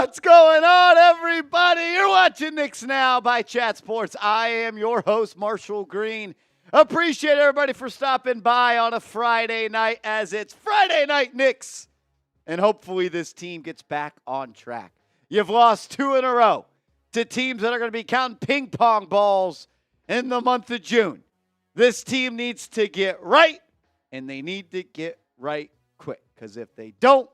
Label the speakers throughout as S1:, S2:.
S1: What's going on, everybody? You're watching Knicks Now by Chat Sports. I am your host, Marshall Green. Appreciate everybody for stopping by on a Friday night, as it's Friday Night Knicks. And hopefully this team gets back on track. You've lost 2 in a row to teams that are going to be counting ping pong balls in the month of June. This team needs to get right, and they need to get right quick, because if they don't,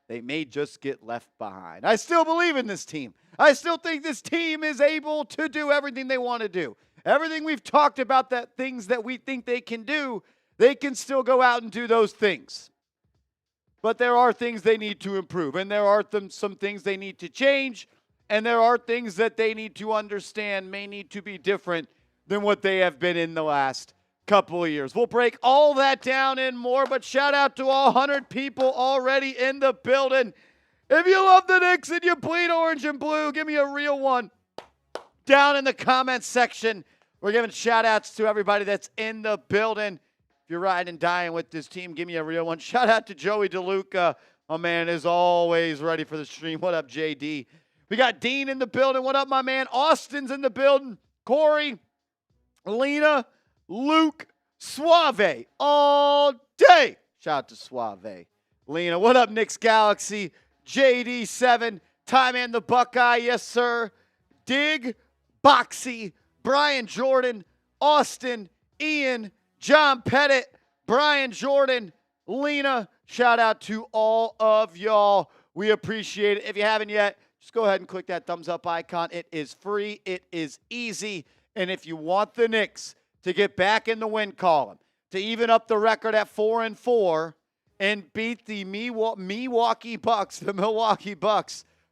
S1: they may just get left behind. I still believe in this team. I still think this team is able to do everything they want to do. Everything we've talked about, that things that we think they can do, they can still go out and do those things. But there are things they need to improve, and there are some things they need to change, and there are things that they need to understand may need to be different than what they have been in the last couple of years. We'll break all that down and more, but shout out to all 100 people already in the building. If you love the Knicks and you bleed orange and blue, give me a real one down in the comments section. We're giving shout outs to everybody that's in the building. If you're riding and dying with this team, give me a real one. Shout out to Joey DeLuca. My man is always ready for the stream. What up, JD? We got Dean in the building. What up, my man? Austin's in the building. Corey, Lena, Luke, Suave, all day. Shout out to Suave. Lena, what up, Knicks Galaxy? JD7, Time and the Buckeye, yes, sir. Dig, Boxy, Brian Jordan, Austin, Ian, John Pettit, Brian Jordan, Lena. Shout out to all of y'all. We appreciate it. If you haven't yet, just go ahead and click that thumbs up icon. It is free. It is easy. And if you want the Knicks to get back in the win column, to even up the record at 4-4 and beat the Milwaukee Bucks,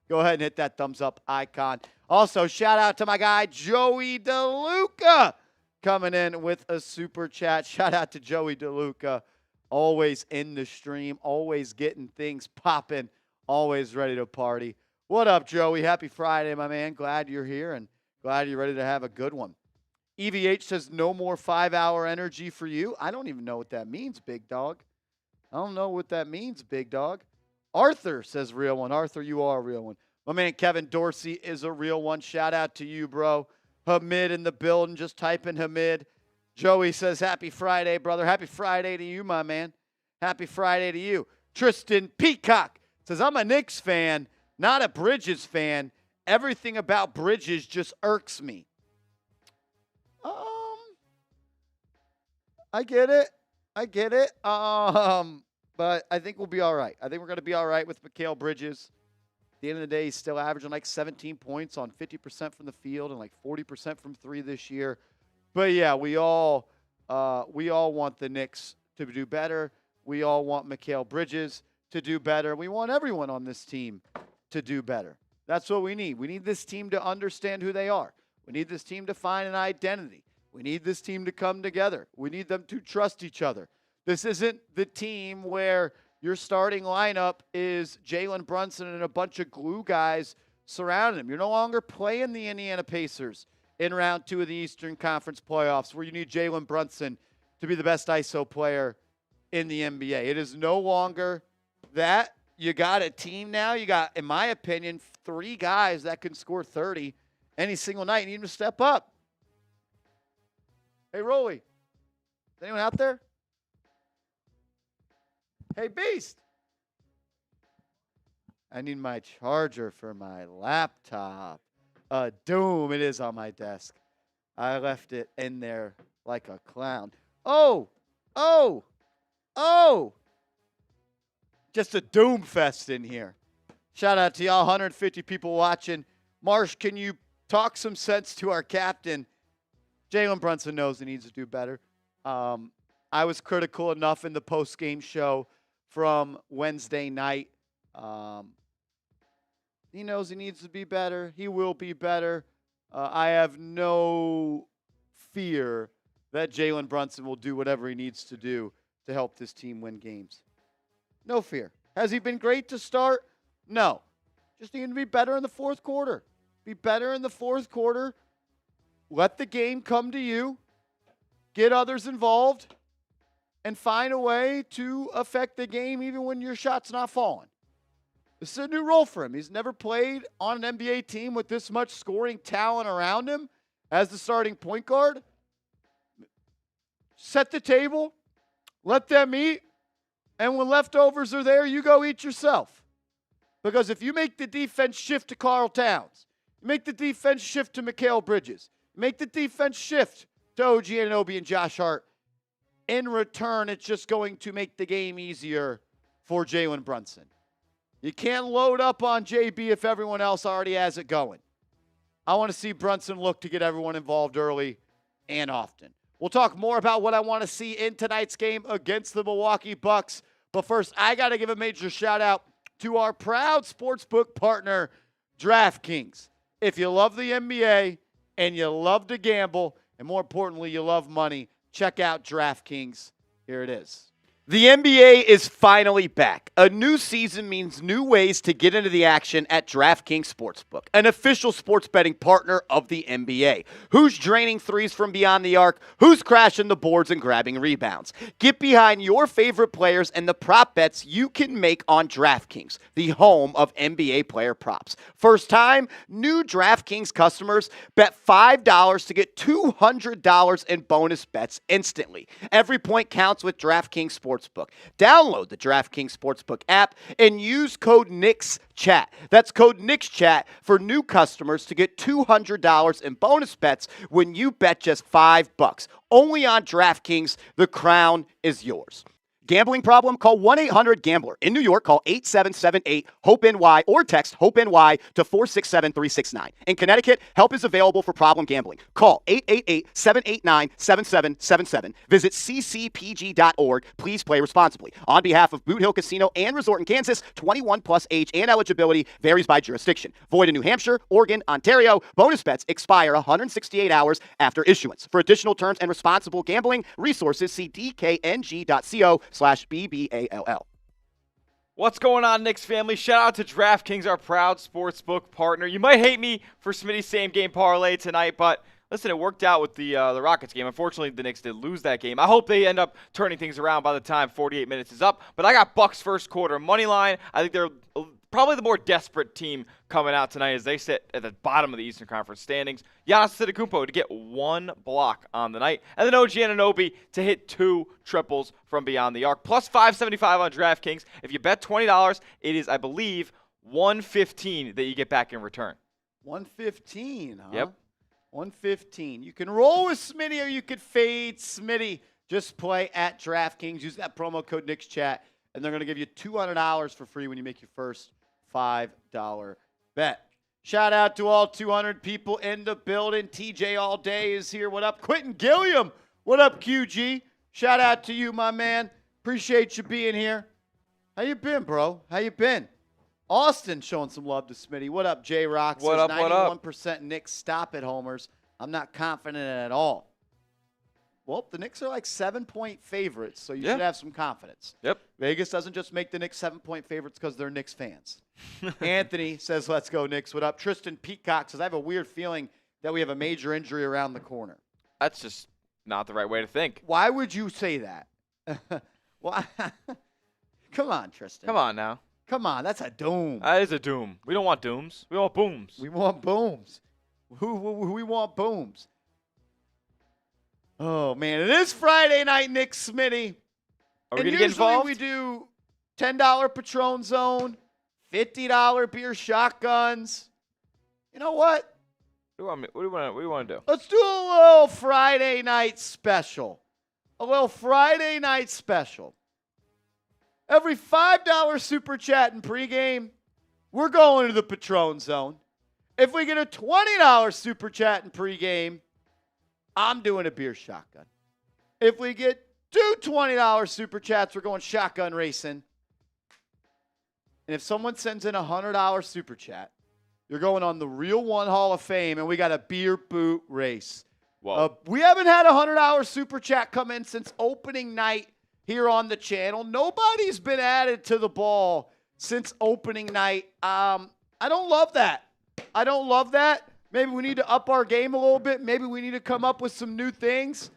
S1: go ahead and hit that thumbs up icon. Also, shout out to my guy, Joey DeLuca, coming in with a super chat. Shout out to Joey DeLuca, always in the stream, always getting things popping, always ready to party. What up, Joey? Happy Friday, my man. Glad you're here and glad you're ready to have a good one. EVH says no more 5-hour energy for you. I don't even know what that means, big dog. I don't know what that means, big dog. Arthur says real one. Arthur, you are a real one. My man Kevin Dorsey is a real one. Shout out to you, bro. Hamid in the building. Just type in Hamid. Joey says happy Friday, brother. Happy Friday to you, my man. Happy Friday to you. Tristan Peacock says I'm a Knicks fan, not a Bridges fan. Everything about Bridges just irks me. I get it. But I think we'll be all right. I think we're going to be all right with Mikal Bidges. At the end of the day, he's still averaging like 17 points on 50% from the field and like 40% from three this year. But yeah, we all want the Knicks to do better. We all want Mikal Bidges to do better. We want everyone on this team to do better. That's what we need. We need this team to understand who they are. We need this team to find an identity. We need this team to come together. We need them to trust each other. This isn't the team where your starting lineup is Jalen Brunson and a bunch of glue guys surrounding him. You're no longer playing the Indiana Pacers in round 2 of the Eastern Conference playoffs, where you need Jalen Brunson to be the best ISO player in the NBA. It is no longer that. You got a team now. You got, in my opinion, 3 guys that can score 30 any single night. You need them to step up. Hey, Rolly, is anyone out there? Hey, Beast. I need my charger for my laptop. Doom, it is on my desk. I left it in there like a clown. Oh. Just a doom fest in here. Shout out to y'all, 150 people watching. Marsh, can you talk some sense to our captain? Jalen Brunson knows he needs to do better. I was critical enough in the post-game show from Wednesday night. He knows he needs to be better. He will be better. I have no fear that Jalen Brunson will do whatever he needs to do to help this team win games. No fear. Has he been great to start? No. Just need to be better in the fourth quarter. Be better in the fourth quarter. Let the game come to you. Get others involved. And find a way to affect the game even when your shot's not falling. This is a new role for him. He's never played on an NBA team with this much scoring talent around him as the starting point guard. Set the table, let them eat, and when leftovers are there, you go eat yourself. Because if you make the defense shift to Karl Towns, you make the defense shift to Mikal Bidges, you make the defense shift to OG Anunoby and Josh Hart, in return, it's just going to make the game easier for Jalen Brunson. You can't load up on JB if everyone else already has it going. I want to see Brunson look to get everyone involved early and often. We'll talk more about what I want to see in tonight's game against the Milwaukee Bucks. But first, I got to give a major shout out to our proud sportsbook partner, DraftKings. If you love the NBA and you love to gamble, and more importantly, you love money, check out DraftKings. Here it is. The NBA is finally back. A new season means new ways to get into the action at DraftKings Sportsbook, an official sports betting partner of the NBA. Who's draining threes from beyond the arc? Who's crashing the boards and grabbing rebounds? Get behind your favorite players and the prop bets you can make on DraftKings, the home of NBA player props. First time, new DraftKings customers bet $5 to get $200 in bonus bets instantly. Every point counts with DraftKings Sportsbook. Download the DraftKings Sportsbook app and use code NICSCHAT. That's code NICSCHAT for new customers to get $200 in bonus bets when you bet just $5. Only on DraftKings, the crown is yours. Gambling problem? Call 1-800-GAMBLER. In New York, call 8778-HOPE-NY or text HOPE-NY to 467-369. In Connecticut, help is available for problem gambling. Call 888-789-7777. Visit ccpg.org. Please play responsibly. On behalf of Boot Hill Casino and Resort in Kansas, 21 plus age and eligibility varies by jurisdiction. Void in New Hampshire, Oregon, Ontario. Bonus bets expire 168 hours after issuance. For additional terms and responsible gambling resources, see dkng.co/BBALL.
S2: What's going on, Knicks family? Shout out to DraftKings, our proud sportsbook partner. You might hate me for Smitty's same game parlay tonight, but listen, it worked out with the Rockets game. Unfortunately, the Knicks did lose that game. I hope they end up turning things around by the time 48 minutes is up. But I got Bucks first quarter money line. I think they're probably the more desperate team coming out tonight as they sit at the bottom of the Eastern Conference standings. Giannis Antetokounmpo to get one block on the night. And then OG Anunoby to hit 2 triples from beyond the arc. Plus 575 on DraftKings. If you bet $20, it is, I believe, $115 that you get back in return.
S1: $115, huh?
S2: Yep.
S1: $115. You can roll with Smitty or you could fade Smitty. Just play at DraftKings. Use that promo code NICSCHAT, and they're going to give you $200 for free when you make your first $5 bet. Shout out to all 200 people in the building. TJ All Day is here. What up? Quentin Gilliam. What up, QG? Shout out to you, my man. Appreciate you being here. How you been, bro? How you been? Austin showing some love to Smitty. What up, J-Rock?
S2: What up, what up?
S1: 91% Knicks stop at homers. I'm not confident at all. Well, the Knicks are like 7-point favorites, so you should have some confidence.
S2: Yep.
S1: Vegas doesn't just make the Knicks 7-point favorites because they're Knicks fans. Anthony says, let's go, Knicks. What up? Tristan Peacock says, I have a weird feeling that we have a major injury around the corner.
S2: That's just not the right way to think.
S1: Why would you say that? Why? Come on, Tristan.
S2: Come on now.
S1: Come on, that's a doom.
S2: That is a doom. We don't want dooms. We want booms.
S1: We want booms. Who we want booms. Oh, man. It is Friday night, Nick Smitty.
S2: Are we going to get involved?
S1: We do $10 Patron Zone, $50 beer shotguns. You know what?
S2: What do you want to do?
S1: Let's do a little Friday night special. A little Friday night special. Every $5 super chat in pregame, we're going to the Patron Zone. If we get a $20 super chat in pregame, I'm doing a beer shotgun. If we get 2 $20 super chats, we're going shotgun racing. And if someone sends in a $100 super chat, you're going on the Real One Hall of Fame, and we got a beer boot race. We haven't had a $100 super chat come in since opening night here on the channel. Nobody's been added to the ball since opening night. I don't love that. I don't love that. Maybe we need to up our game a little bit. Maybe we need to come up with some new things.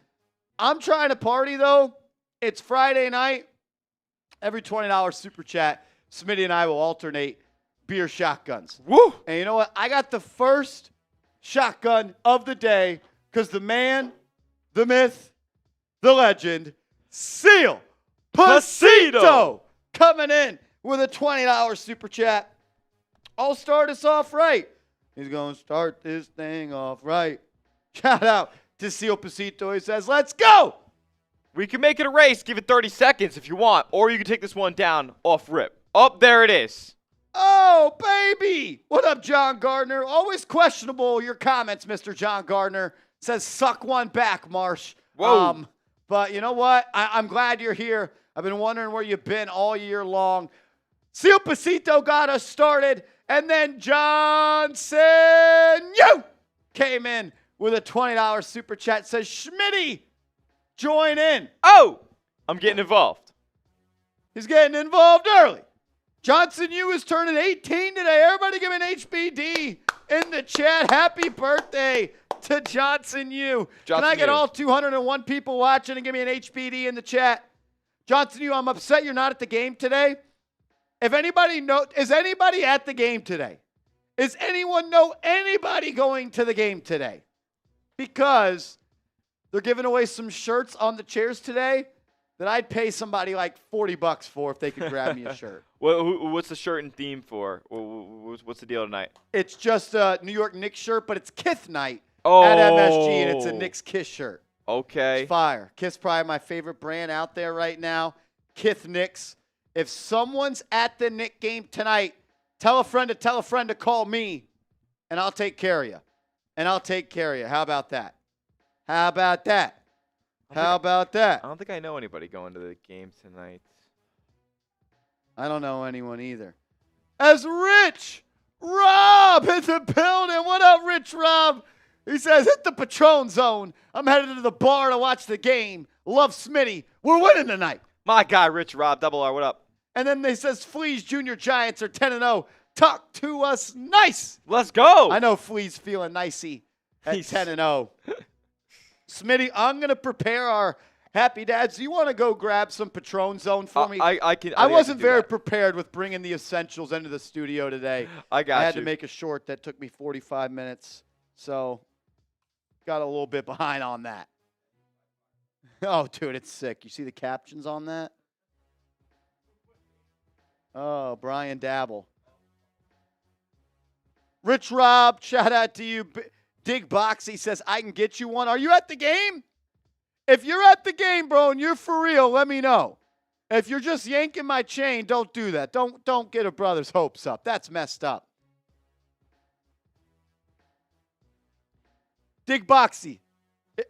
S1: I'm trying to party, though. It's Friday night. Every $20 super chat, Smitty and I will alternate beer shotguns.
S2: Woo!
S1: And you know what? I got the first shotgun of the day because the man, the myth, the legend, Seal Pasito coming in with a $20 super chat. I'll start us off right. He's going to start this thing off right. Shout out to Seal Pasito. He says, let's go.
S2: We can make it a race. Give it 30 seconds if you want. Or you can take this one down off rip. Oh, there it is.
S1: Oh, baby. What up, John Gardner? Always questionable your comments, Mr. John Gardner. Says, suck one back, Marsh.
S2: Whoa.
S1: But you know what? I'm glad you're here. I've been wondering where you've been all year long. Seal Pasito got us started. And then Johnson, you came in with a $20 super chat. Says, Schmitty, join in.
S2: Oh, I'm getting involved.
S1: He's getting involved early. Johnson Yu is turning 18 today. Everybody give an HBD in the chat. Happy birthday to Johnson Yu. Can I get all 201 people watching and give me an HBD in the chat? Johnson Yu, I'm upset you're not at the game today. If anybody is anybody at the game today? Is anyone know anybody going to the game today? Because they're giving away some shirts on the chairs today that I'd pay somebody like $40 for if they could grab me a shirt.
S2: What's the shirt and theme for? What's the deal tonight?
S1: It's just a New York Knicks shirt, but it's Kith night
S2: at
S1: MSG, and it's a Knicks Kiss shirt.
S2: Okay.
S1: It's fire. Kith probably my favorite brand out there right now. Kith Knicks. If someone's at the Knicks game tonight, tell a friend to call me, and I'll take care of you. How about that? How about that?
S2: I don't think I know anybody going to the game tonight.
S1: I don't know anyone either. As Rich Rob in the building. What up, Rich Rob? He says, hit the Patron zone. I'm headed to the bar to watch the game. Love Smitty. We're winning tonight.
S2: My guy, Rich Rob, Double R, what up?
S1: And then they says, Fleas Junior Giants are 10-0. Talk to us nice.
S2: Let's go.
S1: I know Flea's feeling nicey at 10-0. Smitty, I'm going to prepare our Happy Dads. Do you want to go grab some Patron Zone for me?
S2: I
S1: wasn't very prepared with bringing the essentials into the studio today.
S2: I had
S1: to make a short that took me 45 minutes. So, got a little bit behind on that. Oh, dude, it's sick. You see the captions on that? Oh, Brian Dabble. Rich Rob, shout out to you. Dig Boxy says, I can get you one. Are you at the game? If you're at the game, bro, and you're for real, let me know. If you're just yanking my chain, don't do that. Don't get a brother's hopes up. That's messed up. Dig Boxy,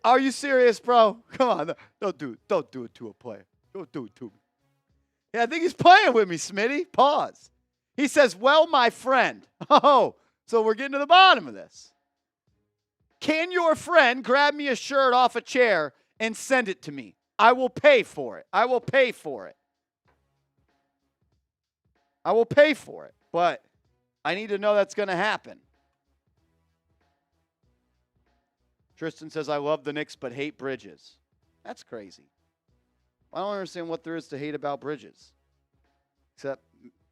S1: are you serious, bro? Come on. Don't do it to a player. Don't do it to me. Yeah, I think he's playing with me, Smitty. Pause. He says, well, my friend. Oh, so we're getting to the bottom of this. Can your friend grab me a shirt off a chair and send it to me? I will pay for it. I will pay for it. But I need to know that's going to happen. Tristan says, I love the Knicks but hate Bridges. That's crazy. I don't understand what there is to hate about Bridges. Except,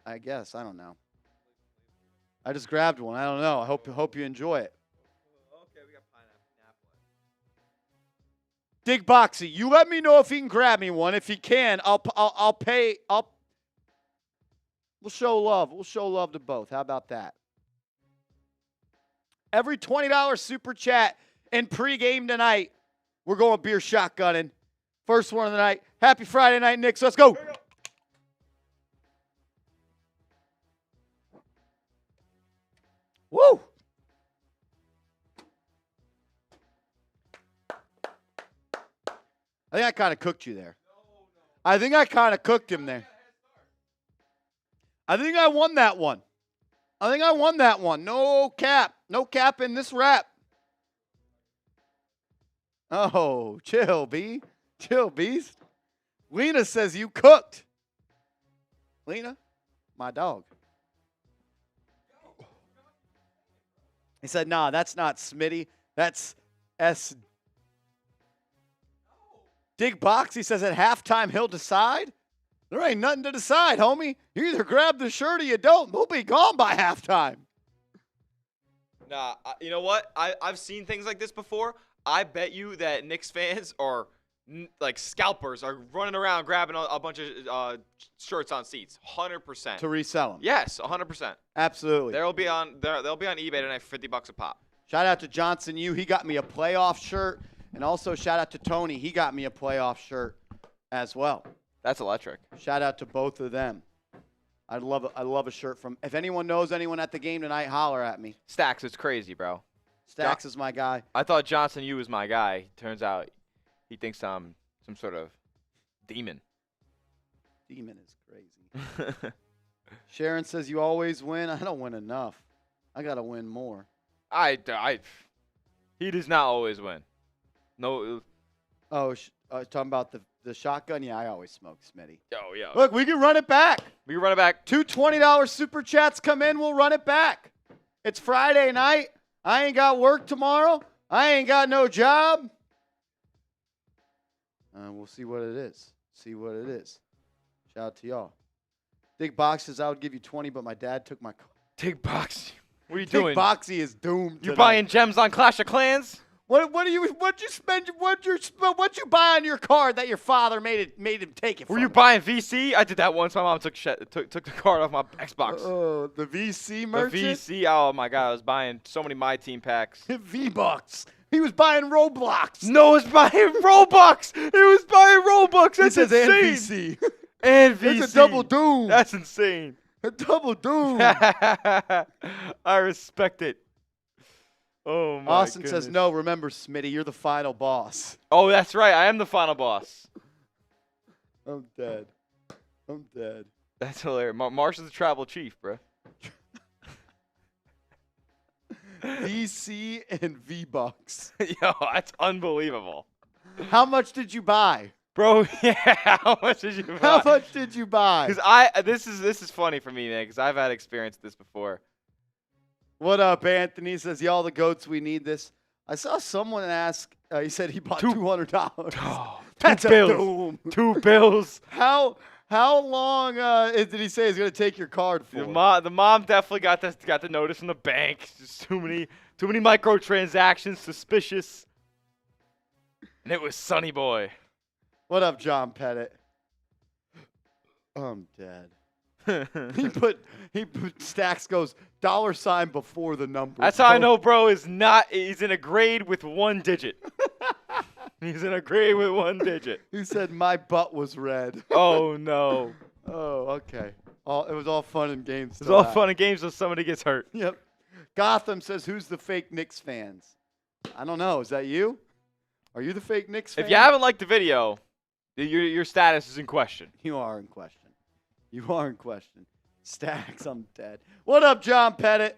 S1: I guess, I don't know. I just grabbed one. I don't know. I hope you enjoy it.
S2: Okay, we got pineapple.
S1: Dig Boxy, you let me know if he can grab me one. If he can, I'll pay. We'll show love. We'll show love to both. How about that? Every $20 super chat and pregame tonight, we're going beer shotgunning. First one of the night. Happy Friday night, Knicks. Let's go. Woo! I think I kind of cooked you there. I think I kind of cooked him there. I think I won that one. No cap. No cap in this rap. Oh, chill, B. Chill, Beast. Lena says you cooked. Lena, my dog. He said, nah, that's not Smitty. That's S. Dig Box, he says at halftime he'll decide. There ain't nothing to decide, homie. You either grab the shirt or you don't. They'll be gone by halftime.
S2: Nah, you know what? I've seen things like this before. I bet you that Knicks fans are like scalpers, are running around grabbing a bunch of shirts on seats. 100%.
S1: To resell them.
S2: Yes, 100%.
S1: Absolutely.
S2: They'll be on eBay tonight for $50 a pop.
S1: Shout out to Johnson U. He got me a playoff shirt. And also shout out to Tony. He got me a playoff shirt as well.
S2: That's electric.
S1: Shout out to both of them. I love a shirt from. If anyone knows anyone at the game tonight, holler at me.
S2: Stacks is crazy, bro.
S1: Stacks is my guy.
S2: I thought Johnson U was my guy. Turns out he thinks I'm some sort of demon.
S1: Demon is crazy. Sharon says you always win. I don't win enough. I gotta win more.
S2: He does not always win. No.
S1: Oh, talking about the shotgun? Yeah, I always smoke, Smitty.
S2: Oh, yeah.
S1: Look, we can run it back.
S2: We can run it back.
S1: Two $20 super chats come in. We'll run it back. It's Friday night. I ain't got work tomorrow. I ain't got no job. We'll see what it is. Shout out to y'all. Big Box says I would give you 20, but my dad took my car.
S2: Big Box. What are you
S1: Big
S2: doing?
S1: Boxy is doomed.
S2: You buying gems on Clash of Clans?
S1: What'd you buy on your card that your father made him take it from?
S2: Were you buying VC? I did that once. My mom took the card off my Xbox.
S1: Oh, the VC merchant?
S2: The VC. Oh my God, I was buying so many My Team packs.
S1: V-Bucks. He was buying Roblox.
S2: No, he was buying Robux. He was buying Robux. That's insane. And VC.
S1: It's a double doom.
S2: That's insane.
S1: A double doom.
S2: I respect it. Oh, my
S1: Austin
S2: goodness.
S1: says, no, remember, Smitty, you're the final boss.
S2: Oh, that's right. I am the final boss.
S1: I'm dead.
S2: That's hilarious. Marsh is the tribal chief, bro.
S1: VC and V-Bucks.
S2: Yo, that's unbelievable.
S1: How much did you buy?
S2: Bro, yeah, how much did you buy?
S1: How much did you buy?
S2: Because this is funny for me, man, because I've had experience this before.
S1: What up, Anthony? Says, y'all the goats, we need this. I saw someone ask, he said he bought $200.
S2: Oh,
S1: That's a doom.
S2: 2 bills.
S1: How long did he say he's going to take your card for?
S2: The mom definitely got the notice from the bank. Just too many microtransactions, suspicious. And it was Sonny Boy.
S1: What up, John Pettit? I'm dead. he put Stacks goes $ before the number.
S2: That's how I know, bro. He's in a grade with 1 digit. He's in a grade with 1 digit.
S1: He said my butt was red.
S2: Oh no.
S1: Oh, okay. It was all fun and games.
S2: It's all fun and games until somebody gets hurt.
S1: Yep. Gotham says, who's the fake Knicks fans? I don't know. Is that you? Are you the fake Knicks fan?
S2: If you haven't liked the video, your status is in question.
S1: You are in question. Stacks, I'm dead. What up, John Pettit?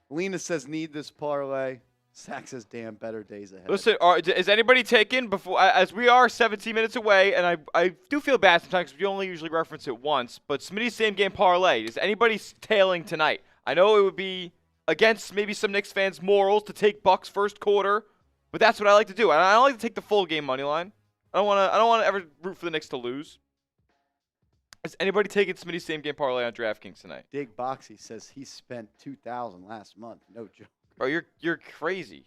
S1: Lena says, need this parlay. Stacks says, damn, better days ahead.
S2: Listen, is anybody taken before? As we are 17 minutes away, and I do feel bad sometimes because we only usually reference it once, but Smitty's same game parlay, is anybody tailing tonight? I know it would be against maybe some Knicks fans' morals to take Bucks first quarter, but that's what I like to do. I don't like to take the full game money line. I don't want to ever root for the Knicks to lose. Is anybody taking Smitty's same game parlay on DraftKings tonight?
S1: Dig Boxy says he spent $2,000 last month. No joke.
S2: Bro, you're crazy.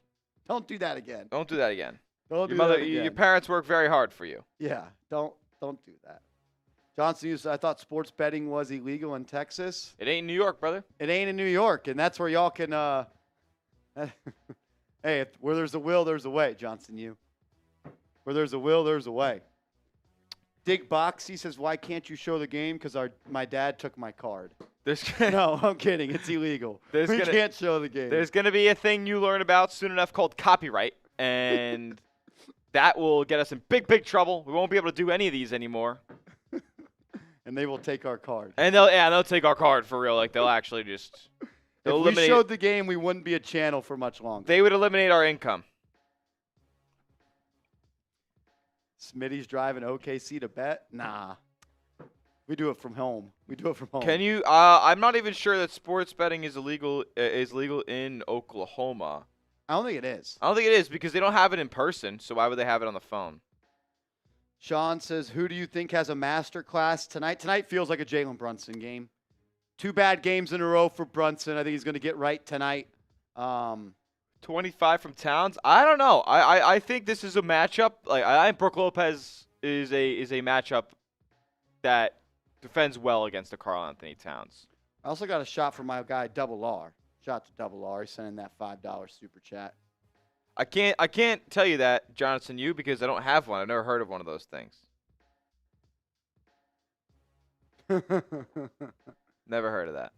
S1: Don't do that again.
S2: Don't do that again.
S1: Don't do that again.
S2: Your parents work very hard for you.
S1: Yeah, don't do that. Johnson, you said, I thought sports betting was illegal in Texas.
S2: It ain't in New York, brother.
S1: It ain't in New York, and that's where y'all can. Hey, where there's a will, there's a way, Johnson. Where there's a will, there's a way. Dig Boxy says, why can't you show the game? Because my dad took my card. No, I'm kidding. It's illegal. We can't show the game.
S2: There's going to be a thing you learn about soon enough called copyright, and that will get us in big, big trouble. We won't be able to do any of these anymore.
S1: And they will take our card.
S2: And they'll take our card for real. Like, they'll actually just
S1: if we showed the game, we wouldn't be a channel for much longer.
S2: They would eliminate our income.
S1: Smitty's driving OKC to bet? Nah. We do it from home.
S2: Can you? I'm not even sure that sports betting is legal in Oklahoma.
S1: I don't think it is.
S2: I don't think it is because they don't have it in person. So why would they have it on the phone?
S1: Sean says, who do you think has a master class tonight? Tonight feels like a Jalen Brunson game. 2 bad games in a row for Brunson. I think he's going to get right tonight.
S2: 25 from Towns. I don't know. I think this is a matchup. Like I think Brook Lopez is a matchup that defends well against the Karl Anthony Towns.
S1: I also got a shot from my guy Double R. Shout to Double R. He's sending that $5 super chat.
S2: I can't tell you that, Jonathan, because I don't have one. I've never heard of one of those things. Never heard of that.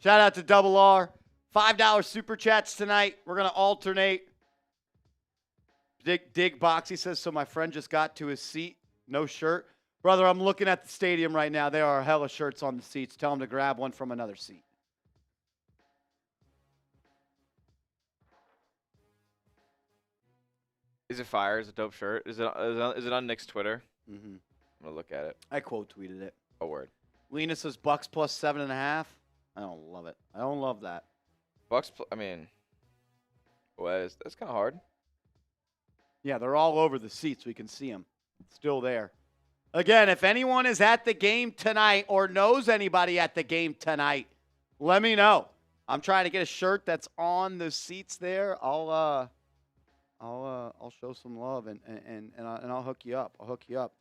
S1: Shout out to Double R. $5 super chats tonight. We're going to alternate. Dig Boxy says, so my friend just got to his seat. No shirt. Brother, I'm looking at the stadium right now. There are hella shirts on the seats. Tell him to grab one from another seat.
S2: Is it fire? Is it a dope shirt? Is it on Nick's Twitter?
S1: Mm-hmm.
S2: I'm going to look at it.
S1: I quote tweeted it.
S2: Oh, word.
S1: Lena says Bucks plus 7.5. I don't love it. I don't love that.
S2: Bucks, well, that's kind of hard.
S1: Yeah, they're all over the seats. We can see them. Still there. Again, if anyone is at the game tonight or knows anybody at the game tonight, let me know. I'm trying to get a shirt that's on the seats there. I'll show some love and I'll hook you up.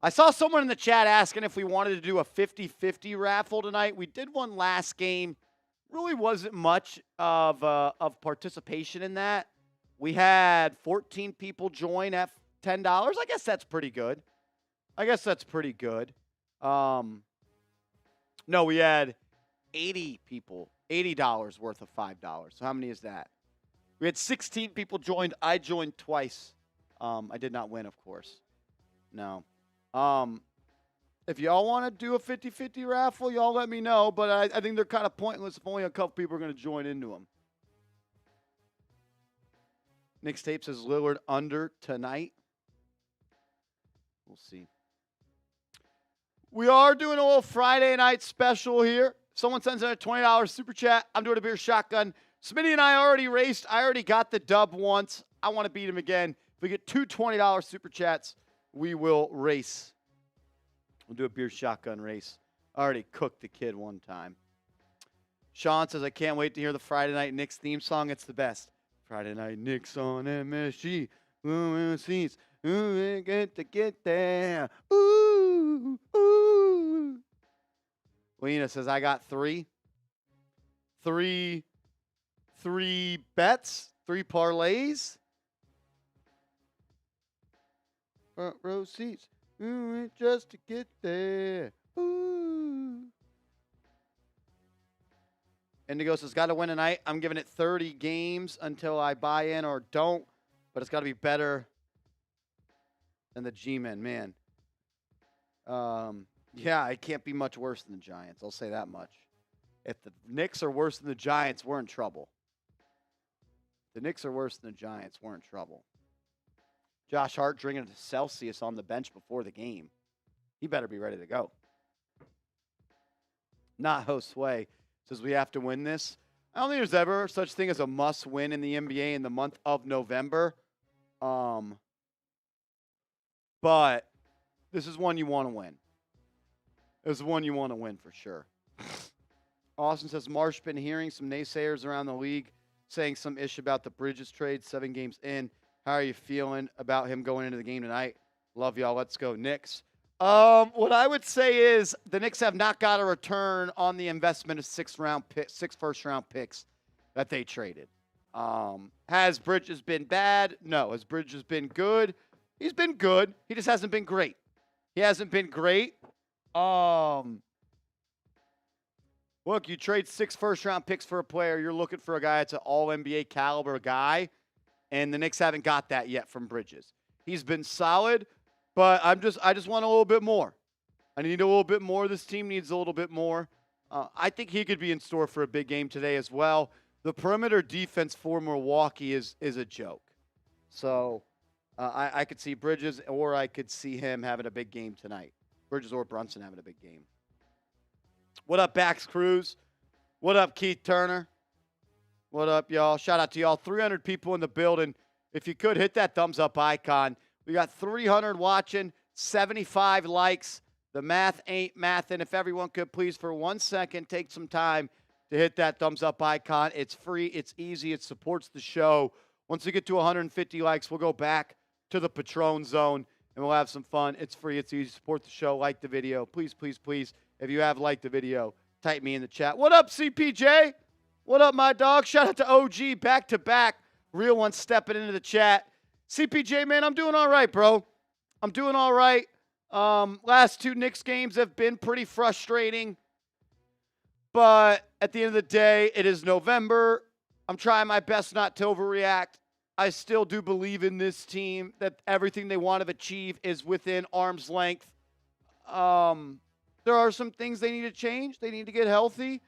S1: I saw someone in the chat asking if we wanted to do a 50-50 raffle tonight. We did one last game. Really wasn't much of participation in that. We had 14 people join at $10. I guess that's pretty good. No, we had 80 people, $80 worth of $5. So how many is that? We had 16 people joined. I joined twice. I did not win, of course. No. If y'all want to do a 50-50 raffle, y'all let me know. But I think they're kind of pointless if only a couple people are going to join into them. Nick's tape says Lillard under tonight. We'll see. We are doing a little Friday night special here. Someone sends in a $20 super chat. I'm doing a beer shotgun. Smitty and I already raced. I already got the dub once. I want to beat him again. If we get 2 $20 super chats, we will race. We'll do a beer shotgun race. I already cooked the kid one time. Sean says, I can't wait to hear the Friday Night Knicks theme song. It's the best. Friday Night Knicks on MSG. Ooh, seats. Ooh, get to get there. Ooh, ooh. Lena says, I got 3. 3 bets. 3 parlays. Front row seats. Ooh, just to get there. Ooh. Indigo says, got to win tonight. I'm giving it 30 games until I buy in or don't, but it's got to be better than the G-Men, man. Yeah, it can't be much worse than the Giants. I'll say that much. If the Knicks are worse than the Giants, we're in trouble. If the Knicks are worse than the Giants, we're in trouble. Josh Hart drinking a Celsius on the bench before the game. He better be ready to go. Not Josue says we have to win this. I don't think there's ever such thing as a must win in the NBA in the month of November. But this is one you want to win. This is one you want to win for sure. Austin says, Marsh been hearing some naysayers around the league saying some ish about the Bridges trade 7 games in. How are you feeling about him going into the game tonight? Love y'all. Let's go, Knicks. What I would say is the Knicks have not got a return on the investment of 6 first-round picks that they traded. Has Bridges been bad? No. Has Bridges been good? He's been good. He just hasn't been great. Look, you trade 6 first-round picks for a player. You're looking for a guy that's an all-NBA caliber guy, and the Knicks haven't got that yet from Bridges. He's been solid, but I just want a little bit more. I need a little bit more. This team needs a little bit more. I think he could be in store for a big game today as well. The perimeter defense for Milwaukee is a joke. So I could see Bridges, or I could see him having a big game tonight. Bridges or Brunson having a big game. What up, Bax Cruz? What up, Keith Turner? What up, y'all? Shout out to y'all. 300 people in the building. If you could, hit that thumbs up icon. We got 300 watching, 75 likes. The math ain't math. And if everyone could please, for 1 second, take some time to hit that thumbs up icon. It's free. It's easy. It supports the show. Once we get to 150 likes, we'll go back to the Patron zone, and we'll have some fun. It's free. It's easy. Support the show. Like the video. Please, please, please. If you have liked the video, type me in the chat. What up, CPJ? What up, my dog? Shout out to OG, back-to-back. Real one stepping into the chat. CPJ, man, I'm doing all right, bro. I'm doing all right. Last 2 Knicks games have been pretty frustrating. But at the end of the day, it is November. I'm trying my best not to overreact. I still do believe in this team, that everything they want to achieve is within arm's length. There are some things they need to change. They need to get healthy.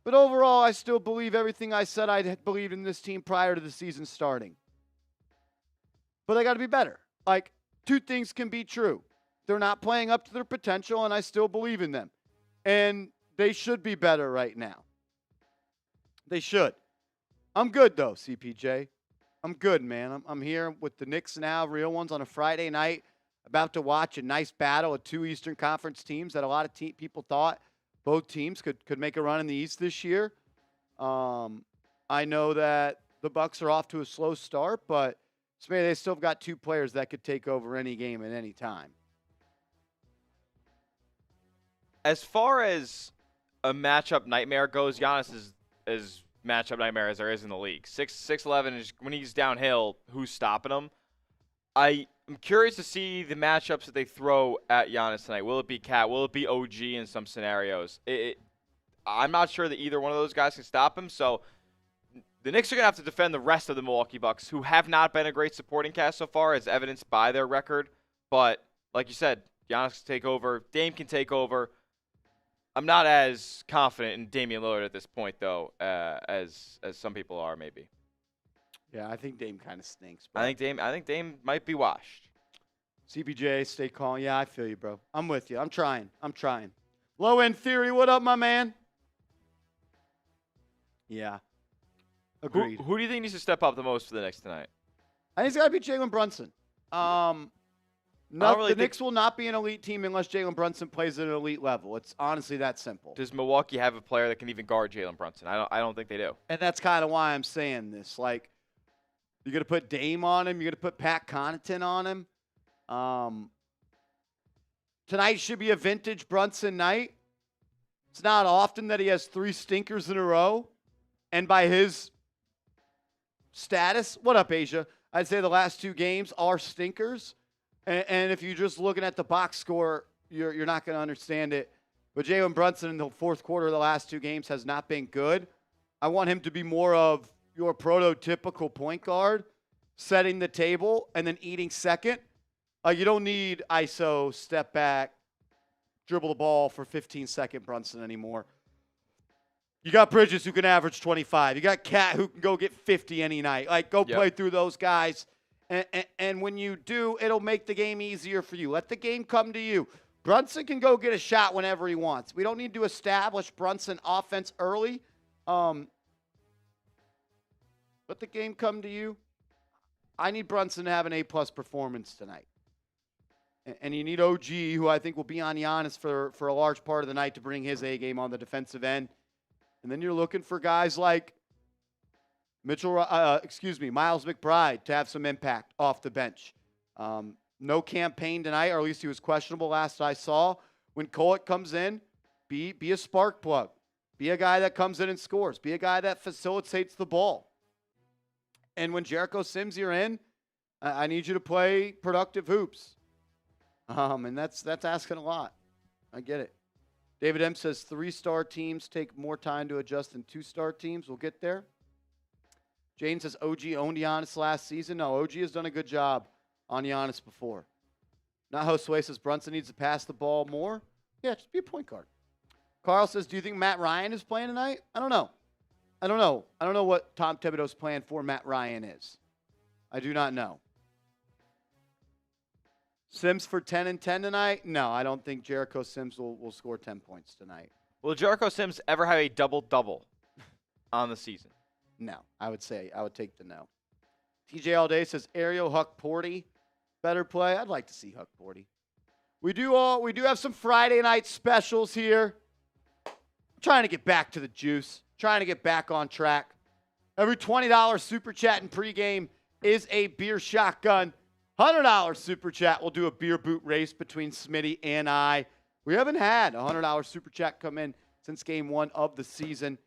S1: But overall, I still believe everything I said I believed in this team prior to the season starting. But they got to be better. Like, 2 things can be true. They're not playing up to their potential, and I still believe in them. And they should be better right now. They should. I'm good, though, CPJ. I'm good, man. I'm here with the Knicks Now, real ones, on a Friday night, about to watch a nice battle of 2 Eastern Conference teams that a lot of people thought both teams could make a run in the East this year. I know that the Bucks are off to a slow start, but they still have got 2 players that could take over any game at any time.
S2: As far as a matchup nightmare goes, Giannis is as matchup nightmare as there is in the league. 6'11", when he's downhill, who's stopping him? I'm curious to see the matchups that they throw at Giannis tonight. Will it be Cat? Will it be OG in some scenarios? I'm not sure that either one of those guys can stop him, so the Knicks are going to have to defend the rest of the Milwaukee Bucks, who have not been a great supporting cast so far, as evidenced by their record. But, like you said, Giannis can take over. Dame can take over. I'm not as confident in Damian Lillard at this point, though, as some people are, maybe.
S1: Yeah, I think Dame kind of stinks.
S2: I think Dame might be washed.
S1: CPJ, stay calm. Yeah, I feel you, bro. I'm with you. I'm trying. Low end theory, what up, my man? Yeah. Agreed.
S2: Who do you think needs to step up the most for the Knicks tonight?
S1: I think it's got to be Jalen Brunson. The Knicks will not be an elite team unless Jalen Brunson plays at an elite level. It's honestly that simple.
S2: Does Milwaukee have a player that can even guard Jalen Brunson? I don't think they do.
S1: And that's kind of why I'm saying this. Like, you're going to put Dame on him. You're going to put Pat Connaughton on him. Tonight should be a vintage Brunson night. It's not often that he has 3 stinkers in a row. And by his status, what up, Asia? I'd say the last 2 games are stinkers. And if you're just looking at the box score, you're not going to understand it. But Jalen Brunson in the 4th quarter of the last 2 games has not been good. I want him to be more of your prototypical point guard, setting the table and then eating second. You don't need ISO, step back, dribble the ball for 15-second Brunson anymore. You got Bridges who can average 25. You got Cat who can go get 50 any night. Like, go play through those guys. And when you do, it'll make the game easier for you. Let the game come to you. Brunson can go get a shot whenever he wants. We don't need to establish Brunson offense early. Let the game come to you. I need Brunson to have an A-plus performance tonight. And you need OG, who I think will be on Giannis for a large part of the night, to bring his A-game on the defensive end. And then you're looking for guys like Miles McBride to have some impact off the bench. No campaign tonight, or at least he was questionable last I saw. When Kolek comes in, be a spark plug. Be a guy that comes in and scores. Be a guy that facilitates the ball. And when Jericho Sims you're in, I need you to play productive hoops. And that's asking a lot. I get it. David M says 3-star teams take more time to adjust than 2-star teams. We'll get there. Jane says OG owned Giannis last season. No, OG has done a good job on Giannis before. Not Josue says Brunson needs to pass the ball more. Yeah, just be a point guard. Carl says, do you think Matt Ryan is playing tonight? I don't know. I don't know what Tom Thibodeau's plan for Matt Ryan is. I do not know. Sims for 10 and 10 tonight? No, I don't think Jericho Sims will score 10 points tonight.
S2: Will Jericho Sims ever have a double-double on the season?
S1: No, I would take the no. TJ All Day says Ariel Huck Porty better play. I'd like to see Huck Porty. We do have some Friday night specials here. I'm trying to get back to the juice. Trying to get back on track. Every $20 super chat in pregame is a beer shotgun. $100 super chat. We'll do a beer boot race between Smitty and I. We haven't had a $100 super chat come in since game 1 of the season.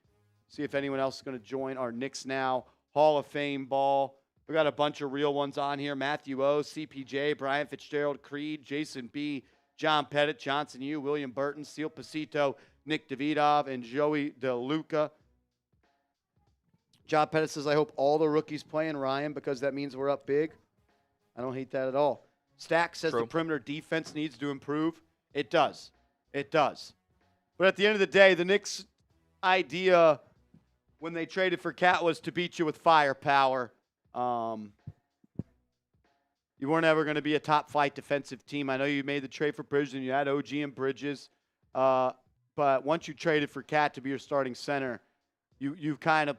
S1: See if anyone else is going to join our Knicks Now Hall of Fame ball. We got a bunch of real ones on here. Matthew O, CPJ, Brian Fitzgerald, Creed, Jason B, John Pettit, Johnson U, William Burton, Seal Pasito, Nick Davidov, and Joey DeLuca. John Pettit says, I hope all the rookies playing, Ryan, because that means we're up big. I don't hate that at all. Stack says the perimeter defense needs to improve. It does. It does. But at the end of the day, the Knicks' idea when they traded for Cat was to beat you with firepower. You weren't ever going to be a top-flight defensive team. I know you made the trade for Bridges and you had OG and Bridges. But once you traded for Cat to be your starting center, you kind of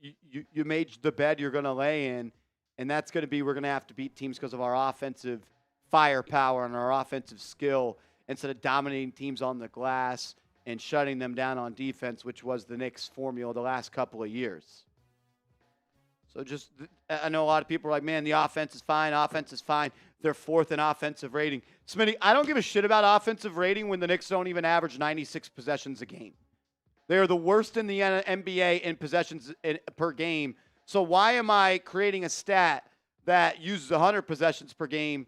S1: you made the bed you're going to lay in. And that's going to be we're going to have to beat teams because of our offensive firepower and our offensive skill instead of dominating teams on the glass and shutting them down on defense, which was the Knicks' formula the last couple of years. So I know a lot of people are like, man, the offense is fine. Offense is fine. They're 4th in offensive rating. Smitty, I don't give a shit about offensive rating when the Knicks don't even average 96 possessions a game. They are the worst in the NBA in possessions per game. So why am I creating a stat that uses 100 possessions per game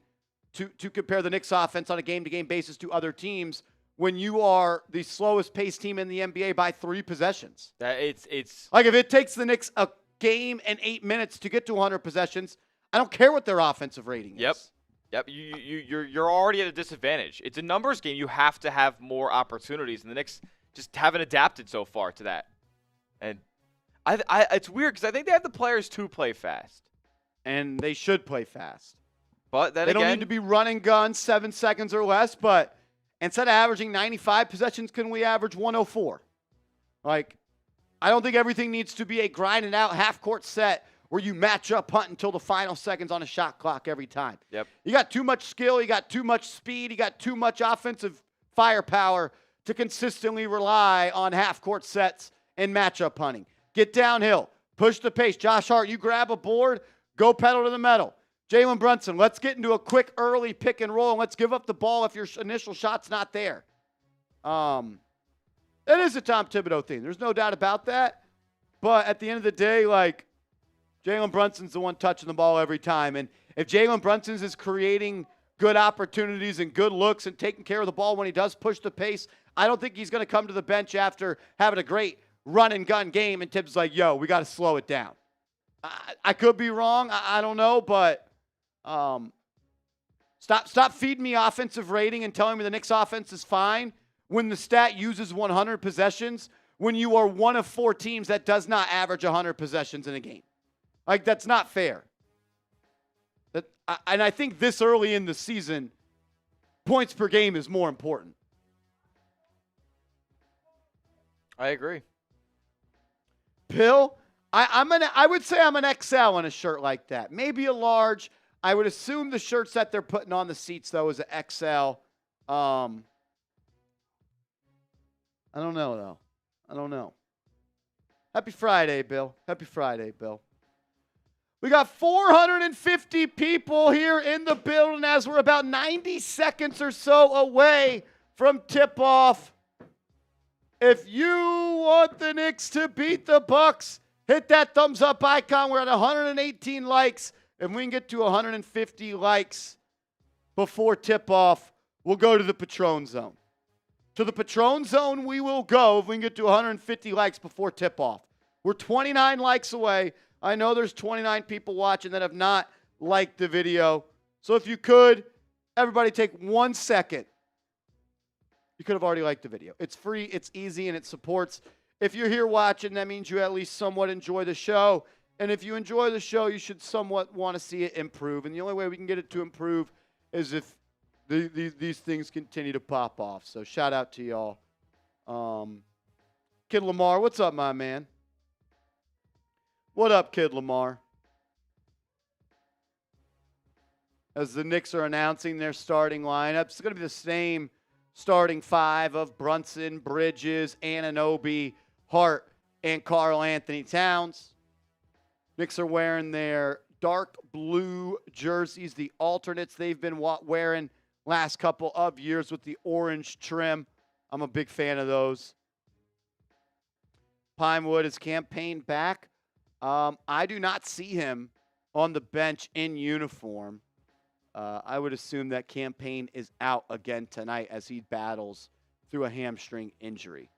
S1: to compare the Knicks offense on a game-to-game basis to other teams when you are the slowest paced team in the NBA by 3 possessions?
S2: It's
S1: like if it takes the Knicks a game and 8 minutes to get to 100 possessions, I don't care what their offensive rating is.
S2: Yep. You're already at a disadvantage. It's a numbers game. You have to have more opportunities, and the Knicks just haven't adapted so far to that. And it's weird because I think they have the players to play fast.
S1: And they should play fast.
S2: But then
S1: they don't need to be running guns 7 seconds or less, but instead of averaging 95 possessions, can we average 104? Like, I don't think everything needs to be a grinding out half-court set where you match up punt until the final seconds on a shot clock every time.
S2: Yep.
S1: You got too much skill, you got too much speed, you got too much offensive firepower to consistently rely on half-court sets and matchup punting. Get downhill. Push the pace. Josh Hart, you grab a board, go pedal to the metal. Jalen Brunson, let's get into a quick early pick and roll, and let's give up the ball if your initial shot's not there. That is a Tom Thibodeau thing. There's no doubt about that. But at the end of the day, like, Jalen Brunson's the one touching the ball every time. And if Jalen Brunson is creating good opportunities and good looks and taking care of the ball when he does push the pace, I don't think he's going to come to the bench after having a great run and gun game and Tibbs like, yo, we got to slow it down. I could be wrong. I don't know, but stop feeding me offensive rating and telling me the Knicks offense is fine when the stat uses 100 possessions when you are one of 4 teams that does not average 100 possessions in a game. Like, that's not fair. And I think this early in the season, points per game is more important.
S2: I agree.
S1: Pill, I would say I'm an XL in a shirt like that. Maybe a large. I would assume the shirts that they're putting on the seats, though, is an XL. I don't know, though. I don't know. Happy Friday, Bill. Happy Friday, Bill. We got 450 people here in the building as we're about 90 seconds or so away from tip-off. If you want the Knicks to beat the Bucks, hit that thumbs up icon. We're at 118 likes. If we can get to 150 likes before tip-off, we'll go to the Patron Zone. To the Patron Zone we will go if we can get to 150 likes before tip-off. We're 29 likes away. I know there's 29 people watching that have not liked the video. So if you could, everybody take 1 second. You could have already liked the video. It's free, it's easy, and it supports. If you're here watching, that means you at least somewhat enjoy the show. And if you enjoy the show, you should somewhat want to see it improve. And the only way we can get it to improve is if these things continue to pop off. So shout out to y'all. Kid Lamar, what's up, my man? What up, Kid Lamar? as the Knicks are announcing their starting lineup. It's going to be the same starting five of Brunson, Bridges, Anunoby, Hart, and Karl Anthony Towns. Knicks are wearing their dark blue jerseys, the alternates they've been wearing last couple of years with the orange trim. I'm a big fan of those. Pinewood is campaigned back. I do not see him on the bench in uniform. I would assume that campaign is out again tonight as he battles through a hamstring injury.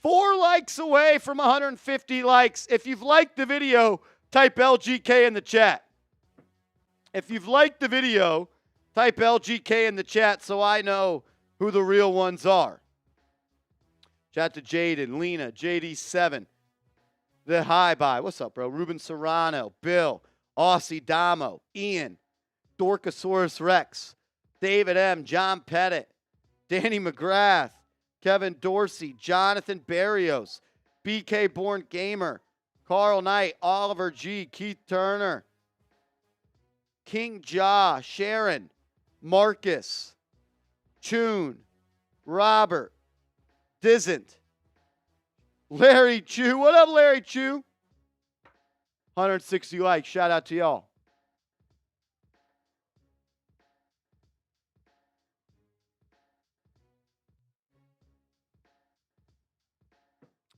S1: 4 likes away from 150 likes. If you've liked the video, type LGK in the chat. If you've liked the video, type LGK in the chat so I know who the real ones are. Shout out to Jaden, Lena, JD7, the High Bye. What's up, bro? Ruben Serrano, Bill, Aussie Damo, Ian, Dorkosaurus Rex, David M., John Pettit, Danny McGrath, Kevin Dorsey, Jonathan Barrios, BK Born Gamer, Carl Knight, Oliver G., Keith Turner, King Ja, Sharon, Marcus, Chun, Robert, Dizant, Larry Chu. What up, Larry Chu? 160 likes. Shout out to y'all.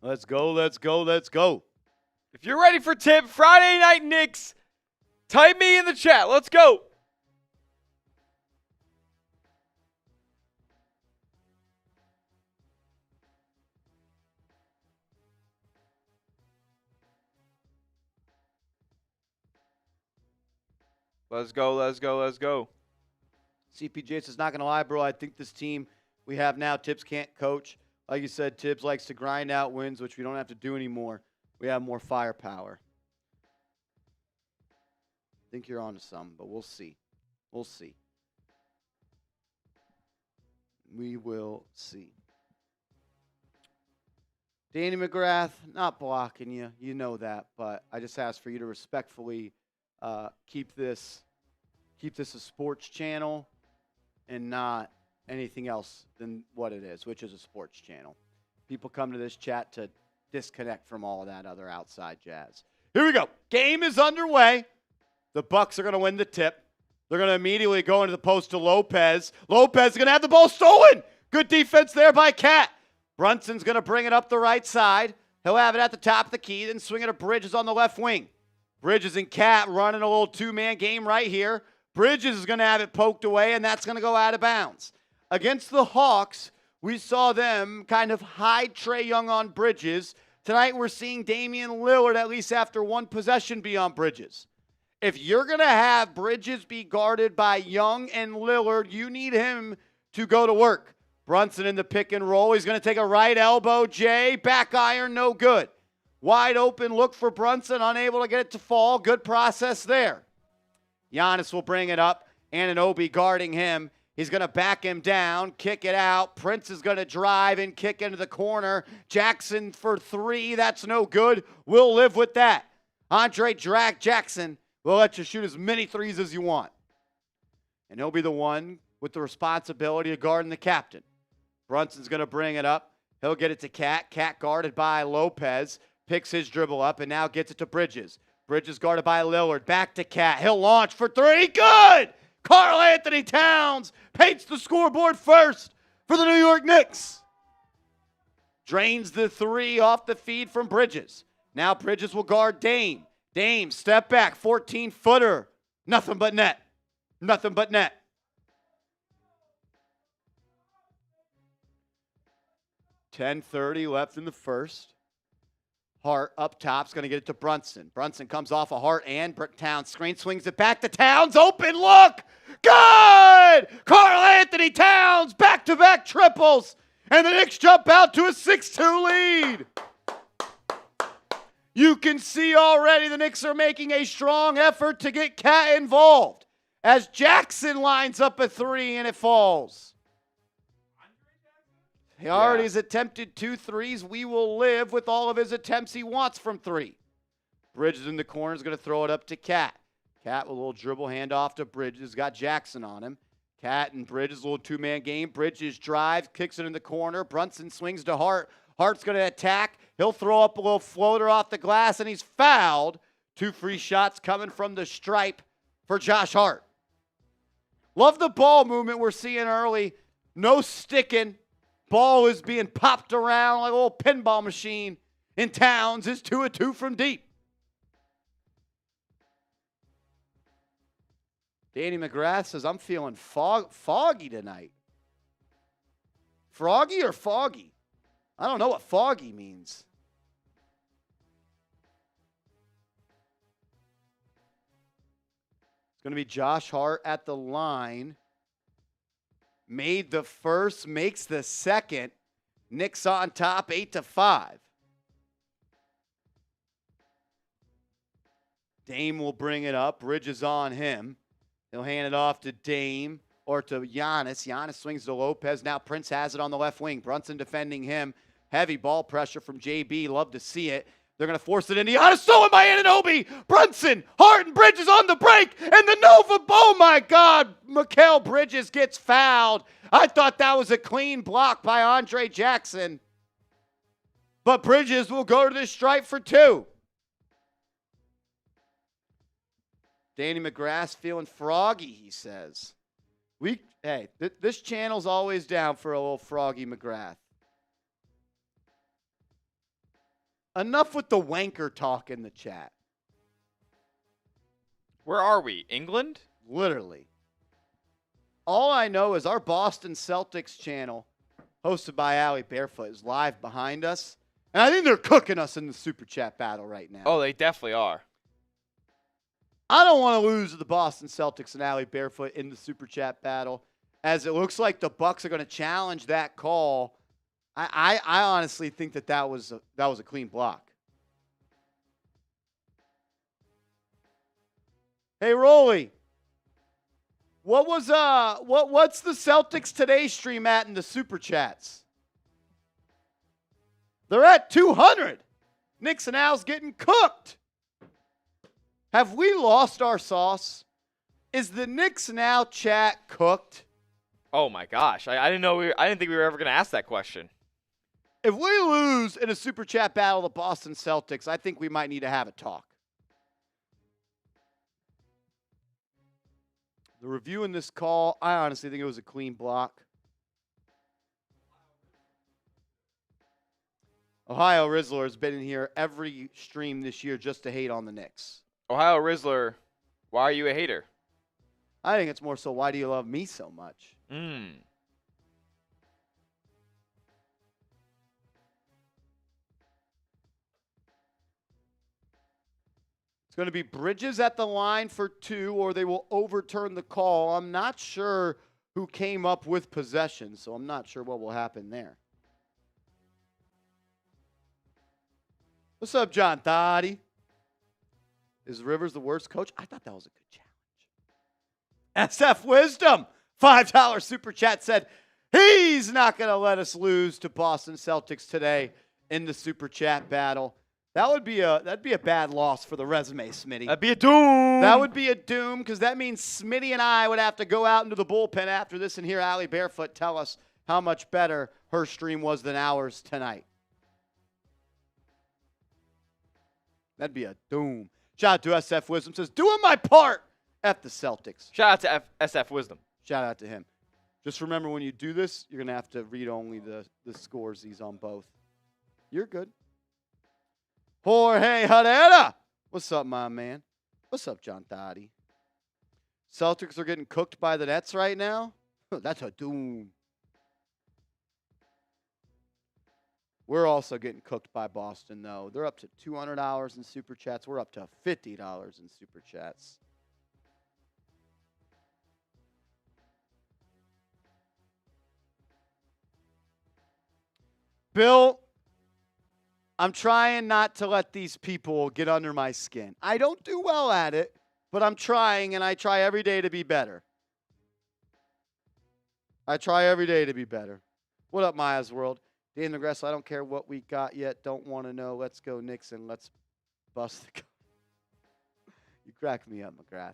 S1: Let's go, let's go, let's go.
S2: If you're ready for tip Friday Night Knicks, type me in the chat. Let's go. Let's go, let's go, let's go.
S1: CPJ says, not going to lie, bro. I think this team we have now, Tibbs can't coach. Like you said, Tibbs likes to grind out wins, which we don't have to do anymore. We have more firepower. I think you're on to something, but we'll see. We'll see. We will see. Danny McGrath, not blocking you. You know that, but I just ask for you to respectfully keep this a sports channel and not anything else than what it is, which is a sports channel. People come to this chat to disconnect from all of that other outside jazz. Here we go. Game is underway. The Bucks are going to win the tip. They're going to immediately go into the post to Lopez. Lopez is going to have the ball stolen. Good defense there by Cat. Brunson's going to bring it up the right side. He'll have it at the top of the key, then swing it to Bridges on the left wing. Bridges and Cat running a little two-man game right here. Bridges is going to have it poked away, and that's going to go out of bounds. Against the Hawks, we saw them kind of hide Trae Young on Bridges. Tonight we're seeing Damian Lillard, at least after one possession, be on Bridges. If you're going to have Bridges be guarded by Young and Lillard, you need him to go to work. Brunson in the pick and roll. He's going to take a right elbow. Jay, back iron, no good. Wide open look for Brunson, unable to get it to fall. Good process there. Giannis will bring it up. Anunoby guarding him. He's going to back him down, kick it out. Prince is going to drive and kick into the corner. Jackson for 3. That's no good. We'll live with that. Andre Jackson will let you shoot as many threes as you want. And he'll be the one with the responsibility of guarding the captain. Brunson's going to bring it up. He'll get it to Cat. Cat guarded by Lopez. Picks his dribble up and now gets it to Bridges. Bridges guarded by Lillard. Back to Cat. He'll launch for 3. Good! Karl Anthony Towns paints the scoreboard first for the New York Knicks. Drains the 3 off the feed from Bridges. Now Bridges will guard Dame. Dame, step back, 14-footer. Nothing but net. Nothing but net. $10:30 left in the first. Hart up top's going to get it to Brunson. Brunson comes off a Hart and Towns screen, swings it back to Towns. Open look. Good! Karl Anthony Towns, back-to-back triples. And the Knicks jump out to a 6-2 lead. You can see already the Knicks are making a strong effort to get Cat involved as Jackson lines up a 3 and it falls. He already has attempted 2 threes. We will live with all of his attempts he wants from 3. Bridges in the corner is going to throw it up to Cat. Cat with a little dribble handoff to Bridges. Got Jackson on him. Cat and Bridges, a little two-man game. Bridges drives, kicks it in the corner. Brunson swings to Hart. Hart's going to attack. He'll throw up a little floater off the glass, and he's fouled. 2 free shots coming from the stripe for Josh Hart. Love the ball movement we're seeing early. No sticking. Ball is being popped around like a little pinball machine. And Towns is 2 of 2 from deep. Danny McGrath says, I'm feeling foggy tonight. Froggy or foggy? I don't know what foggy means. It's going to be Josh Hart at the line. Made the first, makes the second. Knicks on top, 8-5. Dame will bring it up. Bridges on him. He'll hand it off to Dame or to Giannis. Giannis swings to Lopez. Now Prince has it on the left wing. Brunson defending him. Heavy ball pressure from JB. Love to see it. They're going to force it into Giannis. Stolen by Anunoby. Brunson, Hart, and Bridges on the break. And the Nova. Oh, my God. Mikal Bidges gets fouled. I thought that was a clean block by Andre Jackson. But Bridges will go to the stripe for 2. Danny McGrath feeling froggy, he says. This channel's always down for a little froggy McGrath. Enough with the wanker talk in the chat.
S2: Where are we? England?
S1: Literally. All I know is our Boston Celtics channel, hosted by Allie Barefoot, is live behind us. And I think they're cooking us in the Super Chat battle right now.
S2: Oh, they definitely are.
S1: I don't want to lose to the Boston Celtics and Allie Barefoot in the Super Chat battle, as it looks like the Bucks are going to challenge that call. I honestly think that was a clean block. Hey, Rolly, what's the Celtics Today stream at in the Super Chats? They're at 200. Knicks and Al's getting cooked. Have we lost our sauce? Is the Knicks Now chat cooked?
S2: Oh my gosh, I didn't know. I didn't think we were ever going to ask that question.
S1: If we lose in a Super Chat battle the Boston Celtics, I think we might need to have a talk. The review in this call, I honestly think it was a clean block. Ohio Rizzler has been in here every stream this year just to hate on the Knicks.
S2: Ohio Rizzler, why are you a hater?
S1: I think it's more so, why do you love me so much? It's going to be Bridges at the line for 2, or they will overturn the call. I'm not sure who came up with possession, so I'm not sure what will happen there. What's up, John Thotty? Is Rivers the worst coach? I thought that was a good challenge. SF Wisdom, $5 Super Chat, said he's not going to let us lose to Boston Celtics today in the Super Chat battle. That'd be a bad loss for the resume, Smitty.
S2: That'd be a doom.
S1: That would be a doom, because that means Smitty and I would have to go out into the bullpen after this and hear Allie Barefoot tell us how much better her stream was than ours tonight. That'd be a doom. Shout out to SF Wisdom. Says, doing my part. F the Celtics.
S2: Shout out to SF Wisdom.
S1: Shout out to him. Just remember, when you do this, you're going to have to read only the scores he's on both. You're good. Jorge Herrera. What's up, my man? What's up, John Thotty? Celtics are getting cooked by the Nets right now? That's a doom. We're also getting cooked by Boston, though. They're up to $200 in Super Chats. We're up to $50 in Super Chats. Bill, I'm trying not to let these people get under my skin. I don't do well at it, but I'm trying, and I try every day to be better. I try every day to be better. What up, Maya's World? Dan McGrath, I don't care what we got yet. Don't want to know. Let's go, Knicks, and let's bust the You crack me up, McGrath.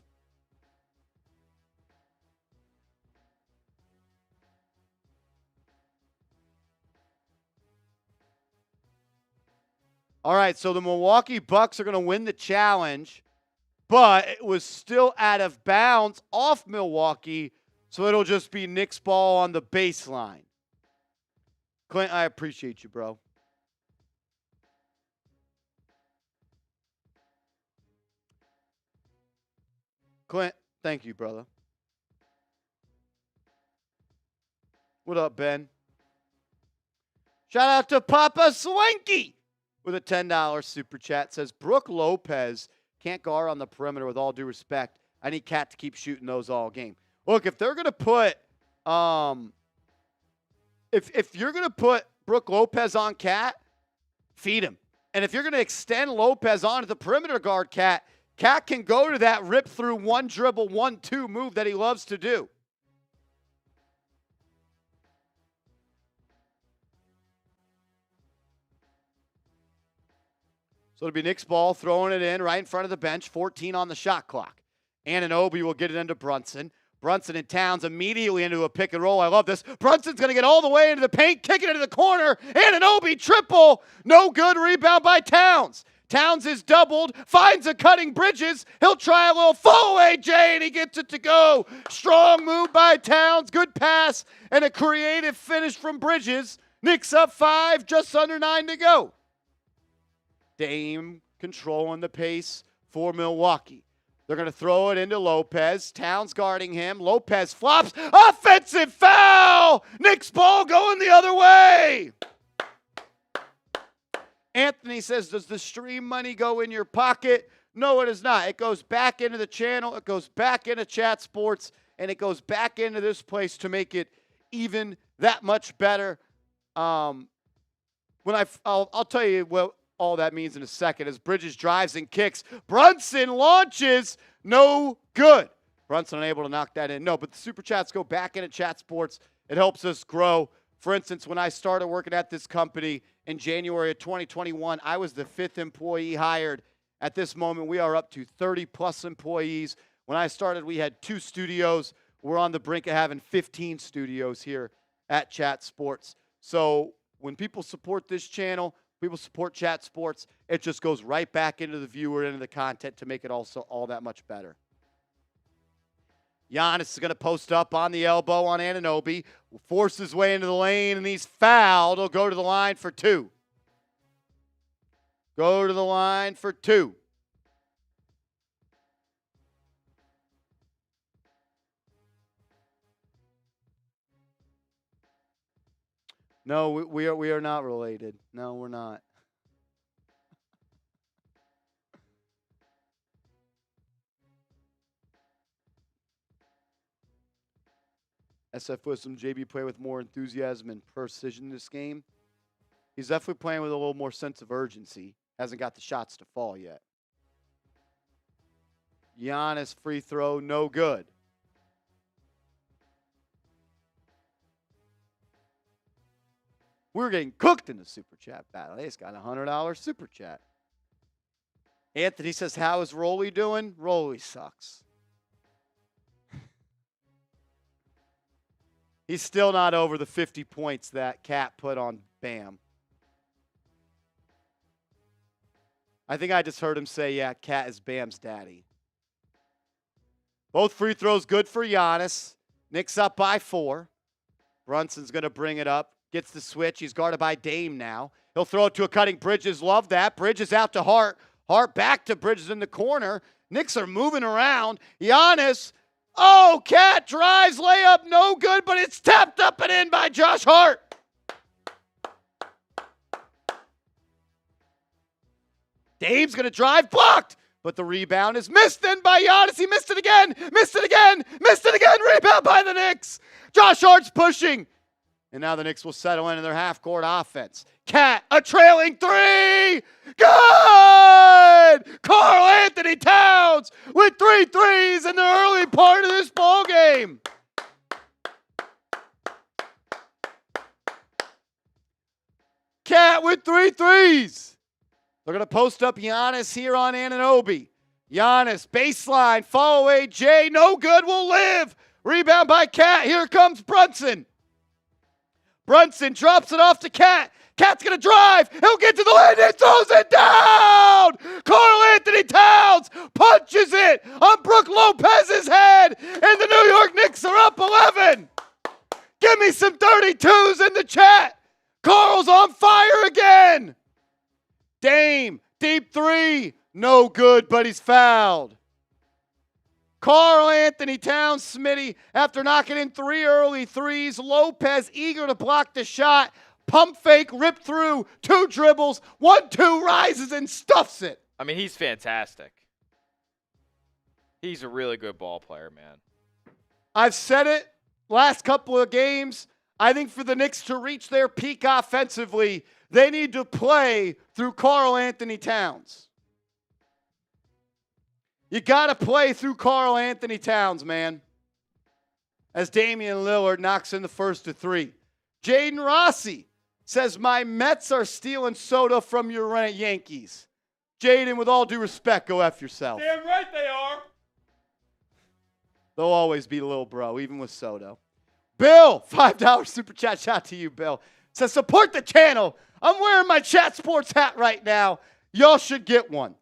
S1: All right, so the Milwaukee Bucks are going to win the challenge, but it was still out of bounds off Milwaukee, so it'll just be Knicks ball on the baseline. Clint, I appreciate you, bro. Clint, thank you, brother. What up, Ben? Shout out to Papa Swanky with a $10 super chat. Says, Brook Lopez can't guard on the perimeter with all due respect. I need Cat to keep shooting those all game. Look, if they're going to put if you're going to put Brook Lopez on Cat, feed him. And if you're going to extend Lopez onto the perimeter guard Cat, Cat can go to that rip through one dribble, 1-2 move that he loves to do. So it'll be Knicks ball, throwing it in right in front of the bench, 14 on the shot clock. Anunoby will get it into Brunson. Brunson and Towns immediately into a pick and roll. I love this. Brunson's going to get all the way into the paint, kick it into the corner. Anunoby triple. No good. Rebound by Towns. Towns is doubled, finds a cutting Bridges. He'll try a little fall away, Jay, and he gets it to go. Strong move by Towns. Good pass and a creative finish from Bridges. Knicks up 5, just under 9 to go. Dame controlling the pace for Milwaukee. They're going to throw it into Lopez. Towns guarding him. Lopez flops. Offensive foul! Knicks ball going the other way. Anthony says, does the stream money go in your pocket? No, it is not. It goes back into the channel. It goes back into Chat Sports. And it goes back into this place to make it even that much better. I'll tell you what all that means in a second. As Bridges drives and kicks, Brunson launches, no good. Brunson unable to knock that in. No, but the super chats go back into Chat Sports. It helps us grow. For instance, when I started working at this company in January of 2021, I was the 5th employee hired. At this moment, we are up to 30-plus employees. When I started, we had 2 studios. We're on the brink of having 15 studios here at Chat Sports. So when people support this channel, people support Chat Sports, it just goes right back into the viewer, into the content to make it also all that much better. Giannis is going to post up on the elbow on Anunoby, will force his way into the lane, and he's fouled. He'll go to the line for 2. Go to the line for 2. No, we are not related. No, we're not. SF Wisdom, JB play with more enthusiasm and precision this game. He's definitely playing with a little more sense of urgency. Hasn't got the shots to fall yet. Giannis free throw, no good. We're getting cooked in the super chat battle. He's got a $100 super chat. Anthony says, how is Rolly doing? Rolly sucks. He's still not over the 50 points that Cat put on Bam. I think I just heard him say, yeah, Cat is Bam's daddy. Both free throws good for Giannis. Knicks up by 4. Brunson's going to bring it up. Gets the switch. He's guarded by Dame now. He'll throw it to a cutting Bridges. Love that. Bridges out to Hart. Hart back to Bridges in the corner. Knicks are moving around. Giannis. Oh, Cat drives, layup, no good, but it's tapped up and in by Josh Hart. Dame's going to drive, blocked, but the rebound is missed in by Giannis. He missed it again, missed it again, missed it again. Rebound by the Knicks. Josh Hart's pushing. And now the Knicks will settle into their half-court offense. Cat, a trailing 3. Good! Karl Anthony Towns with 3 threes in the early part of this ball game. Cat with 3 threes. They're going to post up Giannis here on Anunoby. Giannis, baseline, fall away, Jay, no good, will live. Rebound by Cat. Here comes Brunson. Brunson drops it off to Cat. Cat's going to drive. He'll get to the lane and throws it down. Karl Anthony Towns punches it on Brook Lopez's head, and the New York Knicks are up 11. Give me some 32s in the chat. Karl's on fire again. Dame, deep three. No good, but he's fouled. Karl Anthony Towns, Smitty, after knocking in 3 early threes. Lopez eager to block the shot. Pump fake, rip through, 2 dribbles, 1-2, rises and stuffs it.
S2: I mean, he's fantastic. He's a really good ball player, man.
S1: I've said it last couple of games. I think for the Knicks to reach their peak offensively, they need to play through Karl Anthony Towns. You got to play through Karl Anthony Towns, man. As Damian Lillard knocks in the first of 3. Jaden Rossi says, my Mets are stealing soda from your Yankees. Jaden, with all due respect, go F yourself.
S2: Damn right they are.
S1: They'll always be little bro, even with Soto. Bill, $5 super chat. Shout out to you, Bill. Says, support the channel. I'm wearing my Chat Sports hat right now. Y'all should get one.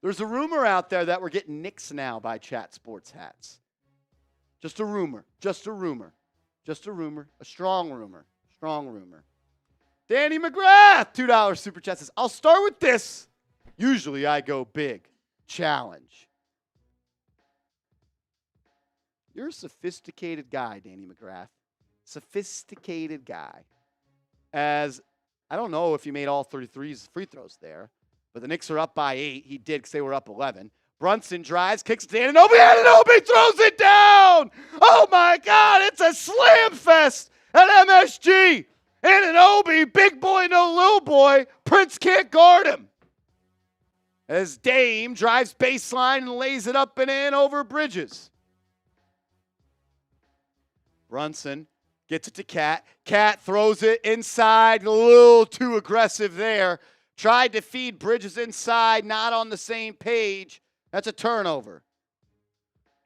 S1: There's a rumor out there that we're getting Knicks Now by Chat Sports hats. Just a rumor. Just a rumor. Just a rumor. A strong rumor. Strong rumor. Danny McGrath, $2 super chat says, I'll start with this. Usually I go big. Challenge. You're a sophisticated guy, Danny McGrath. Sophisticated guy. As I don't know if you made all 33 free throws there, but the Knicks are up by 8. He did because they were up 11. Brunson drives, kicks it to Anunoby. Anunoby throws it down. Oh, my God. It's a slam fest at MSG. Anunoby, big boy, no little boy. Prince can't guard him. As Dame drives baseline and lays it up and in over Bridges. Brunson gets it to Cat. Cat throws it inside, a little too aggressive there. Tried to feed Bridges inside, not on the same page. That's a turnover.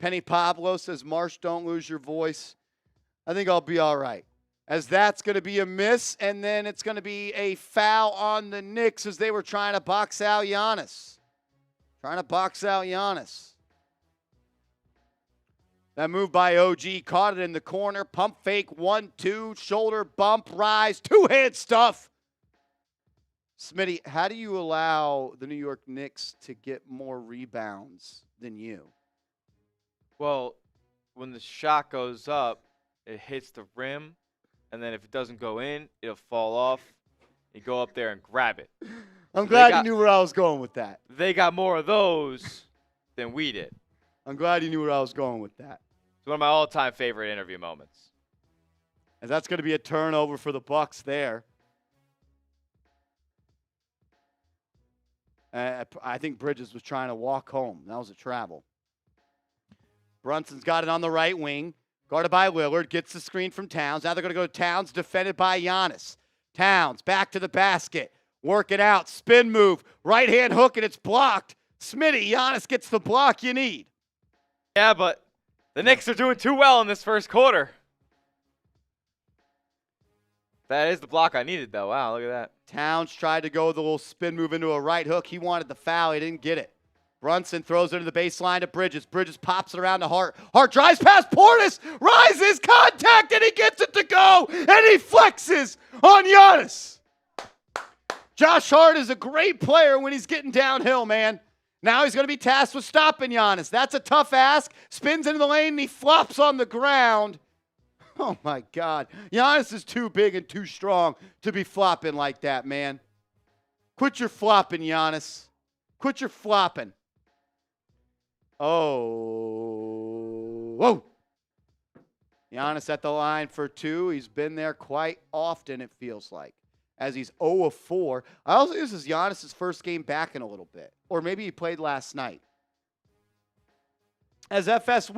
S1: Penny Pablo says, Marsh, don't lose your voice. I think I'll be all right. As that's going to be a miss, and then it's going to be a foul on the Knicks as they were trying to box out Giannis. That move by OG, caught it in the corner. Pump fake, 1-2, shoulder bump, rise, two-hand stuff. Smitty, how do you allow the New York Knicks to get more rebounds than you?
S2: Well, when the shot goes up, it hits the rim, and then if it doesn't go in, it'll fall off. You go up there and grab it.
S1: I'm glad you knew where I was going with that.
S2: They got more of those than we did.
S1: I'm glad you knew where I was going with that.
S2: It's one of my all-time favorite interview moments.
S1: And that's going to be a turnover for the Bucks there. I think Bridges was trying to walk home. That was a travel. Brunson's got it on the right wing. Guarded by Lillard. Gets the screen from Towns. Now they're going to go to Towns. Defended by Giannis. Towns back to the basket. Work it out. Spin move. Right hand hook, and it's blocked. Smitty, Giannis gets the block you need.
S2: Yeah, but the Knicks are doing too well in this first quarter. That is the block I needed, though. Wow, look at that.
S1: Towns tried to go with a little spin move into a right hook. He wanted the foul. He didn't get it. Brunson throws it into the baseline to Bridges. Bridges pops it around to Hart. Hart drives past Portis. Rises, contact, and he gets it to go. And he flexes on Giannis. Josh Hart is a great player when he's getting downhill, man. Now he's going to be tasked with stopping Giannis. That's a tough ask. Spins into the lane, and he flops on the ground. Oh, my God. Giannis is too big and too strong to be flopping like that, man. Quit your flopping, Giannis. Quit your flopping. Oh. Whoa. Giannis at the line for 2. He's been there quite often, it feels like, as he's 0 of 4. I also think this is Giannis' first game back in a little bit. Or maybe he played last night. As SF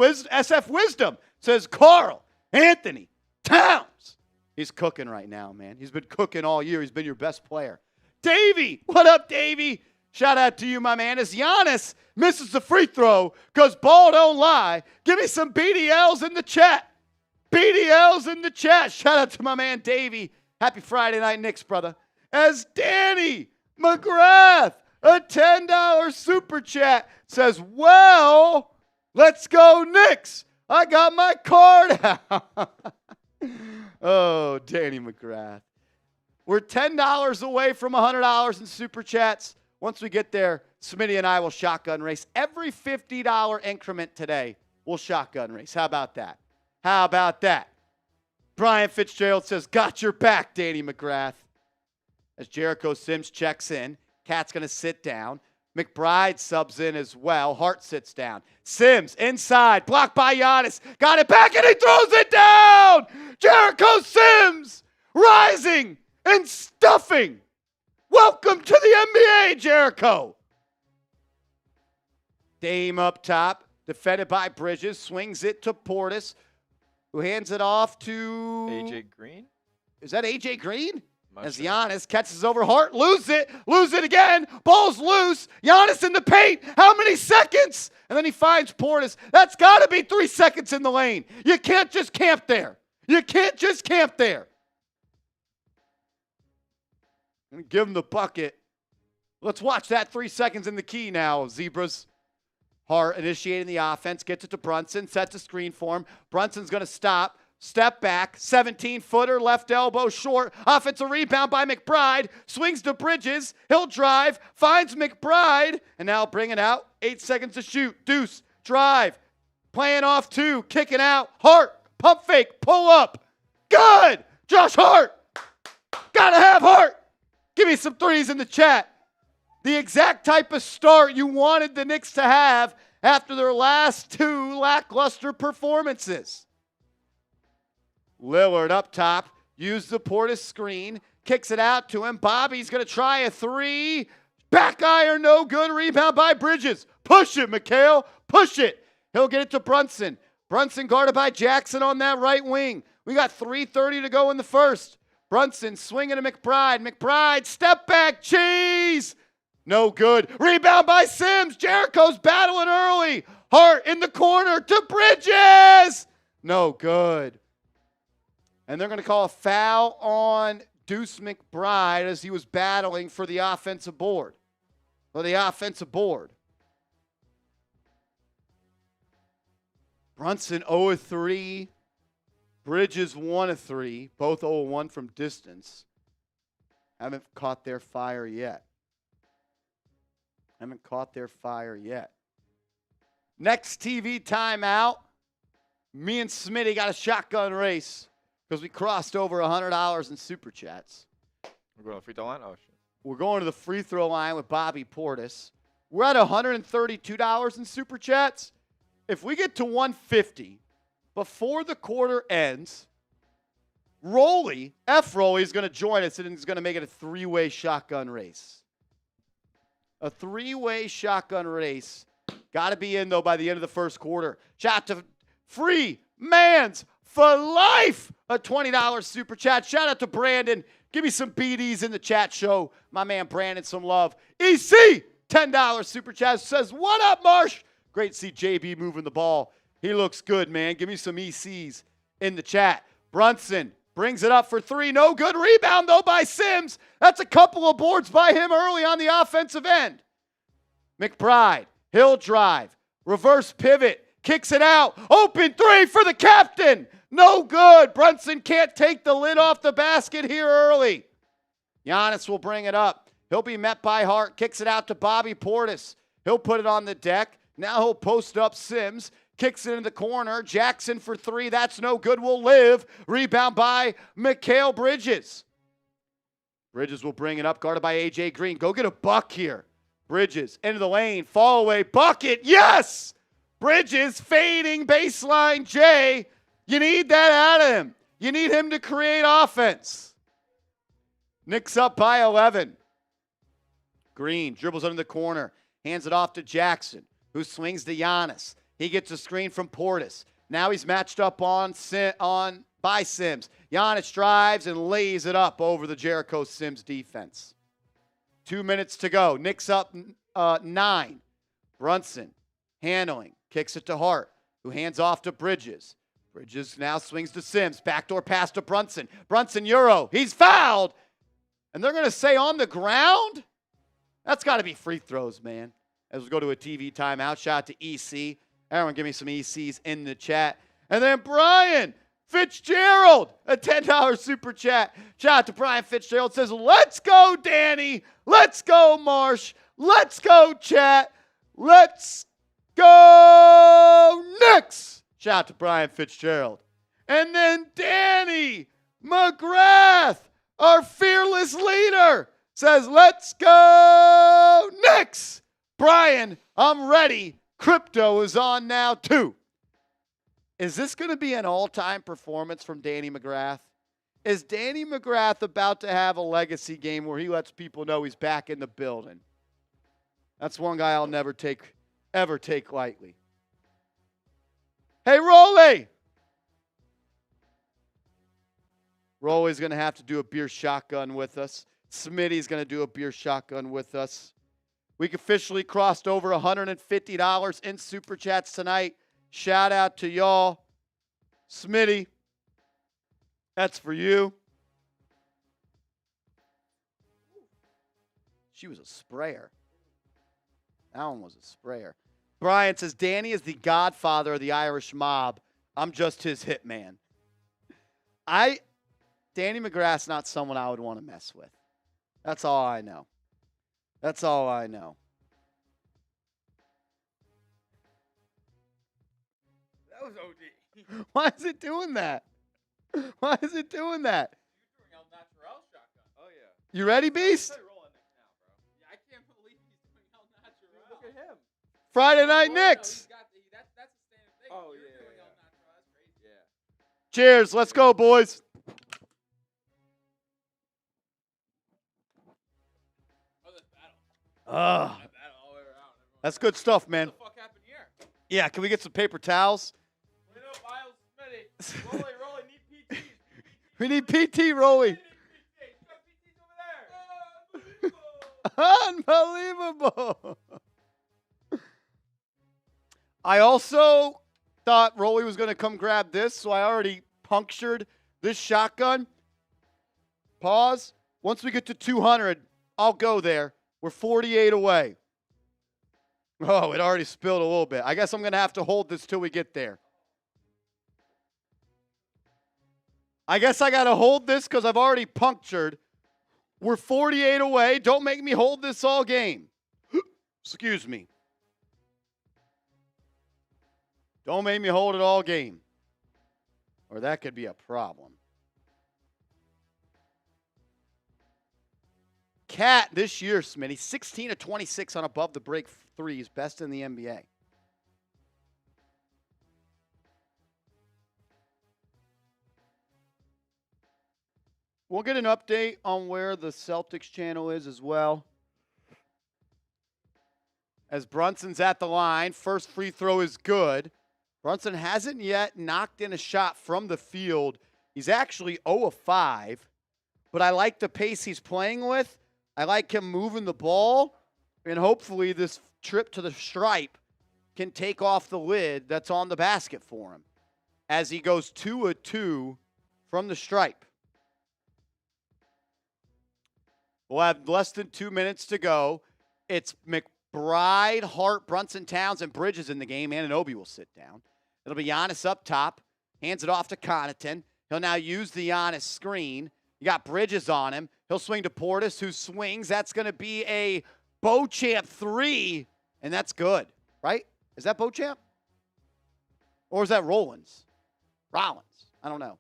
S1: Wisdom says, Karl Anthony Towns. He's cooking right now, man. He's been cooking all year. He's been your best player. Davey, what up, Davey? Shout out to you, my man. As Giannis misses the free throw because ball don't lie. Give me some BDLs in the chat. BDLs in the chat. Shout out to my man Davey. Happy Friday night, Knicks, brother. As Danny McGrath, a $10 super chat, says, well, let's go Knicks. I got my card out. Oh, Danny McGrath. We're $10 away from $100 in super chats. Once we get there, Smitty and I will shotgun race. Every $50 increment today, we'll shotgun race. How about that? How about that? Brian Fitzgerald says, got your back, Danny McGrath. As Jericho Sims checks in, Cat's going to sit down. McBride subs in as well. Hart sits down. Sims inside, blocked by Giannis. Got it back, and he throws it down! Jericho Sims rising and stuffing. Welcome to the NBA, Jericho. Dame up top, defended by Bridges, swings it to Portis, who hands it off to...
S2: AJ Green?
S1: Is that AJ Green? As
S2: Sure.
S1: Giannis catches over Hart, lose it again, ball's loose, Giannis in the paint, how many seconds? And then he finds Portis. That's got to be 3 seconds in the lane. You can't just camp there. You can't just camp there. And give him the bucket. Let's watch that 3 seconds in the key now, Zebras. Hart initiating the offense, gets it to Brunson, sets a screen for him. Brunson's going to stop. Step back, 17-footer, left elbow short. Offensive rebound by McBride. Swings to Bridges. He'll drive, finds McBride, and now bring it out. 8 seconds to shoot. Deuce, drive. Playing off 2, kicking out. Hart, pump fake, pull up. Good! Josh Hart! Gotta have Hart! Give me some threes in the chat. The exact type of start you wanted the Knicks to have after their last 2 lackluster performances. Lillard up top, used the Portis screen, kicks it out to him. Bobby's going to try a 3. Back iron, no good. Rebound by Bridges. Push it, Mikal. Push it. He'll get it to Brunson. Brunson guarded by Jackson on that right wing. We got 3:30 to go in the first. Brunson swinging to McBride. McBride, step back, cheese. No good. Rebound by Sims. Jericho's battling early. Hart in the corner to Bridges. No good. And they're going to call a foul on Deuce McBride as he was battling for the offensive board. Brunson 0-3. Bridges 1-3. Both 0-1 from distance. Haven't caught their fire yet. Next TV timeout. Me and Smitty got a shotgun race. Because we crossed over $100 in super chats.
S2: We're going to the free throw line? Oh, shit.
S1: We're going to the free throw line with Bobby Portis. We're at $132 in super chats. If we get to 150 before the quarter ends, Rolly is going to join us and he's going to make it a 3-way shotgun race. A 3-way shotgun race. Got to be in, though, by the end of the first quarter. Shout out to Free Mans for Life, a $20 super chat. Shout out to Brandon. Give me some BDs in the chat show. My man Brandon some love. EC, $10 super chat. Says, what up, Marsh? Great to see JB moving the ball. He looks good, man. Give me some ECs in the chat. Brunson brings it up for 3. No good. Rebound, though, by Sims. That's a couple of boards by him early on the offensive end. McBride, he'll drive. Reverse pivot. Kicks it out. Open 3 for the captain. No good. Brunson can't take the lid off the basket here early. Giannis will bring it up. He'll be met by Hart. Kicks it out to Bobby Portis. He'll put it on the deck. Now he'll post up Sims. Kicks it in the corner. Jackson for 3. That's no good. Will live. Rebound by Mikal Bridges. Bridges will bring it up. Guarded by AJ Green. Go get a buck here. Bridges into the lane. Fall away. Bucket. Yes! Bridges fading baseline J. You need that out of him. You need him to create offense. Knicks up by 11. Green dribbles under the corner. Hands it off to Jackson, who swings to Giannis. He gets a screen from Portis. Now he's matched up by Sims. Giannis drives and lays it up over the Jericho Sims defense. 2 minutes to go. Knicks up 9. Brunson handling, kicks it to Hart, who hands off to Bridges. Bridges now swings to Sims. Backdoor pass to Brunson. Brunson Euro. He's fouled. And they're going to say on the ground? That's got to be free throws, man. As we go to a TV timeout. Shout out to EC. Everyone give me some ECs in the chat. And then Brian Fitzgerald, a $10 super chat. Shout out to Brian Fitzgerald. Says, let's go, Danny. Let's go, Marsh. Let's go, chat. Let's go, Knicks. Shout out to Brian Fitzgerald. And then Danny McGrath, our fearless leader, says, let's go, Knicks. Brian, I'm ready. Crypto is on now, too. Is this going to be an all-time performance from Danny McGrath? Is Danny McGrath about to have a legacy game where he lets people know he's back in the building? That's one guy I'll never ever take lightly. Hey, Rolly! Rolly's going to have to do a beer shotgun with us. Smitty's going to do a beer shotgun with us. We officially crossed over $150 in Super Chats tonight. Shout out to y'all. Smitty, that's for you. She was a sprayer. That one was a sprayer. Brian says, Danny is the godfather of the Irish mob. I'm just his hitman. Danny McGrath's not someone I would want to mess with. That's all I know. That's all I know.
S2: That was OD.
S1: Why is it doing that? Why is it doing that?
S2: You're doing El Natural shotgun. Oh, yeah.
S1: You ready, Beast?
S2: Rolling Knicks now, bro. Yeah, I can't believe he's doing El Natural. Look at him.
S1: Friday Night Knicks.
S2: That's a standard thing. Oh, yeah. Doing El Natural. That's crazy. Yeah.
S1: Cheers. Let's go, boys. That's good stuff, man.
S2: What the fuck happened here?
S1: Yeah, can we get some paper towels?
S2: Rolly, need PTs.
S1: We need PT, Rolly. Unbelievable. I also thought Rolly was going to come grab this, so I already punctured this shotgun. Pause. Once we get to 200, I'll go there. We're 48 away. Oh, it already spilled a little bit. I guess I'm going to have to hold this till we get there. I guess I got to hold this because I've already punctured. We're 48 away. Don't make me hold this all game. Excuse me. Don't make me hold it all game. Or that could be a problem. Cat this year, Smitty, 16 of 26 on above the break threes, best in the NBA. We'll get an update on where the Celtics channel is as well. As Brunson's at the line, first free throw is good. Brunson hasn't yet knocked in a shot from the field. He's actually 0 of 5, but I like the pace he's playing with. I like him moving the ball, and hopefully this trip to the stripe can take off the lid that's on the basket for him as he goes 2 of 2 from the stripe. We'll have less than 2 minutes to go. It's McBride, Hart, Brunson, Towns, and Bridges in the game. Anunoby will sit down. It'll be Giannis up top. Hands it off to Connaughton. He'll now use the Giannis screen. You got Bridges on him. He'll swing to Portis, who swings. That's going to be a Beauchamp 3, and that's good, right? Is that Beauchamp? Or is that Rollins? Rollins. I don't know.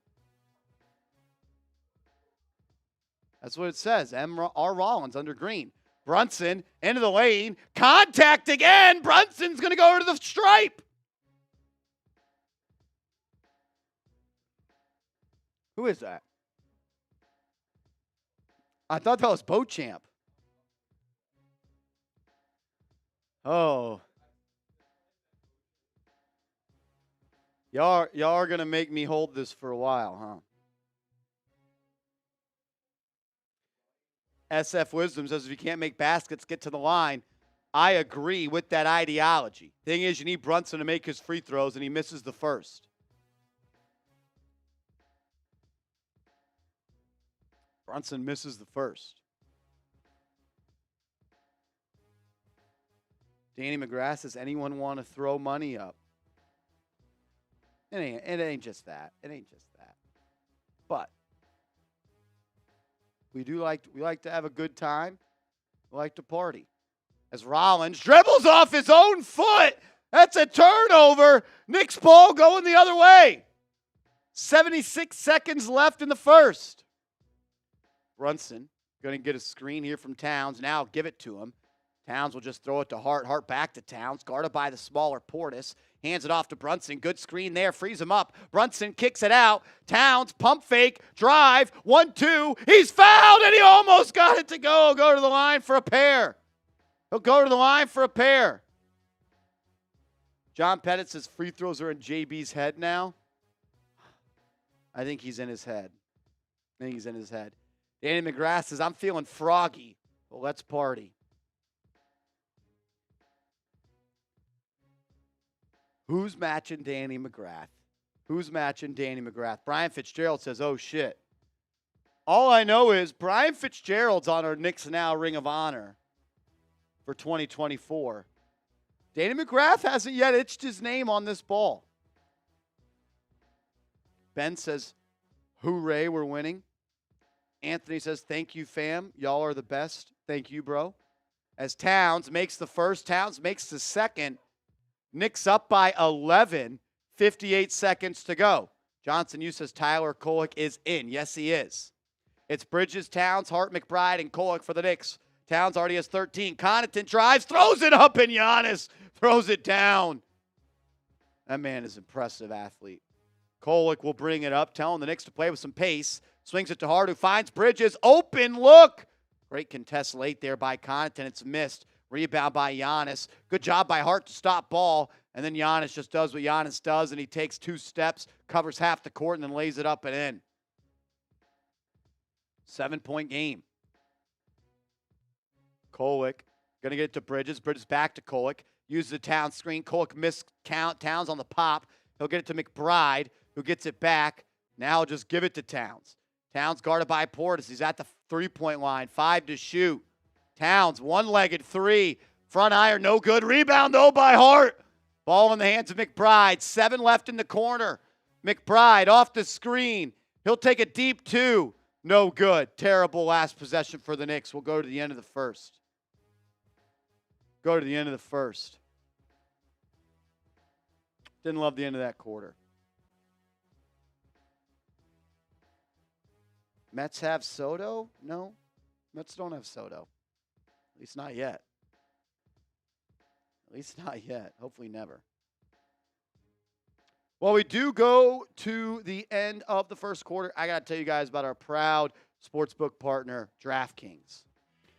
S1: That's what it says. R. Rollins under green. Brunson into the lane. Contact again. Brunson's going to go to the stripe. Who is that? I thought that was Beauchamp. Oh. Y'all are going to make me hold this for a while, huh? SF Wisdom says if you can't make baskets, get to the line. I agree with that ideology. Thing is, you need Brunson to make his free throws, and he misses the first. Brunson misses the first. Danny McGrath says, anyone want to throw money up? It ain't just that. It ain't just that. But we like to have a good time. We like to party. As Rollins dribbles off his own foot. That's a turnover. Knicks ball going the other way. 76 seconds left in the first. Brunson going to get a screen here from Towns. Now give it to him. Towns will just throw it to Hart. Hart back to Towns. Guarded by the smaller Portis. Hands it off to Brunson. Good screen there. Frees him up. Brunson kicks it out. Towns, pump fake, drive. 1-2. He's fouled, and he almost got it to go. Go to the line for a pair. He'll go to the line for a pair. John Pettit says free throws are in JB's head now. I think he's in his head. Danny McGrath says, I'm feeling froggy. Well, let's party. Who's matching Danny McGrath? Brian Fitzgerald says, oh, shit. All I know is Brian Fitzgerald's on our Knicks Now Ring of Honor for 2024. Danny McGrath hasn't yet itched his name on this ball. Ben says, hooray, we're winning. Anthony says, thank you, fam. Y'all are the best. Thank you, bro. As Towns makes the first, Towns makes the second. Knicks up by 11, 58 seconds to go. Johnson, you says Tyler Kolek is in. Yes, he is. It's Bridges, Towns, Hart, McBride, and Kolek for the Knicks. Towns already has 13. Connaughton drives, throws it up, and Giannis throws it down. That man is an impressive athlete. Kolek will bring it up, telling the Knicks to play with some pace. Swings it to Hart, who finds Bridges. Open look. Great contest late there by Connaughton. It's missed. Rebound by Giannis. Good job by Hart to stop ball. And then Giannis just does what Giannis does, and he takes 2 steps, covers half the court, and then lays it up and in. 7-point game. Kolek going to get it to Bridges. Bridges back to Kolek. Uses the Towns screen. Kolek missed count. Towns on the pop. He'll get it to McBride, who gets it back. Now he'll just give it to Towns. Towns guarded by Portis. He's at the 3-point line. 5 to shoot. Towns, one-legged 3. Front iron, no good. Rebound, though, by Hart. Ball in the hands of McBride. 7 left in the corner. McBride off the screen. He'll take a deep 2. No good. Terrible last possession for the Knicks. We'll go to the end of the first. Didn't love the end of that quarter. Mets have Soto? No. Mets don't have Soto. At least not yet. Hopefully never. Well, we do go to the end of the first quarter. I got to tell you guys about our proud sportsbook partner, DraftKings.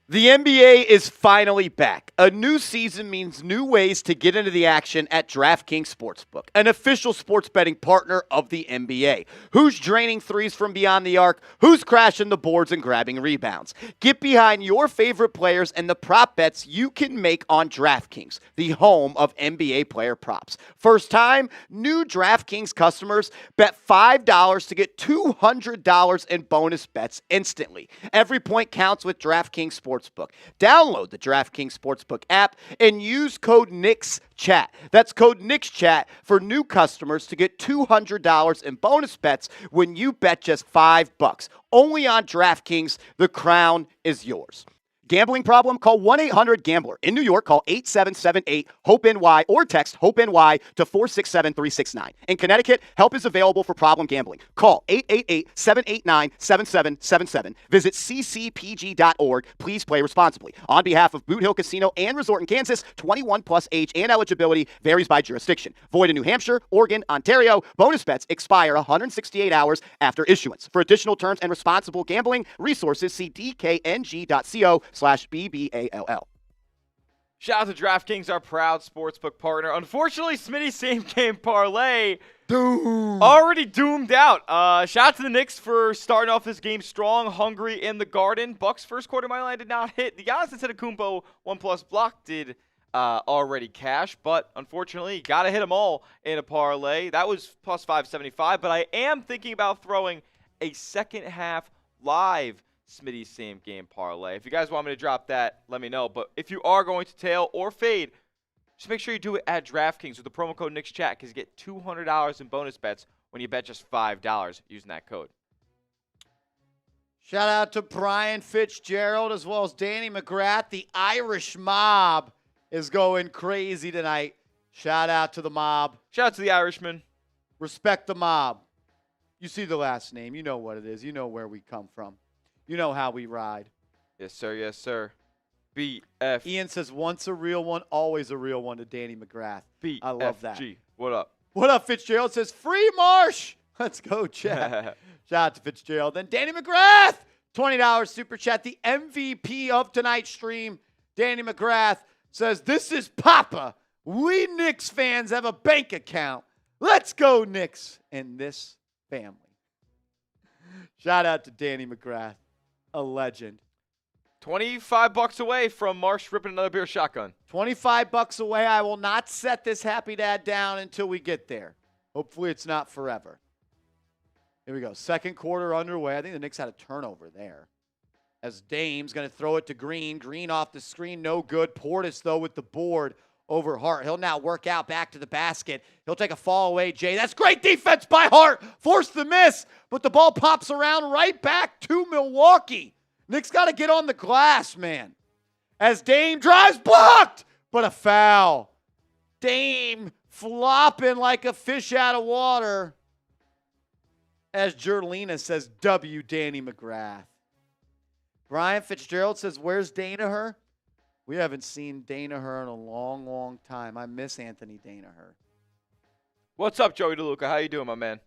S1: The NBA is finally back. A new season means new ways to get into the action at DraftKings Sportsbook, an official sports betting partner of the NBA. Who's draining threes from beyond the arc? Who's crashing the boards and grabbing rebounds? Get behind your favorite players and the prop bets you can make on DraftKings, the home of NBA player props. First time, new DraftKings customers bet $5 to get $200 in bonus bets instantly. Every point counts with DraftKings Sportsbook. Download the DraftKings Sportsbook app and use code NIXCHAT. That's code NIXCHAT for new customers to get $200 in bonus bets when you bet just $5. Only on DraftKings, the crown is yours. Gambling problem? Call 1-800-GAMBLER. In New York, call 8778-HOPE-NY or text HOPE-NY to 467-369. In Connecticut, help is available for problem gambling. Call 888-789-7777. Visit ccpg.org. Please play responsibly. On behalf of Boot Hill Casino and Resort in Kansas, 21 plus age and eligibility varies by jurisdiction. Void in New Hampshire, Oregon, Ontario. Bonus bets expire 168 hours after issuance. For additional terms and responsible gambling resources, see dkng.co/BBALL.
S2: Shout out to DraftKings, our proud sportsbook partner. Unfortunately, Smitty's same game parlay already doomed out. Shout out to the Knicks for starting off this game strong, hungry in the Garden. Bucks first quarter money line did not hit. The Giannis Antetokounmpo 1+ block did already cash, but unfortunately, got to hit them all in a parlay. That was plus 575, but I am thinking about throwing a second half live Smitty same game parlay. If you guys want me to drop that, let me know. But if you are going to tail or fade, just make sure you do it at DraftKings with the promo code NicksChat because you get $200 in bonus bets when you bet just $5 using that code.
S1: Shout out to Brian Fitzgerald as well as Danny McGrath. The Irish mob is going crazy tonight. Shout out to the mob.
S2: Shout out to the Irishman.
S1: Respect the mob. You see the last name. You know what it is. You know where we come from. You know how we ride.
S2: Yes, sir. Yes, sir. BF.
S1: Ian says, once a real one, always a real one to Danny McGrath. I love that.
S2: What up?
S1: What up, Fitzgerald says, free Marsh. Let's go, chat. Shout out to Fitzgerald. Then Danny McGrath, $20 super chat. The MVP of tonight's stream, Danny McGrath, says, this is Papa. We Knicks fans have a bank account. Let's go, Knicks and this family. Shout out to Danny McGrath, a legend.
S2: $25 away from Marsh ripping another beer shotgun.
S1: $25 away. I will not set this happy dad down until we get there. Hopefully it's not forever. Here we go. Second quarter underway. I think the Knicks had a turnover there. As Dame's going to throw it to Green. Green off the screen. No good. Portis, though, with the board over Hart. He'll now work out back to the basket. He'll take a fall away, Jay. That's great defense by Hart. Forced the miss, but the ball pops around right back to Milwaukee. Knicks got to get on the glass, man. As Dame drives, blocked, but a foul. Dame flopping like a fish out of water. As Jerlina says, W. Danny McGrath. Brian Fitzgerald says, where's Danaher? We haven't seen Danaher in a long, long time. I miss Anthony Danaher.
S2: What's up, Joey DeLuca? How you doing, my man?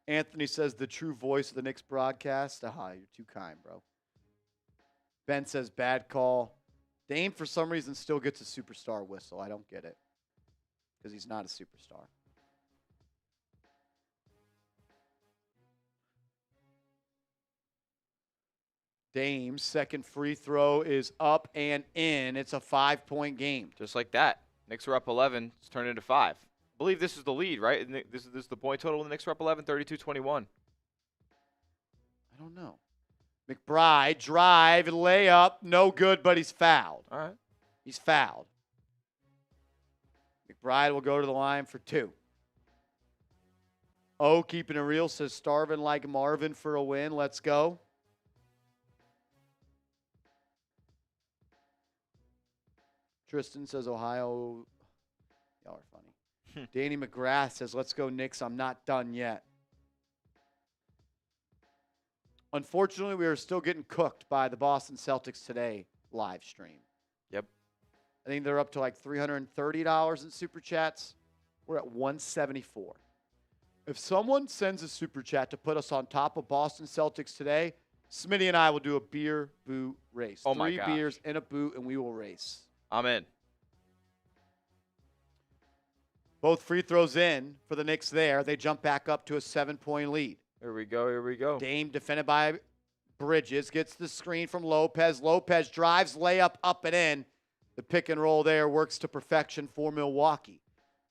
S1: Anthony says, the true voice of the Knicks broadcast. You're too kind, bro. Ben says, bad call. Dame, for some reason, still gets a superstar whistle. I don't get it. Because he's not a superstar. Dame's second free throw is up and in. It's a 5-point game.
S2: Just like that. Knicks are up 11. It's turned into 5. I believe this is the lead, right? This is the point total. The Knicks are up 11, 32-21.
S1: I don't know. McBride, drive, layup, no good, but he's fouled.
S2: All right.
S1: He's fouled. McBride will go to the line for 2. Oh, keeping it real, says starving like Marvin for a win. Let's go. Tristan says Ohio. Y'all are funny. Danny McGrath says, let's go Knicks. I'm not done yet. Unfortunately, we are still getting cooked by the Boston Celtics today live stream.
S2: Yep.
S1: I think they're up to like $330 in super chats. We're at $174. If someone sends a super chat to put us on top of Boston Celtics today, Smitty and I will do a beer boot race.
S2: Oh my gosh.
S1: 3 beers and a boot, and we will race.
S2: I'm in.
S1: Both free throws in for the Knicks there. They jump back up to a 7-point lead.
S2: Here we go. Here we go.
S1: Dame defended by Bridges. Gets the screen from Lopez. Lopez drives, layup up and in. The pick and roll there works to perfection for Milwaukee.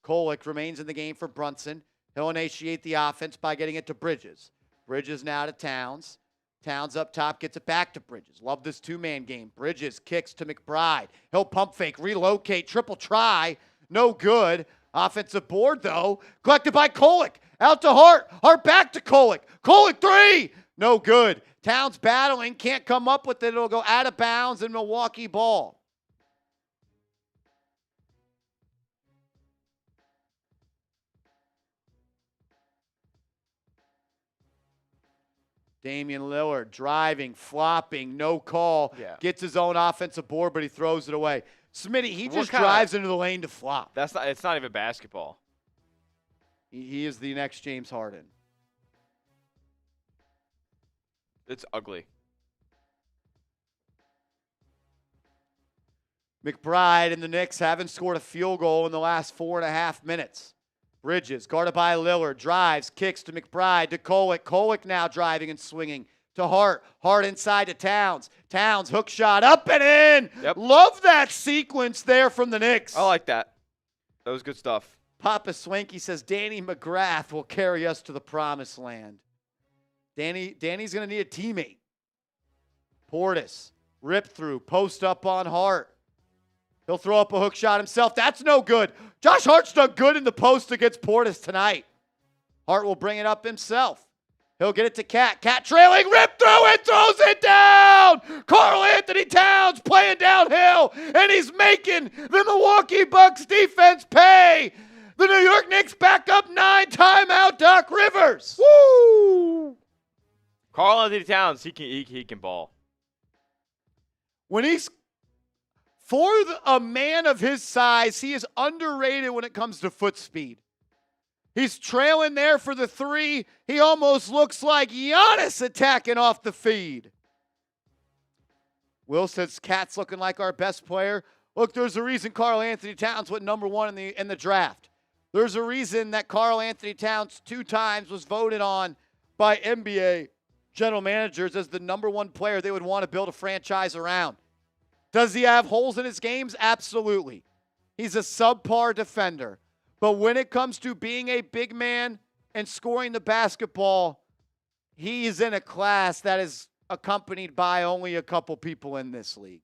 S1: Kolek remains in the game for Brunson. He'll initiate the offense by getting it to Bridges. Bridges now to Towns. Towns up top, gets it back to Bridges. Love this two-man game. Bridges kicks to McBride. He'll pump fake, relocate, triple try. No good. Offensive board, though. Collected by Kolek. Out to Hart. Hart back to Kolek. Kolek 3. No good. Towns battling. Can't come up with it. It'll go out of bounds and Milwaukee ball. Damian Lillard driving, flopping, no call.
S2: Yeah.
S1: Gets his own offensive board, but he throws it away. Smitty, he just drives into the lane to flop.
S2: It's not even basketball.
S1: He is the next James Harden.
S2: It's ugly.
S1: McBride and the Knicks haven't scored a field goal in the last 4.5 minutes. Bridges, guarded by Lillard, drives, kicks to McBride, to Kolek. Kolek now driving and swinging. to Hart. Hart inside to Towns. Towns, hook shot, up and in.
S2: Yep.
S1: Love that sequence there from the Knicks.
S2: I like that. That was good stuff.
S1: Papa Swanky says Danny McGrath will carry us to the promised land. Danny's going to need a teammate. Portis, rip through, post up on Hart. He'll throw up a hook shot himself. That's no good. Josh Hart's done good in the post against Portis tonight. Hart will bring it up himself. He'll get it to Cat. Cat trailing, rip through and throws it down. Karl Anthony Towns playing downhill, and he's making the Milwaukee Bucks defense pay. The New York Knicks back up 9. Timeout, Doc Rivers.
S2: Woo! Karl Anthony Towns, he can ball.
S1: When he's a man of his size, he is underrated when it comes to foot speed. He's trailing there for the 3. He almost looks like Giannis attacking off the feed. Will says Cat's looking like our best player. Look, there's a reason Karl Anthony Towns went number 1 in the draft. There's a reason that Karl Anthony Towns 2 times was voted on by NBA general managers as the number 1 player they would want to build a franchise around. Does he have holes in his games? Absolutely. He's a subpar defender. But when it comes to being a big man and scoring the basketball, he is in a class that is accompanied by only a couple people in this league.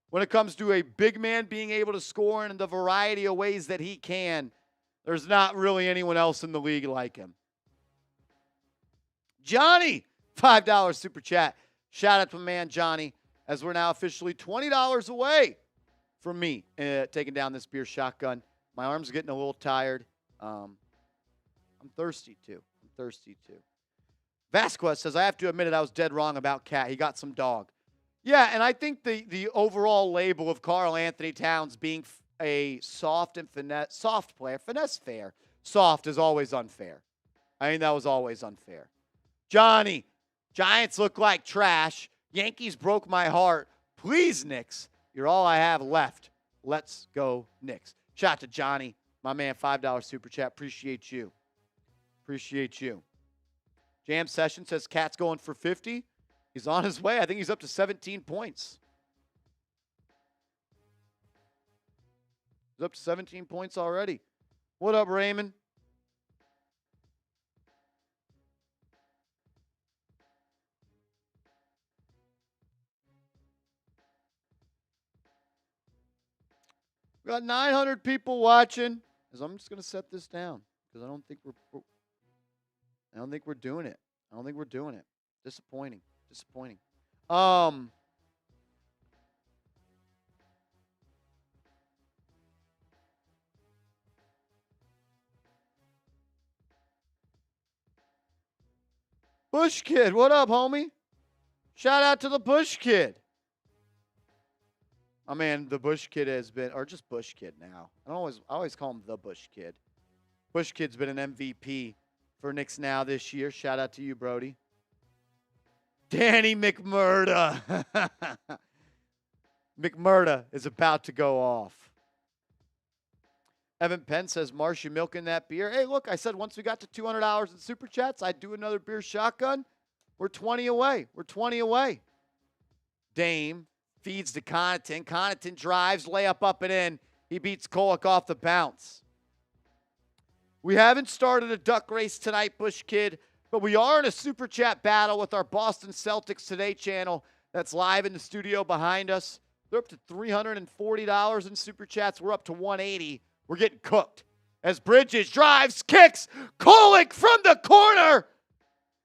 S1: When it comes to a big man being able to score in the variety of ways that he can, there's not really anyone else in the league like him. Johnny, $5 super chat. Shout out to my man Johnny, as we're now officially $20 away from me taking down this beer shotgun. My arms are getting a little tired. I'm thirsty too. Vasquez says, I have to admit it, I was dead wrong about Cat. He got some dog. Yeah, and I think the overall label of Karl Anthony Towns being a soft player, finesse fair. Soft is always unfair. I think that was always unfair. Johnny, Giants look like trash. Yankees broke my heart. Please, Knicks, you're all I have left. Let's go, Knicks. Shout out to Johnny, my man, $5 super chat. Appreciate you. Jam Session says Cat's going for 50. He's on his way. I think he's up to 17 points. He's up to 17 points already. What up, Raymond? We got 900 people watching. As I'm just going to set this down because I don't think we're doing it. Disappointing. Bush Kid, what up, homie? Shout out to the Bush Kid. I mean, the Bush Kid has been, or just Bush Kid now. I always call him the Bush Kid. Bush Kid's been an MVP for Knicks Now this year. Shout out to you, Brody. Danny McMurda. McMurda is about to go off. Evan Penn says, Marsha milking that beer. Hey, look, I said once we got to $200 in Super Chats, I'd do another beer shotgun. We're 20 away. Dame feeds to Connaughton. Connaughton drives, layup up and in. He beats Kolek off the bounce. We haven't started a duck race tonight, Bush Kid, but we are in a Super Chat battle with our Boston Celtics Today channel that's live in the studio behind us. They're up to $340 in Super Chats. We're up to $180. We're getting cooked. As Bridges drives, kicks, Kolek from the corner.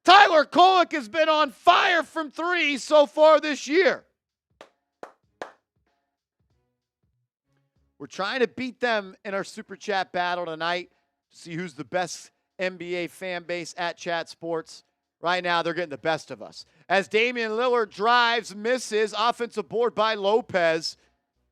S1: Tyler Kolek has been on fire from 3 so far this year. We're trying to beat them in our Super Chat battle tonight to see who's the best NBA fan base at Chat Sports. Right now, they're getting the best of us. As Damian Lillard drives, misses, offensive board by Lopez.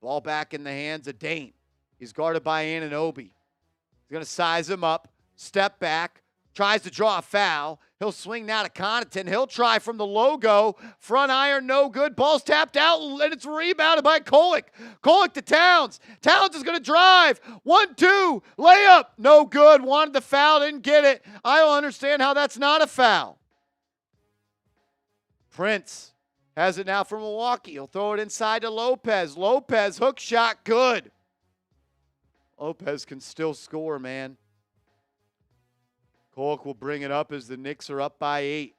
S1: Ball back in the hands of Dame. He's guarded by Anunoby. He's going to size him up, step back, tries to draw a foul. He'll swing now to Connaughton. He'll try from the logo. Front iron, no good. Ball's tapped out, and it's rebounded by Kolek. Kolek to Towns. Towns is going to drive. 1-2. Layup. No good. Wanted the foul, didn't get it. I don't understand how that's not a foul. Prince has it now for Milwaukee. He'll throw it inside to Lopez. Lopez, hook shot, good. Lopez can still score, man. Kolek will bring it up as the Knicks are up by 8.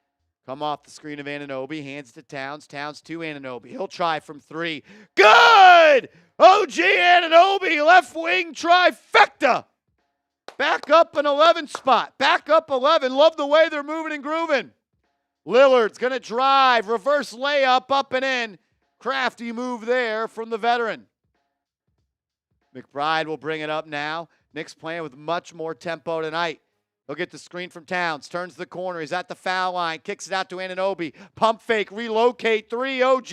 S1: Come off the screen of Anunoby, hands to Towns. Towns to Anunoby. He'll try from 3. Good! OG Anunoby, left wing trifecta. Back up an 11 spot. Back up 11. Love the way they're moving and grooving. Lillard's going to drive. Reverse layup up and in. Crafty move there from the veteran. McBride will bring it up now. Knicks playing with much more tempo tonight. He'll get the screen from Towns. Turns the corner. He's at the foul line. Kicks it out to Anunoby. Pump fake. Relocate. 3. OG.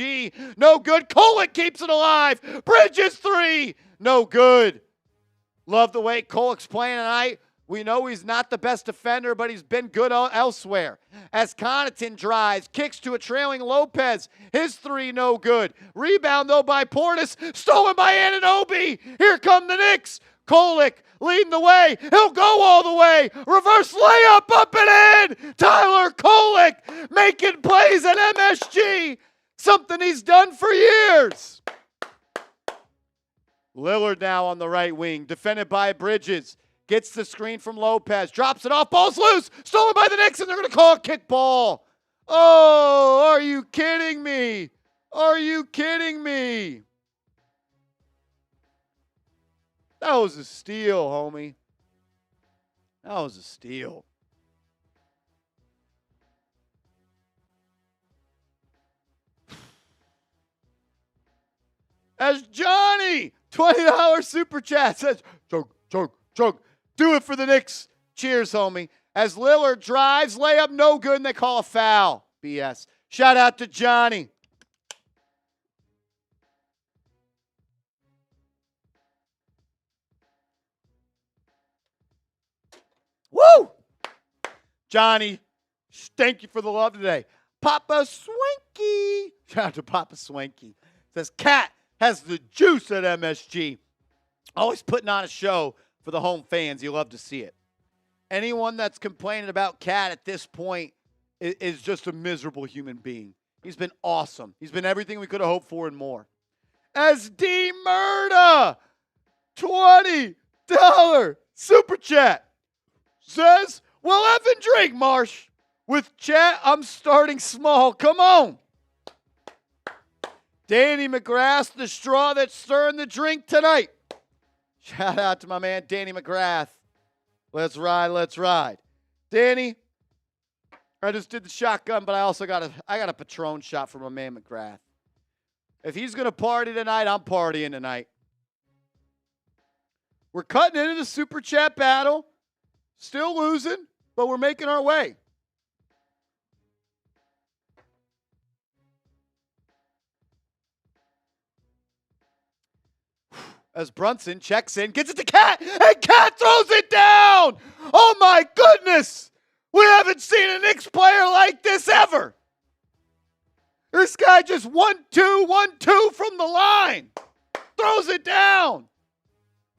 S1: No good. Kolek keeps it alive. Bridges 3. No good. Love the way Kolek's playing tonight. We know he's not the best defender, but he's been good elsewhere. As Connaughton drives, kicks to a trailing Lopez. His 3 no good. Rebound, though, by Portis. Stolen by Anunoby. Here come the Knicks. Kolek leading the way. He'll go all the way. Reverse layup up and in. Tyler Kolek making plays at MSG. Something he's done for years. Lillard now on the right wing. Defended by Bridges. Gets the screen from Lopez. Drops it off. Ball's loose. Stolen by the Knicks, and they're going to call a kickball. Oh, are you kidding me? Are you kidding me? That was a steal, homie. That was a steal. As Johnny, $20 super chat says, chug. Do it for the Knicks. Cheers, homie. As Lillard drives, layup no good, and they call a foul. BS. Shout out to Johnny. Woo! Johnny, thank you for the love today. Papa Swanky. Shout out to Papa Swanky. Says, Cat has the juice at MSG. Always putting on a show for the home fans. You love to see it. Anyone that's complaining about Cat at this point is just a miserable human being. He's been awesome. He's been everything we could have hoped for and more. As D. Murda, $20 super chat says, well, Evan drink, Marsh. With chat, I'm starting small. Come on. Danny McGrath, the straw that's stirring the drink tonight. Shout out to my man, Danny McGrath. Let's ride, let's ride. Danny, I just did the shotgun, but I also got a Patron shot from my man McGrath. If he's going to party tonight, I'm partying tonight. We're cutting into the super chat battle. Still losing, but we're making our way. As Brunson checks in, gets it to Cat, and Cat throws it down. Oh, my goodness. We haven't seen a Knicks player like this ever. This guy just 1-2 from the line. Throws it down.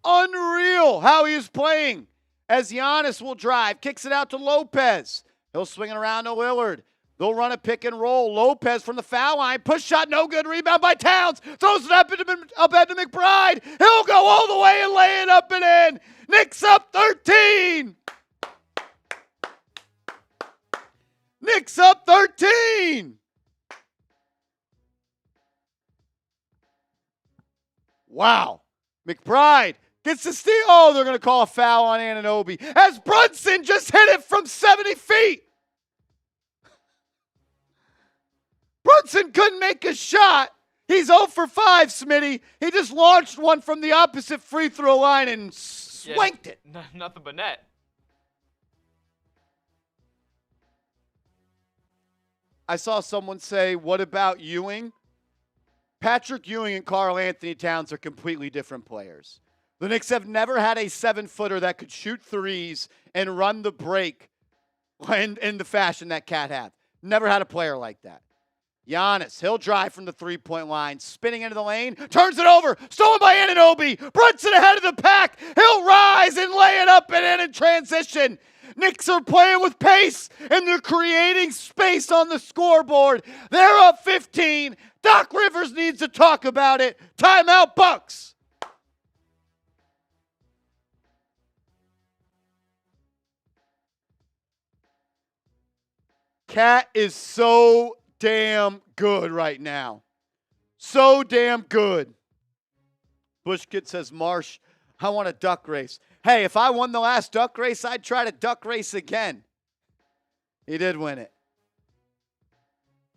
S1: Unreal how he is playing. As Giannis will drive, kicks it out to Lopez. He'll swing it around to Lillard. They'll run a pick and roll. Lopez from the foul line. Push shot, no good. Rebound by Towns. Throws it up into McBride. He'll go all the way and lay it up and in. Knicks up 13. Knicks up 13. Wow. McBride gets the steal. Oh, they're going to call a foul on Anunoby. As Brunson just hit it from 70 feet. Brunson couldn't make a shot. He's 0 for 5, Smitty. He just launched one from the opposite free throw line and swanked it.
S2: Nothing but net.
S1: I saw someone say, what about Ewing? Patrick Ewing and Karl Anthony Towns are completely different players. The Knicks have never had a 7-footer that could shoot threes and run the break in the fashion that Cat had. Never had a player like that. Giannis, he'll drive from the three-point line, spinning into the lane, turns it over, stolen by Anunoby. Brunson ahead of the pack. He'll rise and lay it up and in transition. Knicks are playing with pace, and they're creating space on the scoreboard. They're up 15. Doc Rivers needs to talk about it. Timeout, Bucks. Cat is so damn good right now. So damn good. Bush Kid says, Marsh, I want a duck race. Hey, if I won the last duck race, I'd try to duck race again. He did win it.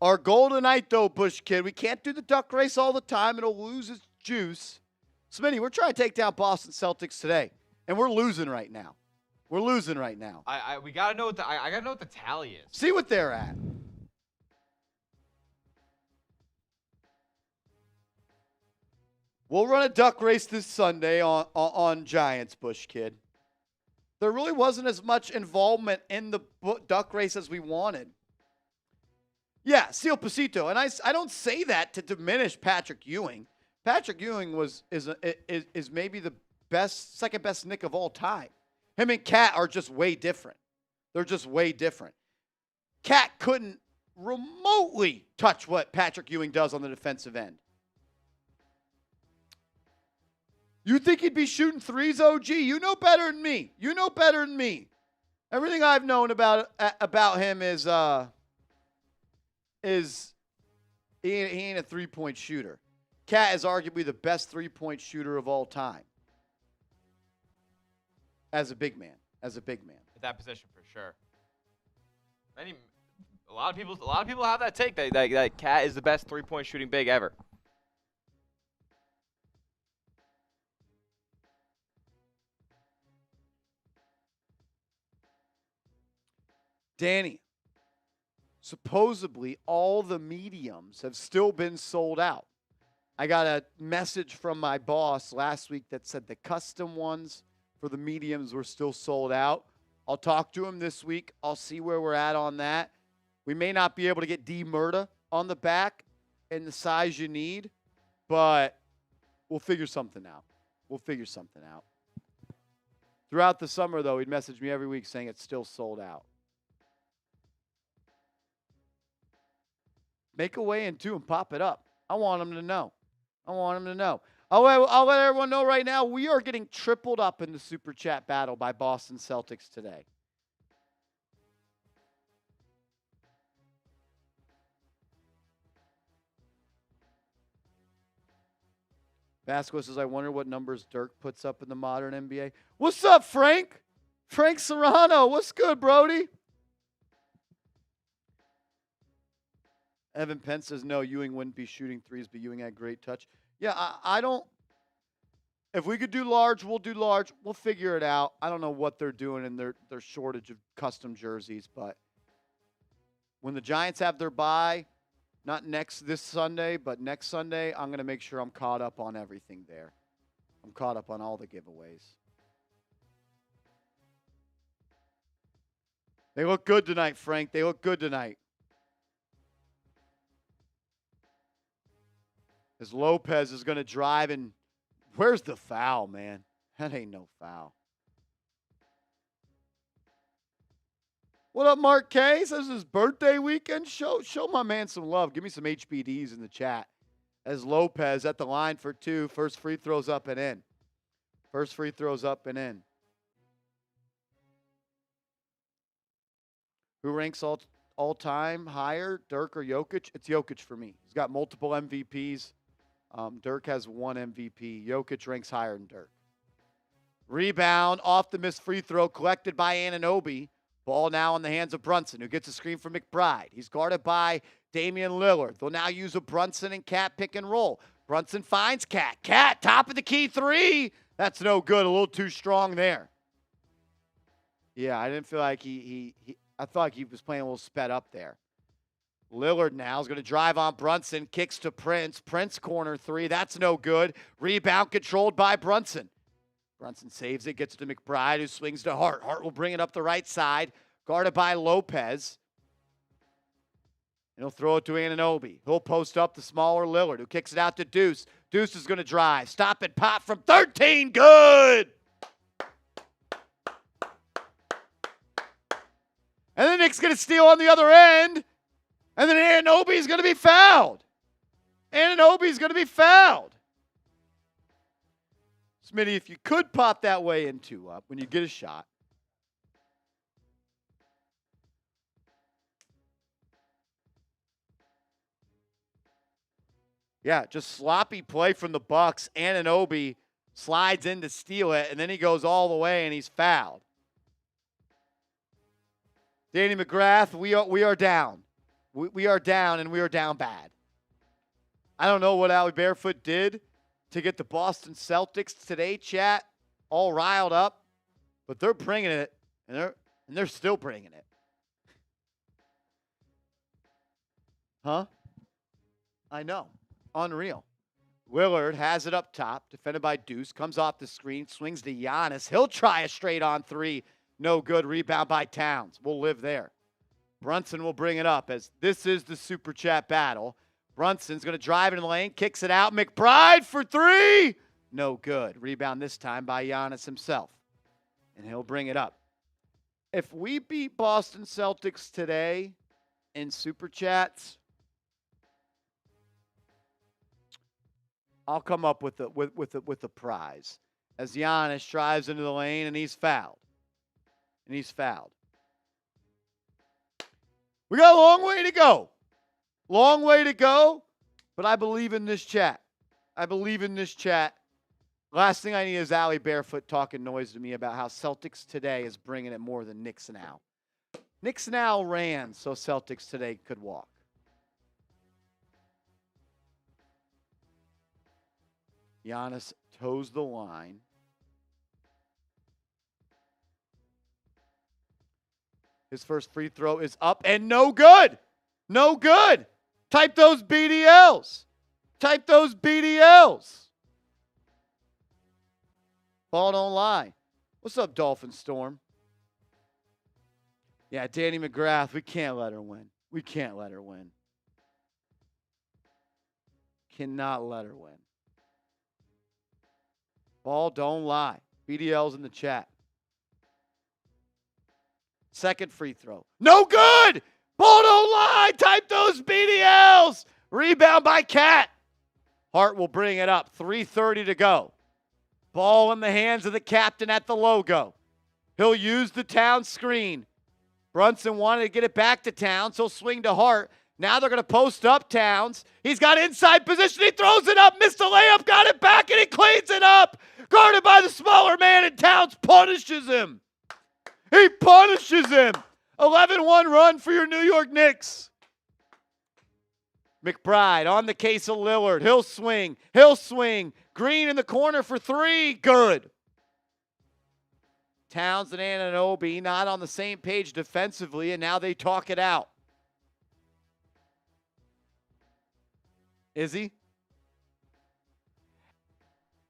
S1: Our goal tonight, though, Bush Kid, we can't do the duck race all the time. It'll lose its juice. Smitty, we're trying to take down Boston Celtics today, and we're losing right now. We're losing right now.
S2: We gotta know what I gotta know what the tally is.
S1: See what they're at. We'll run a duck race this Sunday on Giants, Bush Kid. There really wasn't as much involvement in the duck race as we wanted. Yeah, Seal Pasito. And I don't say that to diminish Patrick Ewing. Patrick Ewing is maybe the second best Knick of all time. Him and Cat are just way different. They're just way different. Cat couldn't remotely touch what Patrick Ewing does on the defensive end. You think he'd be shooting threes, OG? You know better than me. You know better than me. Everything I've known about him is he ain't a three-point shooter. Cat is arguably the best three-point shooter of all time. As a big man. At
S2: that position for sure. A lot of people have that take that Cat is the best three-point shooting big ever.
S1: Danny, supposedly all the mediums have still been sold out. I got a message from my boss last week that said the custom ones for the mediums were still sold out. I'll talk to him this week. I'll see where we're at on that. We may not be able to get D Murda on the back in the size you need, but we'll figure something out. Throughout the summer, though, he'd message me every week saying it's still sold out. Make a way into and pop it up. I want him to know. I'll let everyone know right now, we are getting tripled up in the Super Chat battle by Boston Celtics today. Vasco says, I wonder what numbers Dirk puts up in the modern NBA. What's up, Frank? Frank Serrano. What's good, Brody? Evan Pence says, no, Ewing wouldn't be shooting threes, but Ewing had great touch. Yeah, I don't. If we could do large, we'll do large. We'll figure it out. I don't know what they're doing in their shortage of custom jerseys, but when the Giants have their bye, not this Sunday, but next Sunday, I'm going to make sure I'm caught up on everything there. I'm caught up on all the giveaways. They look good tonight, Frank. They look good tonight. As Lopez is going to drive, and where's the foul, man? That ain't no foul. What up, Mark K? Says this is his birthday weekend. Show my man some love. Give me some HBDs in the chat. As Lopez at the line for two. First free throws up and in. Who ranks all time higher, Dirk or Jokic? It's Jokic for me. He's got multiple MVPs. Dirk has one MVP. Jokic ranks higher than Dirk. Rebound off the missed free throw collected by Anunoby. Ball now in the hands of Brunson, who gets a screen from McBride. He's guarded by Damian Lillard. They'll now use a Brunson and Cat pick and roll. Brunson finds Cat. Cat, top of the key three. That's no good. A little too strong there. Yeah, I didn't feel like I thought he was playing a little sped up there. Lillard now is going to drive on Brunson. Kicks to Prince. Prince corner three. That's no good. Rebound controlled by Brunson. Brunson saves it. Gets to McBride, who swings to Hart. Hart will bring it up the right side. Guarded by Lopez. And he'll throw it to Anunoby. He'll post up the smaller Lillard, who kicks it out to Deuce. Deuce is going to drive. Stop and pop from 13. Good! And then Nick's going to steal on the other end. And then Anunoby's going to be fouled. Anunoby's going to be fouled. Smitty, if you could pop that way in 2 up when you get a shot. Yeah, just sloppy play from the Bucks. Anunoby slides in to steal it, and then he goes all the way, and he's fouled. Danny McGrath, we are down. We are down, and we are down bad. I don't know what Allie Barefoot did to get the Boston Celtics today, chat, all riled up, but they're bringing it, and they're still bringing it. Huh? I know. Unreal. Lillard has it up top, defended by Deuce, comes off the screen, swings to Giannis. He'll try a straight-on three. No good. Rebound by Towns. We'll live there. Brunson will bring it up as this is the Super Chat battle. Brunson's going to drive in the lane, kicks it out. McBride for three. No good. Rebound this time by Giannis himself. And he'll bring it up. If we beat Boston Celtics today in Super Chats, I'll come up with the prize. As Giannis drives into the lane and he's fouled. We got a long way to go. Long way to go, but I believe in this chat. Last thing I need is Allie Barefoot talking noise to me about how Celtics today is bringing it more than Knicks Now. Knicks Now ran so Celtics today could walk. Giannis toes the line. His first free throw is up and no good. No good. Type those BDLs. Ball don't lie. What's up, Dolphin Storm? Yeah, Danny McGrath, we can't let her win. Cannot let her win. Ball don't lie. BDL's in the chat. Second free throw. No good! Ball don't lie! Type those BDLs! Rebound by Cat. Hart will bring it up. 3:30 to go. Ball in the hands of the captain at the logo. He'll use the Towns screen. Brunson wanted to get it back to Towns. He'll swing to Hart. Now they're going to post up Towns. He's got inside position. He throws it up. Missed the layup. Got it back, and he cleans it up. Guarded by the smaller man, and Towns punishes him. He punishes him. 11-1 run for your New York Knicks. McBride on the case of Lillard. He'll swing. Green in the corner for three. Good. Towns and Anunoby not on the same page defensively, and now they talk it out. Is he?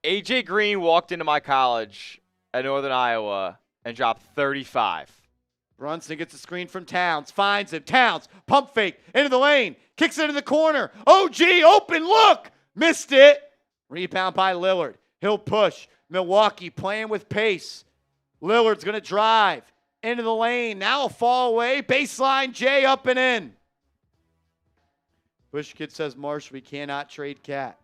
S2: AJ Green walked into my college at Northern Iowa and dropped 35.
S1: Brunson gets a screen from Towns, finds him. Towns, pump fake, into the lane, kicks it into the corner. OG, open look, missed it. Rebound by Lillard. He'll push. Milwaukee playing with pace. Lillard's going to drive into the lane. Now a fall away. Baseline, Jay up and in. Bush Kid says, Marsh, we cannot trade Cat.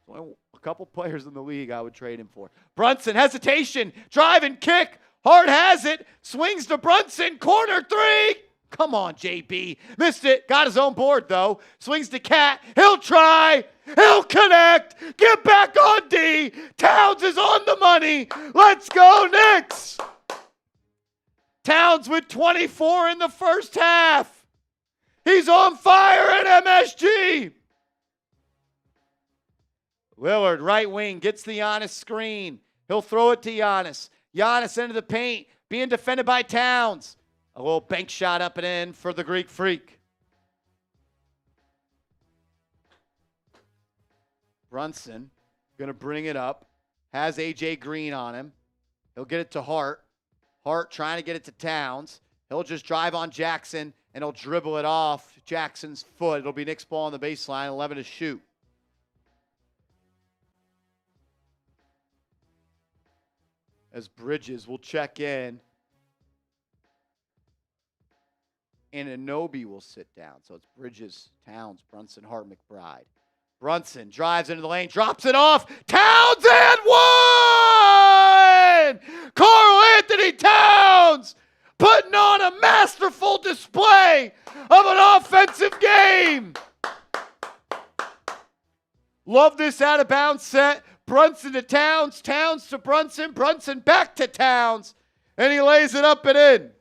S1: Only a couple players in the league I would trade him for. Brunson, hesitation, drive and kick. Hart has it, swings to Brunson, corner three. Come on, JB. Missed it, got his own board though. Swings to Cat, he'll try, he'll connect. Get back on D. Towns is on the money. Let's go, Knicks. Towns with 24 in the first half. He's on fire at MSG. Lillard, right wing, gets the Giannis screen. He'll throw it to Giannis. Giannis into the paint, being defended by Towns. A little bank shot up and in for the Greek Freak. Brunson going to bring it up. Has A.J. Green on him. He'll get it to Hart. Hart trying to get it to Towns. He'll just drive on Jackson, and he'll dribble it off Jackson's foot. It'll be Knicks ball on the baseline, 11 to shoot. As Bridges will check in. Anunoby will sit down. So it's Bridges, Towns, Brunson, Hart, McBride. Brunson drives into the lane, drops it off. Towns and one! Karl Anthony Towns putting on a masterful display of an offensive game. Love this out-of-bounds set. Brunson to Towns, Towns to Brunson, Brunson back to Towns, and he lays it up and in.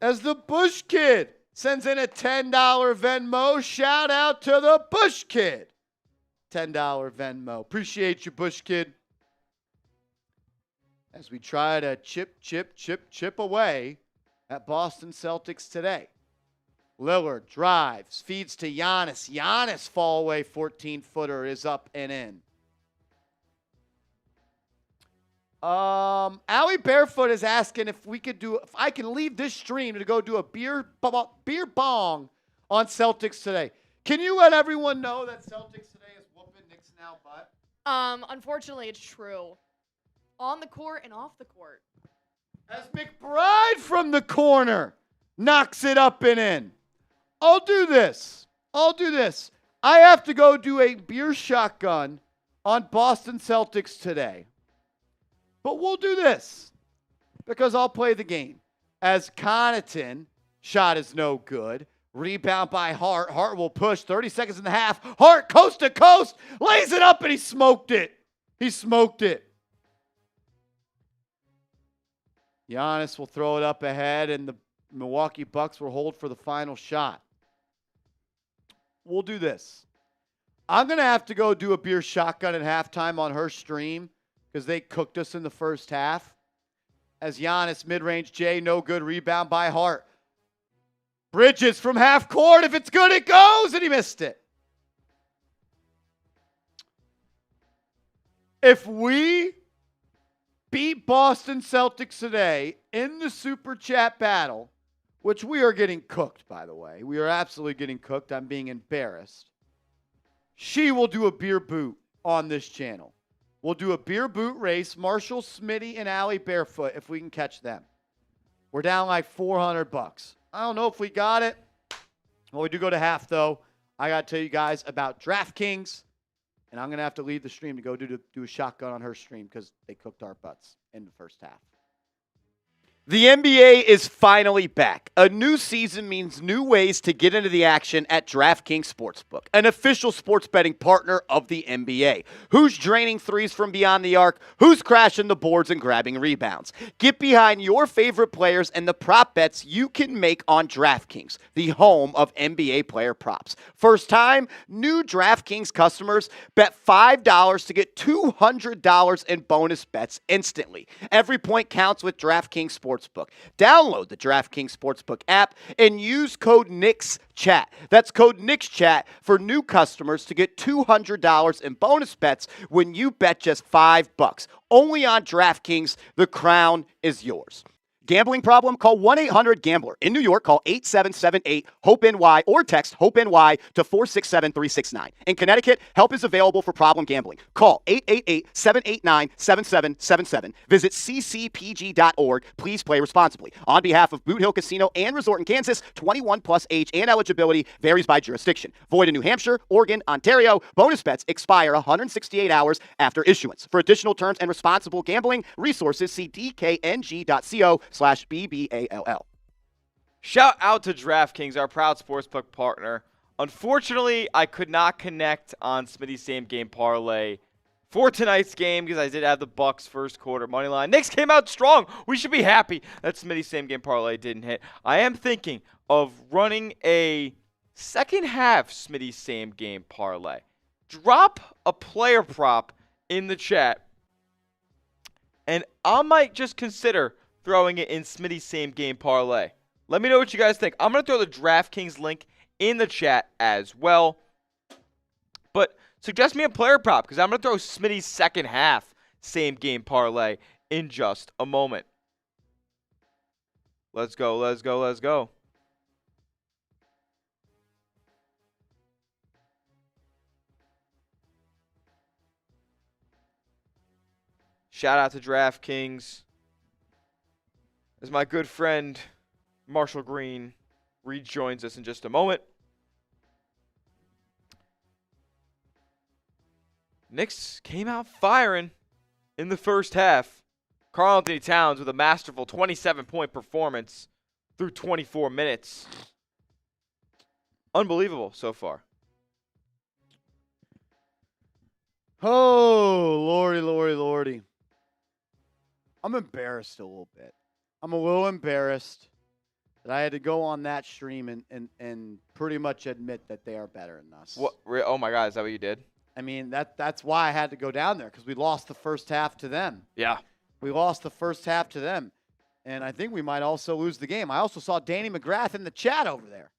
S1: As the Bush Kid sends in a $10 Venmo, shout out to the Bush Kid. $10 Venmo. Appreciate you, Bush Kid. As we try to chip away at Boston Celtics today. Lillard drives, feeds to Giannis. Giannis fall away 14-footer is up and in. Allie Barefoot is asking if I can leave this stream to go do a beer bong on Celtics today. Can you let everyone know that Celtics today is whooping Knicks Now butt?
S3: Unfortunately, it's true. On the court and off the court.
S1: As McBride from the corner knocks it up and in. I'll do this. I have to go do a beer shotgun on Boston Celtics today. But we'll do this because I'll play the game. As Connaughton, shot is no good. Rebound by Hart. Hart will push. 30 seconds in the half. Hart coast to coast. Lays it up and he smoked it. Giannis will throw it up ahead, and the Milwaukee Bucks will hold for the final shot. We'll do this. I'm going to have to go do a beer shotgun at halftime on her stream because they cooked us in the first half. As Giannis, mid-range J, no good, rebound by Hart. Bridges from half court. If it's good, it goes, and he missed it. If we beat Boston Celtics today in the Super Chat battle, which we are getting cooked, by the way. We are absolutely getting cooked. I'm being embarrassed. She will do a beer boot on this channel. We'll do a beer boot race, Marshall, Smitty, and Allie Barefoot, if we can catch them. We're down like $400. I don't know if we got it. Well, we do go to half, though. I got to tell you guys about DraftKings. And I'm going to have to leave the stream to go do a shotgun on her stream because they cooked our butts in the first half. The NBA is finally back. A new season means new ways to get into the action at DraftKings Sportsbook, an official sports betting partner of the NBA. Who's draining threes from beyond the arc? Who's crashing the boards and grabbing rebounds? Get behind your favorite players and the prop bets you can make on DraftKings, the home of NBA player props. First time, new DraftKings customers bet $5 to get $200 in bonus bets instantly. Every point counts with DraftKings Sportsbook. Download the DraftKings Sportsbook app and use code NICSCHAT. That's code NICSCHAT for new customers to get $200 in bonus bets when you bet just $5. Only on DraftKings, the crown is yours. Gambling problem? Call 1-800-GAMBLER. In New York, call 8778-HOPE-NY or text HOPE-NY to 467-369. In Connecticut, help is available for problem gambling. Call 888-789-7777. Visit ccpg.org. Please play responsibly. On behalf of Boot Hill Casino and Resort in Kansas, 21 plus age and eligibility varies by jurisdiction. Void in New Hampshire, Oregon, Ontario. Bonus bets expire 168 hours after issuance. For additional terms and responsible gambling resources, see dkng.co/BBALL.
S2: Shout out to DraftKings, our proud sportsbook partner. Unfortunately, I could not connect on Smitty's same game parlay for tonight's game because I did have the Bucks first quarter money line. Knicks came out strong. We should be happy that Smitty's same game parlay didn't hit. I am thinking of running a second half Smitty's same game parlay. Drop a player prop in the chat, and I might just consider throwing it in Smitty's same game parlay. Let me know what you guys think. I'm going to throw the DraftKings link in the chat as well. But suggest me a player prop because I'm going to throw Smitty's second half same game parlay in just a moment. Let's go. Shout out to DraftKings. As my good friend Marshall Green rejoins us in just a moment. Knicks came out firing in the first half. Karl Anthony Towns with a masterful 27-point performance through 24 minutes. Unbelievable so far.
S1: Oh, lordy. I'm embarrassed a little bit. I'm a little embarrassed that I had to go on that stream and pretty much admit that they are better than us.
S2: What? Oh my God, is that what you did?
S1: I mean, that's why I had to go down there, because we lost the first half to them.
S2: Yeah.
S1: We lost the first half to them. And I think we might also lose the game. I also saw Danny McGrath in the chat over there.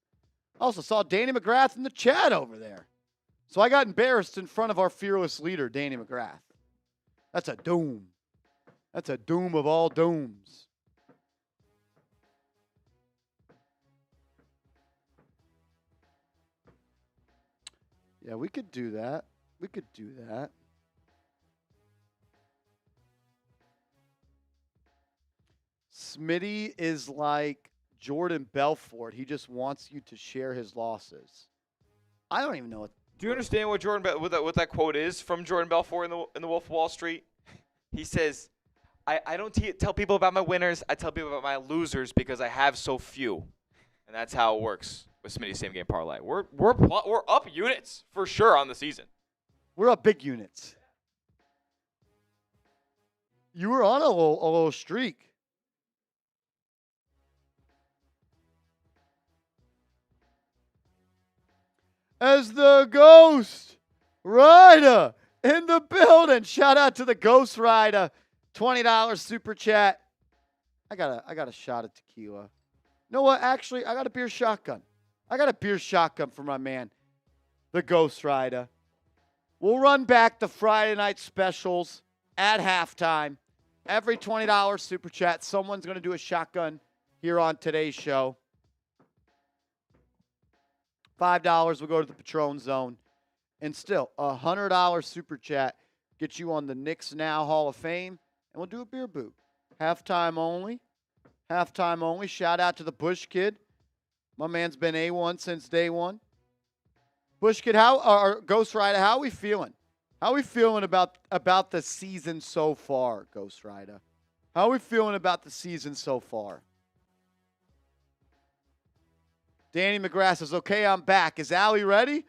S1: So I got embarrassed in front of our fearless leader, Danny McGrath. That's a doom. That's a doom of all dooms. Yeah, we could do that. Smitty is like Jordan Belfort. He just wants you to share his losses. I don't even know what.
S2: Do you understand what what that quote is from Jordan Belfort in the Wolf of Wall Street? He says, "I don't tell people about my winners. I tell people about my losers because I have so few," and that's how it works with Smitty's same game parlay. We're up units for sure on the season.
S1: We're up big units. You were on a little streak. As the Ghost Rider in the building. Shout out to the Ghost Rider. $20 super chat. I got a shot of tequila. You know what? Actually, I got a beer shotgun. For my man, the Ghost Rider. We'll run back the Friday night specials at halftime. Every $20 super chat, someone's going to do a shotgun here on today's show. $5 will go to the Patron Zone. And still, a $100 super chat gets you on the Knicks Now Hall of Fame. And we'll do a beer boot. Halftime only. Shout out to the Bush Kid. My man's been A1 since day one. Bush Kid, Ghost Rider, how are we feeling? How are we feeling about the season so far, Ghost Rider? How are we feeling about the season so far? Danny McGrath says, okay, I'm back. Is Allie ready?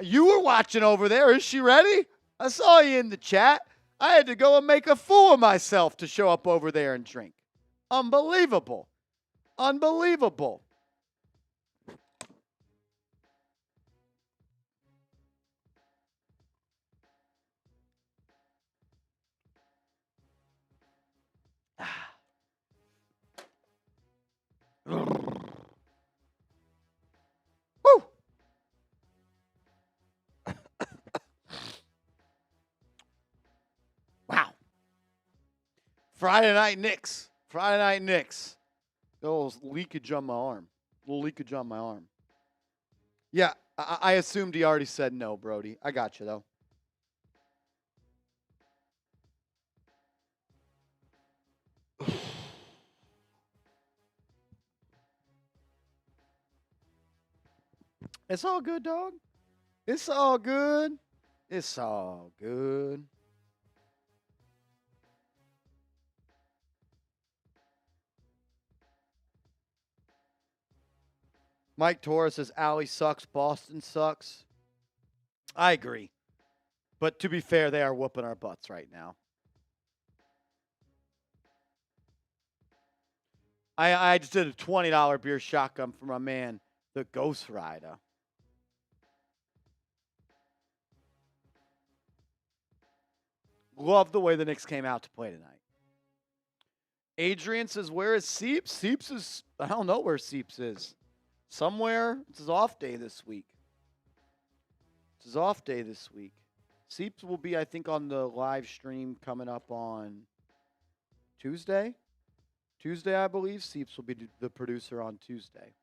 S1: You were watching over there. Is she ready? I saw you in the chat. I had to go and make a fool of myself to show up over there and drink. Unbelievable. Woo! Wow. Friday night Knicks. Little leakage on my arm. Yeah, I assumed he already said no, Brody. I got you, though. It's all good, dog. It's all good. Mike Torres says, Allie sucks. Boston sucks. I agree. But to be fair, they are whooping our butts right now. I just did a $20 beer shotgun for my man, the Ghost Rider. Love the way the Knicks came out to play tonight. Adrian says, where is Seeps? Seeps is, I don't know where Seeps is. Somewhere. It's his off day this week. Seeps will be, I think, on the live stream coming up on Tuesday. I believe. Seeps will be the producer on Tuesday.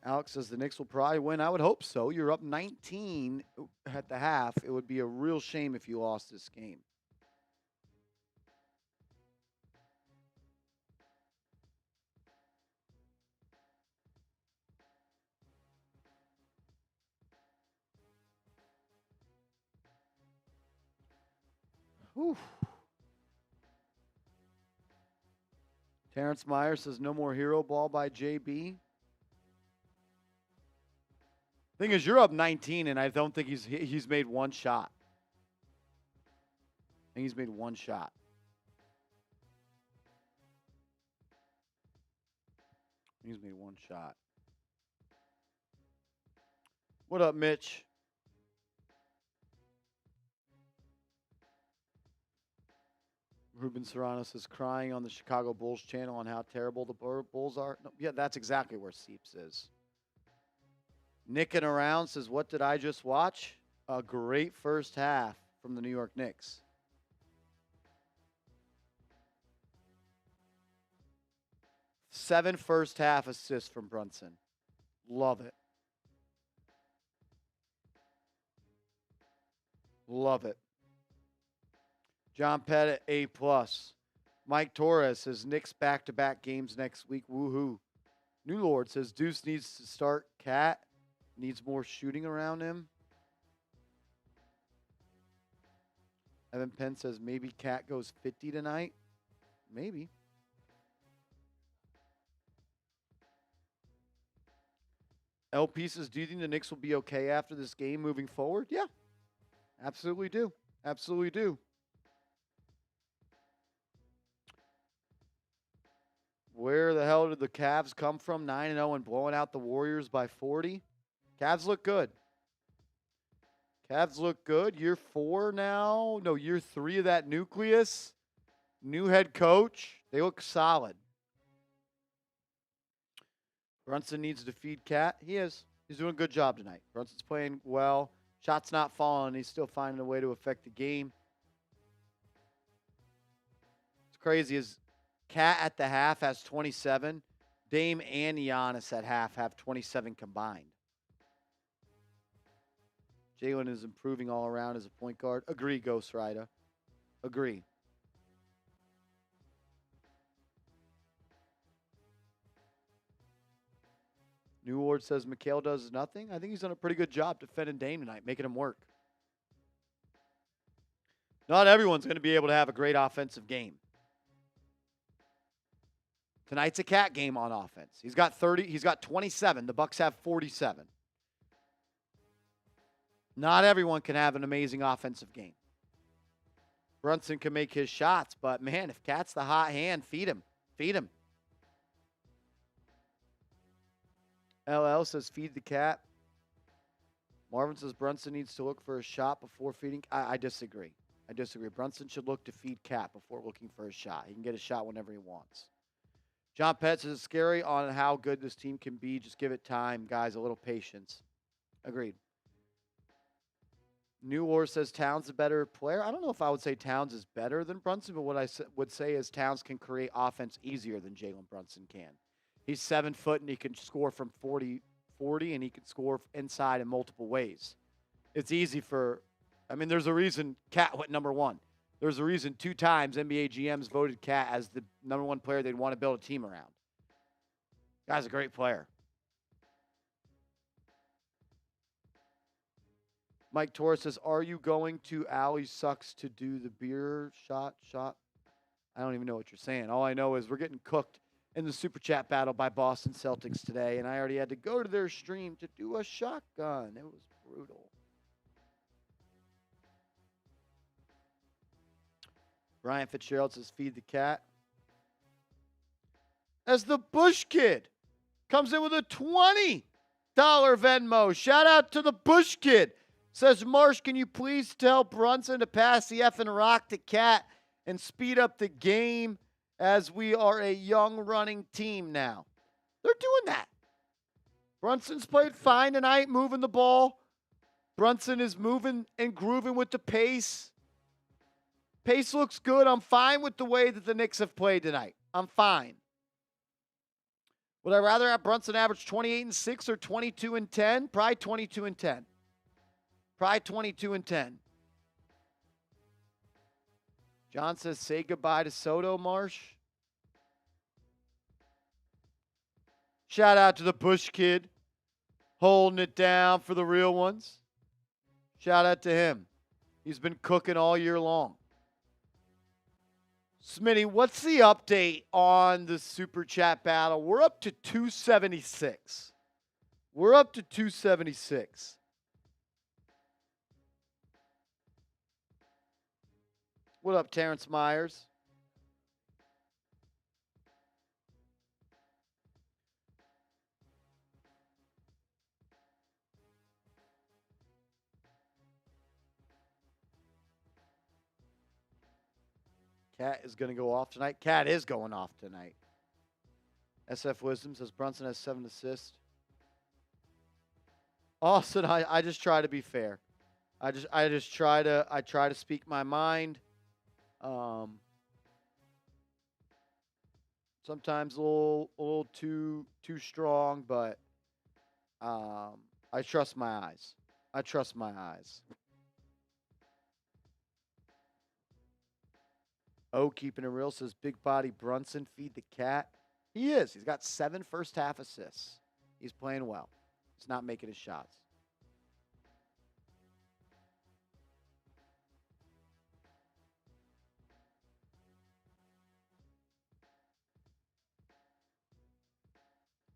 S1: Alex says the Knicks will probably win. I would hope so. You're up 19 at the half. It would be a real shame if you lost this game. Whew. Terrence Meyer says no more hero ball by JB. Thing is, you're up 19, and I don't think he's made one shot. I think he's made one shot. He's made one shot. What up, Mitch? Ruben Serrano says crying on the Chicago Bulls channel on how terrible the Bulls are. No, yeah, that's exactly where Seeps is. Nicking around says, what did I just watch? A great first half from the New York Knicks. Seven first half assists from Brunson. Love it. Love it. John Pettit, A+. Mike Torres says Knicks back-to-back games next week. Woohoo. New Lord says Deuce needs to start Cat. Needs more shooting around him. Evan Penn says maybe Cat goes 50 tonight. Maybe. LP says, do you think the Knicks will be okay after this game moving forward? Yeah. Absolutely do. Absolutely do. Where the hell did the Cavs come from? 9-0 and blowing out the Warriors by 40. Cavs look good. Cavs look good. Year 4 now. No, year 3 of that nucleus. New head coach. They look solid. Brunson needs to feed Cat. He is. He's doing a good job tonight. Brunson's playing well. Shots not falling. He's still finding a way to affect the game. It's crazy. Is Cat at the half has 27. Dame and Giannis at half have 27 combined. Jaylen is improving all around as a point guard. Agree, Ghost Rider. Agree. New Ward says Mikal does nothing. I think he's done a pretty good job defending Dame tonight, making him work. Not everyone's going to be able to have a great offensive game. Tonight's a Cat game on offense. He's got 30. He's got 27. The Bucks have 47. Not everyone can have an amazing offensive game. Brunson can make his shots, but man, if Cat's the hot hand, feed him. Feed him. LL says feed the Cat. Marvin says Brunson needs to look for a shot before feeding. I disagree. I disagree. Brunson should look to feed Cat before looking for a shot. He can get a shot whenever he wants. John Pett says it's scary on how good this team can be. Just give it time, guys. A little patience. Agreed. New War says Towns a better player. I don't know if I would say Towns is better than Brunson, but what I would say is Towns can create offense easier than Jalen Brunson can. He's 7 foot and he can score from 40, and he can score inside in multiple ways. It's easy for, there's a reason Cat went number 1. There's a reason 2 times NBA GMs voted Cat as the number 1 player they'd want to build a team around. Guy's a great player. Mike Torres says, are you going to Allie Sucks to do the beer shot? I don't even know what you're saying. All I know is we're getting cooked in the Super Chat battle by Boston Celtics today, and I already had to go to their stream to do a shotgun. It was brutal. Brian Fitzgerald says, feed the Cat. As the Bush Kid comes in with a $20 Venmo. Shout out to the Bush Kid. Says, Marsh, can you please tell Brunson to pass the effing rock to Cat and speed up the game as we are a young running team now? They're doing that. Brunson's played fine tonight, moving the ball. Brunson is moving and grooving with the pace. Pace looks good. I'm fine with the way that the Knicks have played tonight. I'm fine. Would I rather have Brunson average 28 and 6 or 22 and 10? Probably 22 and 10. Probably 22 and 10. John says, say goodbye to Soto, Marsh. Shout out to the Bush kid, holding it down for the real ones. Shout out to him. He's been cooking all year long. Smitty, what's the update on the Super Chat battle? We're up to 276. We're up to 276. What up, Terrence Myers? Cat is going to go off tonight. Cat is going off tonight. SF Wisdom says Brunson has 7 assists. Austin, I just try to be fair. I try to speak my mind. Sometimes a little too strong, but I trust my eyes. I trust my eyes. Oh, keeping it real says big body Brunson, feed the cat. He is. He's got 7 first half assists. He's playing well. He's not making his shots.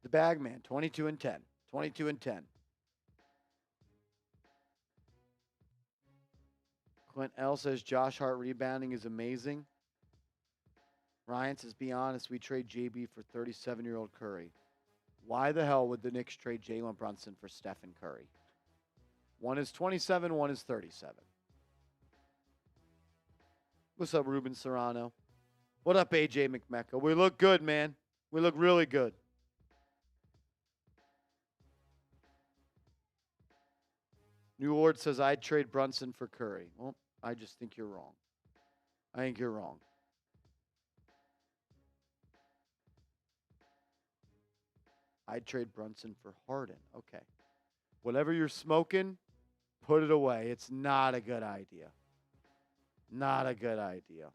S1: The bag man, 22 and 10. 22 and 10. Clint L says Josh Hart rebounding is amazing. Ryan says, be honest, we trade JB for 37-year-old Curry. Why the hell would the Knicks trade Jalen Brunson for Stephen Curry? One is 27, one is 37. What's up, Ruben Serrano? What up, AJ McMecca? We look good, man. We look really good. New Lord says, I'd trade Brunson for Curry. Well, I just think you're wrong. I think you're wrong. I'd trade Brunson for Harden. Okay. Whatever you're smoking, put it away. It's not a good idea. Not a good idea.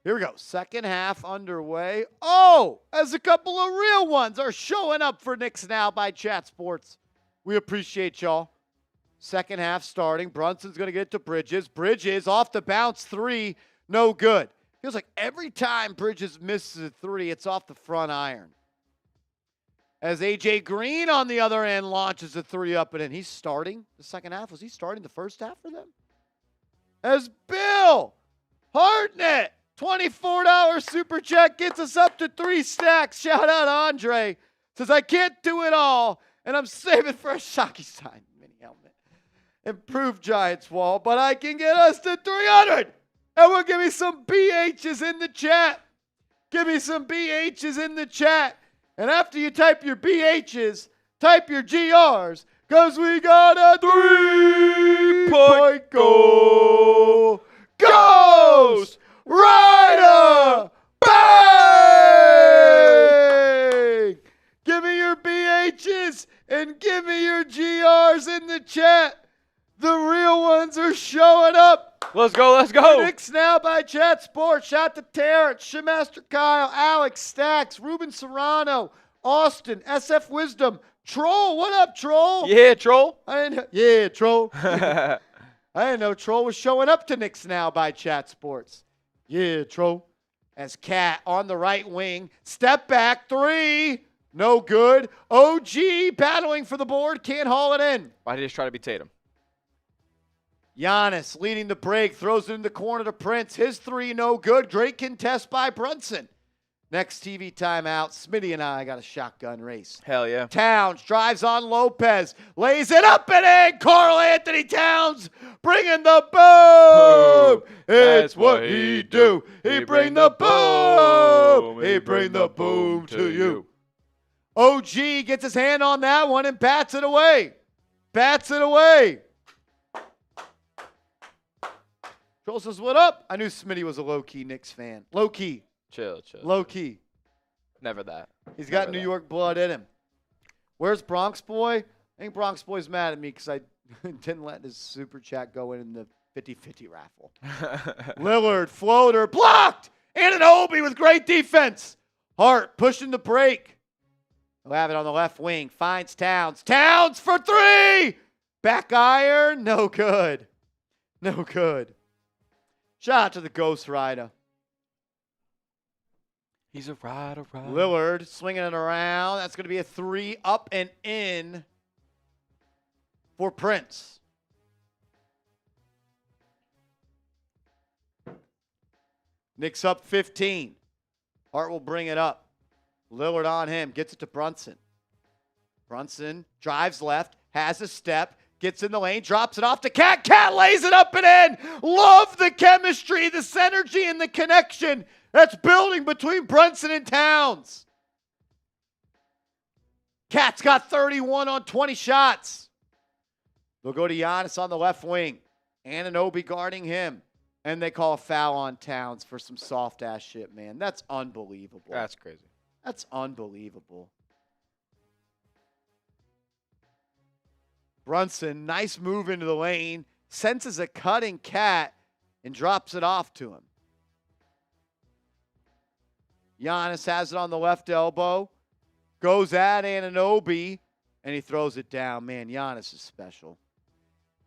S1: Here we go. Second half underway. Oh, as a couple of real ones are showing up for Knicks Now by Chat Sports. We appreciate y'all. Second half starting. Brunson's going to get it to Bridges. Bridges off the bounce 3. No good. Feels like every time Bridges misses a 3, it's off the front iron. As A.J. Green on the other end launches a 3 up and in. He's starting the second half. Was he starting the first half for them? As Bill Hartnett, $24 super chat gets us up to 3 stacks. Shout out Andre. Says, I can't do it all, and I'm saving for a Shockey sign mini helmet. Improved Giants wall, but I can get us to 300. And we'll give me some BHs in the chat. Give me some BHs in the chat. And after you type your BHs, type your GRs, because we got a 3-point goal. Ghost Rider! Bang! Give me your BHs and give me your GRs in the chat. The real ones are showing up.
S2: Let's go, let's go.
S1: Knicks Now by Chat Sports. Shout to Terrence, Shemaster Kyle, Alex, Stacks, Ruben Serrano, Austin, SF Wisdom, Troll. What up, Troll?
S2: Yeah, Troll.
S1: Yeah, Troll. I didn't know Troll was showing up to Knicks Now by Chat Sports. Yeah, Troll. As Cat on the right wing. Step back 3. No good. OG battling for the board. Can't haul it in.
S2: Why did he just try to be Tatum?
S1: Giannis leading the break, throws it in the corner to Prince. His 3 no good. Great contest by Brunson. Next TV timeout, Smitty and I got a shotgun race.
S2: Hell yeah.
S1: Towns drives on Lopez, lays it up and in. Karl Anthony Towns bringing the boom. It's what he do. He bring the boom. He bring the boom to you. OG gets his hand on that one and bats it away. Bats it away. Troll says, what up? I knew Smitty was a low-key Knicks fan. Low-key.
S2: Chill.
S1: Low-key.
S2: Never that.
S1: He's got
S2: Never
S1: New
S2: that.
S1: York blood in him. Where's Bronx Boy? I think Bronx Boy's mad at me because I didn't let his super chat go in the 50-50 raffle. Lillard, floater, blocked! Anunoby with great defense. Hart pushing the break. He'll have it on the left wing. Finds Towns. Towns for three! Back iron. No good. No good. Shout out to the Ghost Rider.
S2: He's a rider.
S1: Lillard swinging it around. That's going to be a three up and in for Prince. Knicks up 15. Hart will bring it up. Lillard on him. Gets it to Brunson. Brunson drives left. Has a step. Gets in the lane. Drops it off to Cat. Cat lays it up and in. Love the chemistry, the synergy, and the connection that's building between Brunson and Towns. Cat's got 31 on 20 shots. They'll go to Giannis on the left wing. Anunoby guarding him. And they call a foul on Towns for some soft-ass shit, man. That's unbelievable.
S2: That's crazy.
S1: That's unbelievable. Brunson, nice move into the lane. Senses a cutting Cat and drops it off to him. Giannis has it on the left elbow. Goes at Anunoby, and he throws it down. Man, Giannis is special.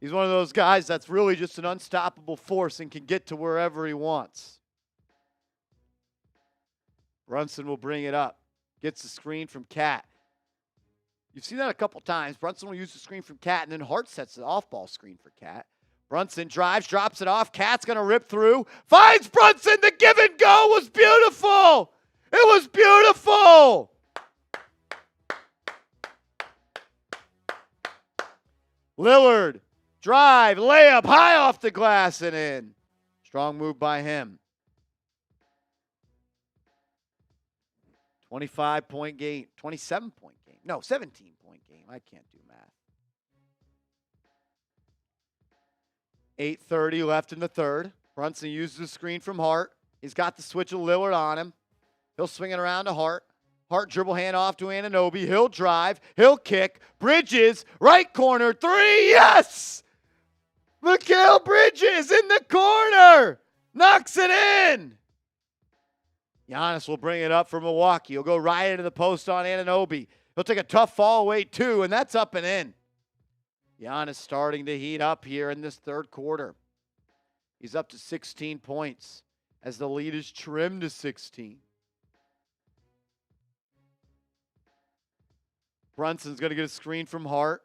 S1: He's one of those guys that's really just an unstoppable force and can get to wherever he wants. Brunson will bring it up. Gets the screen from Cat. You've seen that a couple times. Brunson will use the screen from Cat, and then Hart sets the off-ball screen for Cat. Brunson drives, drops it off. Cat's going to rip through. Finds Brunson. The give and go was beautiful. It was beautiful. Lillard, drive, layup, high off the glass and in. Strong move by him. 25-point game, 27-point game. No, 17-point game. I can't do math. 8:30 left in the third. Brunson uses the screen from Hart. He's got the switch of Lillard on him. He'll swing it around to Hart. Hart dribble hand off to Anunoby. He'll drive. He'll kick. Bridges, right corner, three. Yes! Mikal Bidges in the corner. Knocks it in. Giannis will bring it up for Milwaukee. He'll go right into the post on Anunoby. He'll take a tough fall away too, and that's up and in. Giannis starting to heat up here in this third quarter. He's up to 16 points as the lead is trimmed to 16. Brunson's going to get a screen from Hart.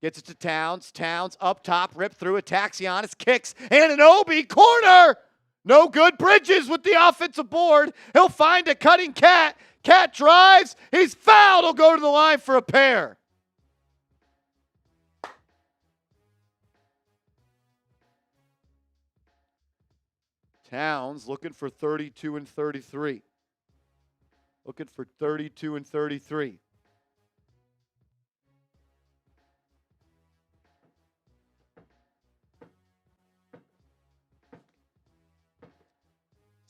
S1: Gets it to Towns. Towns up top, rip through, attacks Giannis, kicks. Anunoby, corner. No good. Bridges with the offensive board. He'll find a cutting Cat. Cat drives. He's fouled. He'll go to the line for a pair. Towns looking for 32 and 33. Looking for 32 and 33.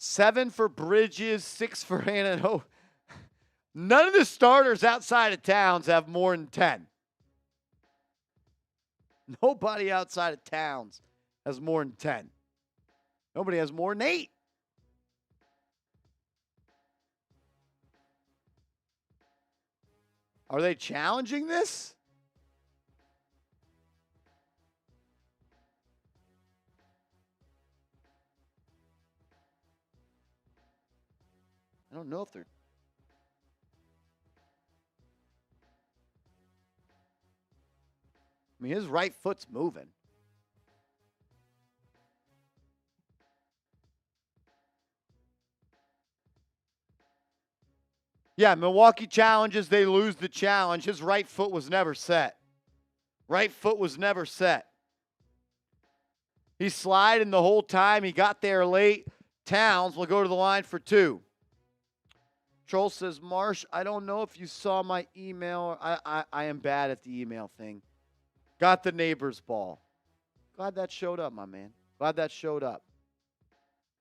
S1: Seven for Bridges, 6 for Anunoby. None of the starters outside of Towns have more than 10. Nobody outside of Towns has more than 10. Nobody has more than 8. Are they challenging this? I don't know if they're... I mean, his right foot's moving. Yeah, Milwaukee challenges, they lose the challenge. His right foot was never set. Right foot was never set. He's sliding the whole time. He got there late. Towns will go to the line for 2. Troll says, Marsh, I don't know if you saw my email. I am bad at the email thing. Got the neighbor's ball. Glad that showed up, my man. Glad that showed up.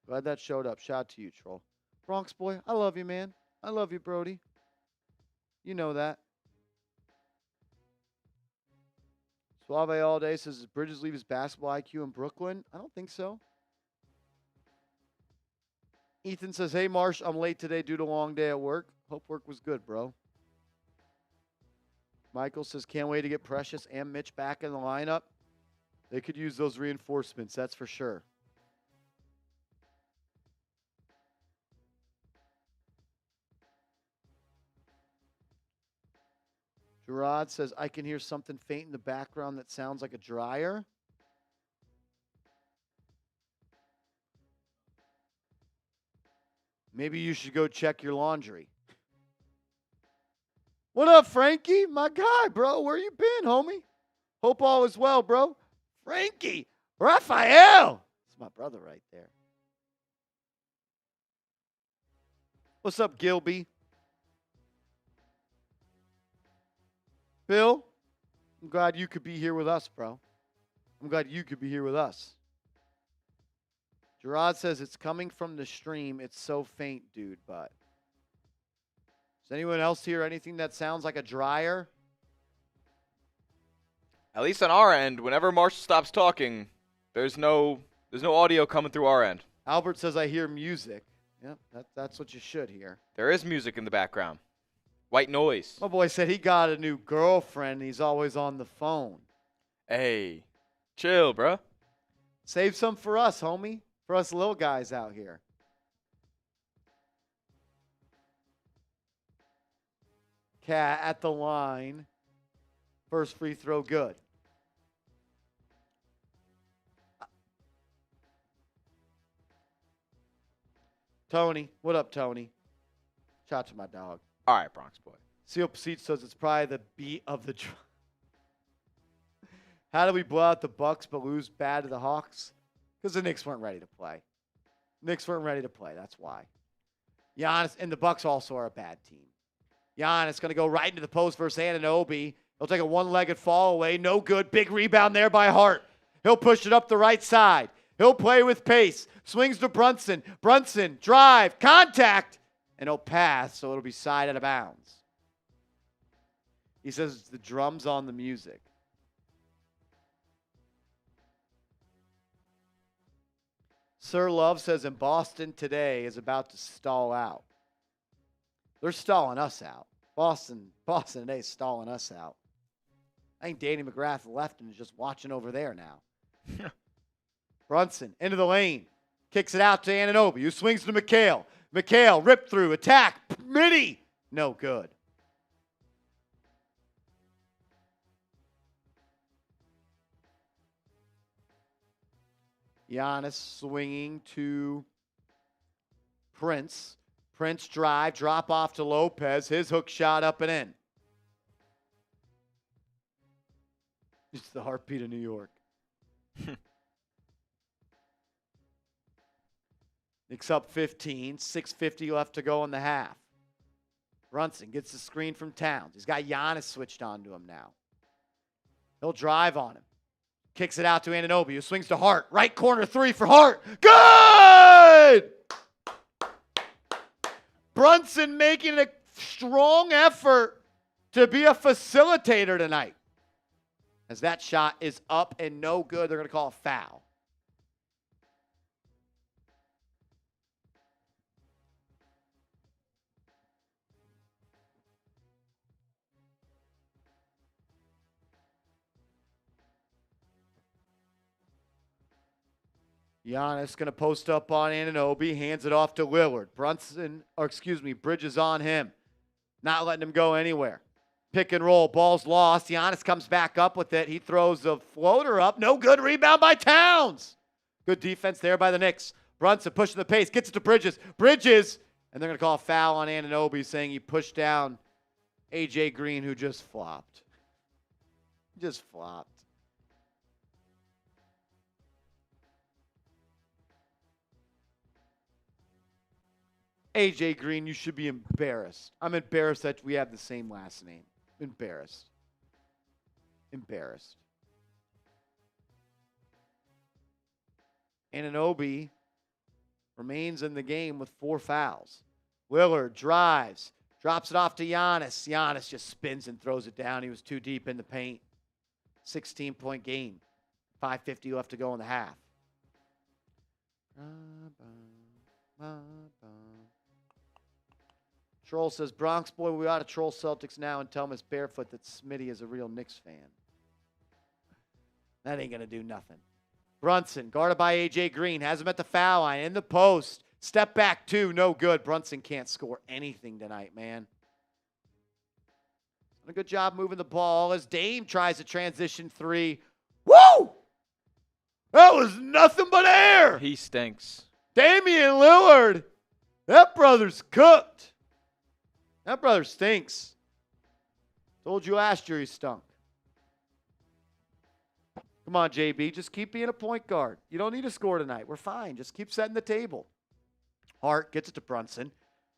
S1: Glad that showed up. Shout out to you, Troll. Bronx boy, I love you, man. I love you, Brody. You know that. Suave all day says, does Bridges leave his basketball IQ in Brooklyn? I don't think so. Ethan says, hey, Marsh, I'm late today due to a long day at work. Hope work was good, bro. Michael says, can't wait to get Precious and Mitch back in the lineup. They could use those reinforcements, that's for sure. Gerard says, I can hear something faint in the background that sounds like a dryer. Maybe you should go check your laundry. What up, Frankie? My guy, bro. Where you been, homie? Hope all is well, bro. Frankie. Raphael. That's my brother right there. What's up, Gilby? Bill, I'm glad you could be here with us, bro. I'm glad you could be here with us. Gerard says it's coming from the stream. It's so faint, dude, but. Does anyone else hear anything that sounds like a dryer?
S2: At least on our end, whenever Marshall stops talking, there's no audio coming through our end.
S1: Albert says I hear music. Yep, that's what you should hear.
S2: There is music in the background. White noise.
S1: My boy said he got a new girlfriend. He's always on the phone.
S2: Hey, chill, bruh.
S1: Save some for us, homie. For us little guys out here. Cat at the line. First free throw good. Tony. What up, Tony? Shout out to my dog.
S2: All right, Bronx boy.
S1: Seal Pacete says it's probably the beat of the How do we blow out the Bucks but lose bad to the Hawks? Because the Knicks weren't ready to play. Knicks weren't ready to play. That's why. Giannis and the Bucks also are a bad team. Giannis going to go right into the post versus Anunoby. He'll take a one-legged fall away. No good. Big rebound there by Hart. He'll push it up the right side. He'll play with pace. Swings to Brunson. Brunson, drive, contact, and he'll pass, so it'll be side out of bounds. He says the drums on the music. Sir Love says in Boston today is about to stall out. They're stalling us out. Boston today is stalling us out. I think Danny McGrath left and is just watching over there now. Brunson into the lane. Kicks it out to Anunoby, who swings to Mikal. Mikal, rip through, attack, midi. No good. Giannis swinging to Prince. Prince drive, drop off to Lopez. His hook shot up and in. It's the heartbeat of New York. Knicks up 15, 6:50 left to go in the half. Brunson gets the screen from Towns. He's got Giannis switched onto him now. He'll drive on him. Kicks it out to Anunoby, who swings to Hart. Right corner three for Hart. Good! Brunson making a strong effort to be a facilitator tonight. As that shot is up and no good, they're going to call a foul. Giannis going to post up on Anunoby, hands it off to Lillard. Bridges on him. Not letting him go anywhere. Pick and roll, ball's lost. Giannis comes back up with it. He throws a floater up. No good, rebound by Towns. Good defense there by the Knicks. Brunson pushing the pace, gets it to Bridges. Bridges, and they're going to call a foul on Anunoby, saying he pushed down A.J. Green, who just flopped. Just flopped. A.J. Green, you should be embarrassed. I'm embarrassed that we have the same last name. Embarrassed. Embarrassed. Anunoby remains in the game with 4 fouls. Lillard drives, drops it off to Giannis. Giannis just spins and throws it down. He was too deep in the paint. 16-point game. 5:50 left to go in the half. Troll says, Bronx boy, we ought to troll Celtics now and tell Miss Barefoot that Smitty is a real Knicks fan. That ain't going to do nothing. Brunson, guarded by A.J. Green, has him at the foul line, in the post. Step back two, no good. Brunson can't score anything tonight, man. A good job moving the ball as Dame tries a transition three. Woo! That was nothing but air.
S2: He stinks.
S1: Damian Lillard. That brother's cooked. That brother stinks. Told you last year he stunk. Come on, JB. Just keep being a point guard. You don't need to score tonight. We're fine. Just keep setting the table. Hart gets it to Brunson.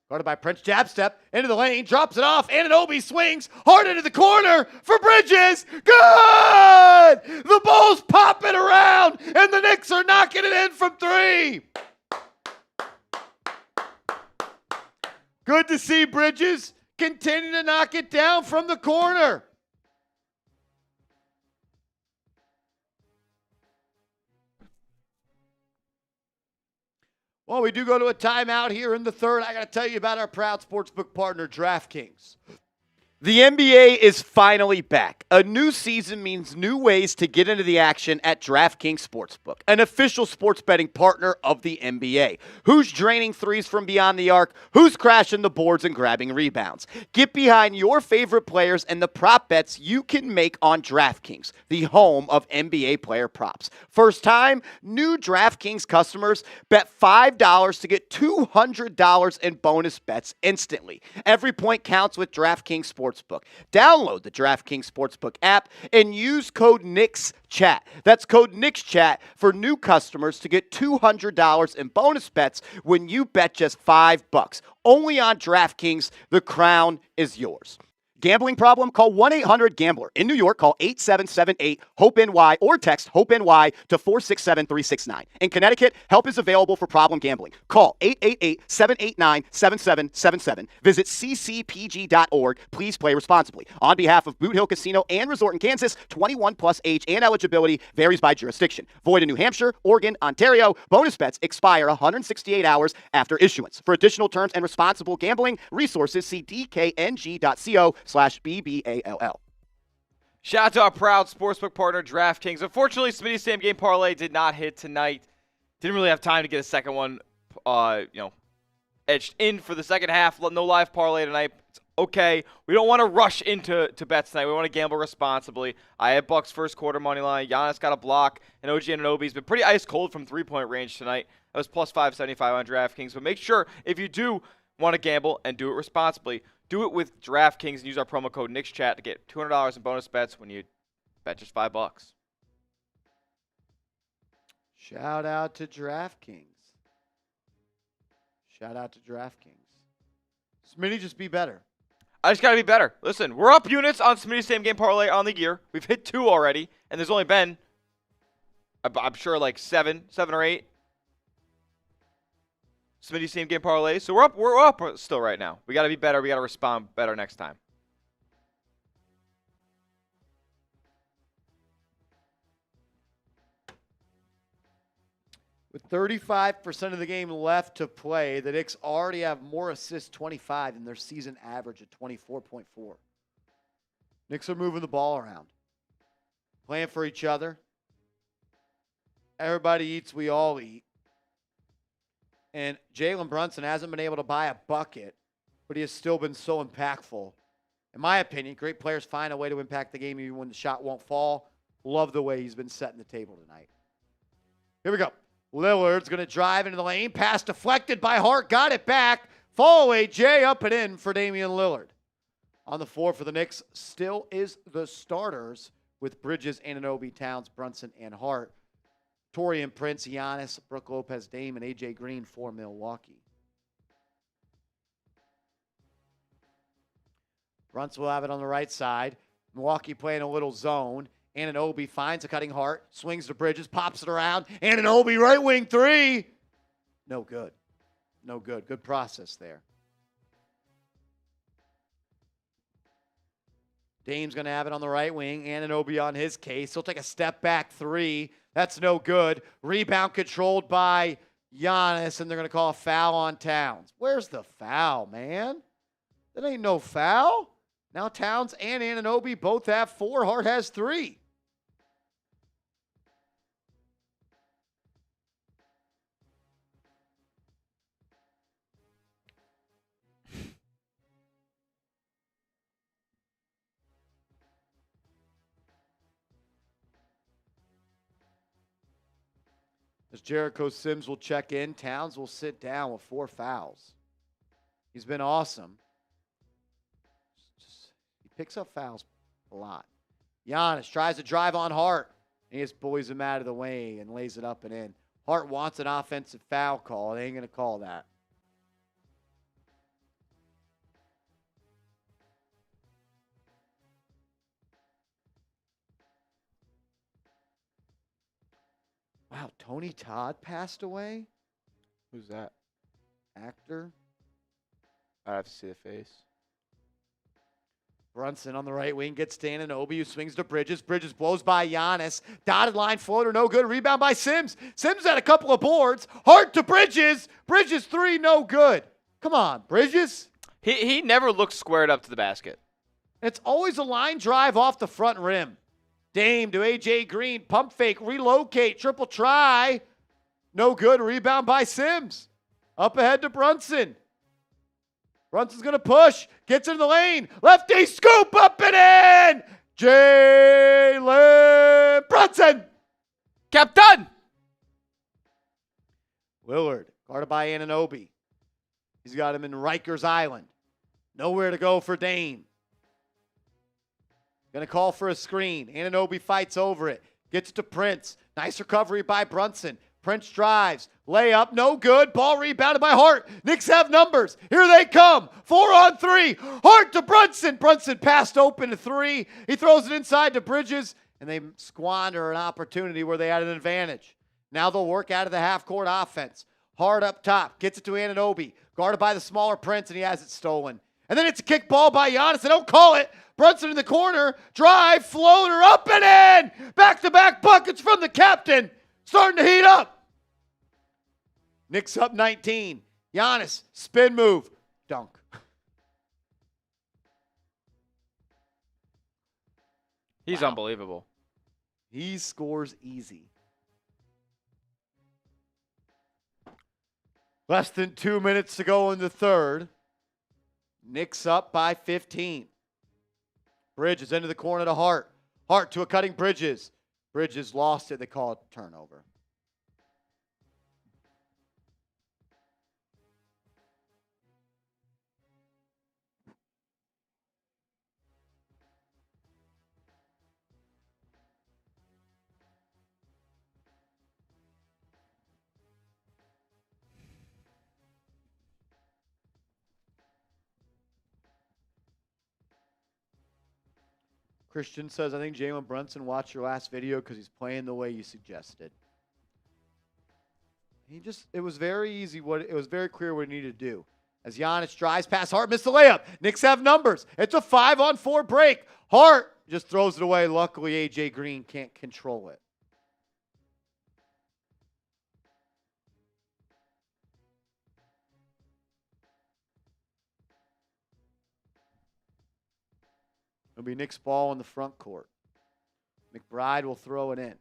S1: Guarded by Prince. Jab step into the lane. Drops it off. Anunoby swings. Hart into the corner for Bridges. Good! The ball's popping around, and the Knicks are knocking it in from three. Good to see Bridges continue to knock it down from the corner. Well, we do go to a timeout here in the third. I got to tell you about our proud sportsbook partner, DraftKings. The NBA is finally back. A new season means new ways to get into the action at DraftKings Sportsbook, an official sports betting partner of the NBA. Who's draining threes from beyond the arc? Who's crashing the boards and grabbing rebounds? Get behind your favorite players and the prop bets you can make on DraftKings, the home of NBA player props. First time, new DraftKings customers bet $5 to get $200 in bonus bets instantly. Every point counts with DraftKings Sportsbook. Download the DraftKings Sportsbook app and use code NICKSCHAT. That's code NICKSCHAT for new customers to get $200 in bonus bets when you bet just $5. Only on DraftKings, the crown is yours. Gambling problem? Call 1-800-GAMBLER. In New York, call 8778-HOPE-NY or text HOPE-NY to 467-369. In Connecticut, help is available for problem gambling. Call 888-789-7777. Visit ccpg.org. Please play responsibly. On behalf of Boot Hill Casino and Resort in Kansas, 21 plus age and eligibility varies by jurisdiction. Void in New Hampshire, Oregon, Ontario. Bonus bets expire 168 hours after issuance. For additional terms and responsible gambling resources, see dkng.co/BBALL.
S2: Shout out to our proud sportsbook partner, DraftKings. Unfortunately, Smitty's same game parlay did not hit tonight. Didn't really have time to get a second one, edged in for the second half. No live parlay tonight. It's okay. We don't want to rush into bets tonight. We want to gamble responsibly. I had Bucks first quarter money line. Giannis got a block, and OG Anunoby's been pretty ice cold from 3-point range tonight. That was plus 575 on DraftKings. But make sure if you do want to gamble and do it responsibly, do it with DraftKings and use our promo code NICKSCHAT to get $200 in bonus bets when you bet just $5.
S1: Shout out to DraftKings. Shout out to DraftKings. Smitty, just be better.
S2: I just got to be better. Listen, we're up units on Smitty's same game parlay on the year. We've hit 2 already, and there's only been, I'm sure, like 7 or 8. Smitty's same game parlay. So we're up still right now. We got to be better. We got to respond better next time.
S1: With 35% of the game left to play, the Knicks already have more assists, 25, than their season average at 24.4. Knicks are moving the ball around, playing for each other. Everybody eats, we all eat. And Jalen Brunson hasn't been able to buy a bucket, but he has still been so impactful. In my opinion, great players find a way to impact the game even when the shot won't fall. Love the way he's been setting the table tonight. Here we go. Lillard's going to drive into the lane. Pass deflected by Hart. Got it back. Fall away. Jay up and in for Damian Lillard. On the floor for the Knicks still is the starters with Bridges, Anunoby, Towns, Brunson, and Hart. Torian Prince, Giannis, Brook Lopez, Dame, and A.J. Green for Milwaukee. Brunson will have it on the right side. Milwaukee playing a little zone. Anunoby finds a cutting Hart, swings to Bridges, pops it around. Anunoby right wing three. No good. No good. Good process there. Dame's going to have it on the right wing. Anunoby on his case. He'll take a step back three. That's no good. Rebound controlled by Giannis, and they're going to call a foul on Towns. Where's the foul, man? That ain't no foul. Now Towns and Anunoby both have 4. Hart has 3. As Jericho Sims will check in, Towns will sit down with 4 fouls. He's been awesome. He picks up fouls a lot. Giannis tries to drive on Hart. He just bullies him out of the way and lays it up and in. Hart wants an offensive foul call. They ain't going to call that. Wow, Tony Todd passed away?
S4: Who's that?
S1: Actor.
S4: I have to see the face.
S1: Brunson on the right wing gets to Anunoby, who swings to Bridges. Bridges blows by Giannis. Dotted line floater, no good. Rebound by Sims. Sims had a couple of boards. Hart to Bridges. Bridges 3, no good. Come on, Bridges.
S2: He never looks squared up to the basket.
S1: It's always a line drive off the front rim. Dame to A.J. Green. Pump fake, relocate, triple try. No good. Rebound by Sims. Up ahead to Brunson. Brunson's going to push. Gets into the lane. Lefty scoop up and in. Jaylen Brunson.
S2: Captain!
S1: Lillard, guarded by Anunoby. He's got him in Rikers Island. Nowhere to go for Dame. Going to call for a screen. Anunoby fights over it. Gets it to Prince. Nice recovery by Brunson. Prince drives. Layup, no good. Ball rebounded by Hart. Knicks have numbers. Here they come. 4 on 3. Hart to Brunson. Brunson passed open to 3. He throws it inside to Bridges, and they squander an opportunity where they had an advantage. Now they'll work out of the half-court offense. Hart up top. Gets it to Anunoby. Guarded by the smaller Prince, and he has it stolen. And then it's a kick ball by Giannis. They don't call it. Brunson in the corner. Drive, floater, up and in. Back-to-back buckets from the captain. Starting to heat up. Knicks up 19. Giannis, spin move. Dunk.
S2: He's unbelievable.
S1: He scores easy. Less than 2 minutes to go in the third. Knicks up by 15. Bridges into the corner to Hart. Hart to a cutting Bridges. Bridges lost it. They call it turnover. Christian says, I think Jalen Brunson watched your last video because he's playing the way you suggested. It was very easy. It was very clear what he needed to do. As Giannis drives past Hart, missed the layup. Knicks have numbers. It's a 5-on-4 break. Hart just throws it away. Luckily, A.J. Green can't control it. It'll be Knicks ball in the front court. McBride will throw it in.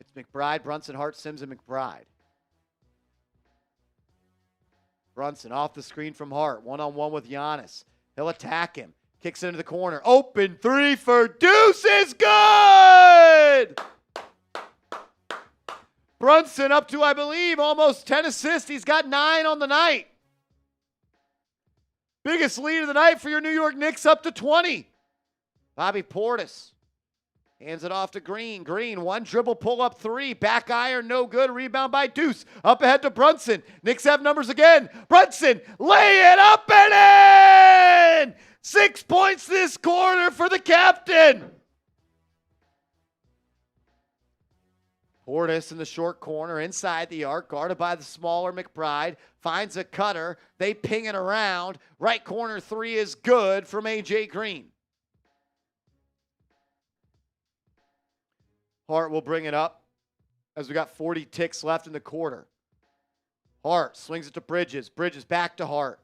S1: It's McBride, Brunson, Hart, Sims, and McBride. Brunson off the screen from Hart. One-on-one with Giannis. He'll attack him. Kicks it into the corner. Open 3 for Deuce is good! Brunson up to, I believe, almost 10 assists. He's got 9 on the night. Biggest lead of the night for your New York Knicks, up to 20. Bobby Portis hands it off to Green. Green, 1 dribble, pull up 3. Back iron, no good. Rebound by Deuce. Up ahead to Brunson. Knicks have numbers again. Brunson, lay it up and in! 6 points this quarter for the captain. Portis in the short corner, inside the arc, guarded by the smaller McBride. Finds a cutter. They ping it around. Right corner 3 is good from A.J. Green. Hart will bring it up as we got 40 ticks left in the quarter. Hart swings it to Bridges. Bridges back to Hart.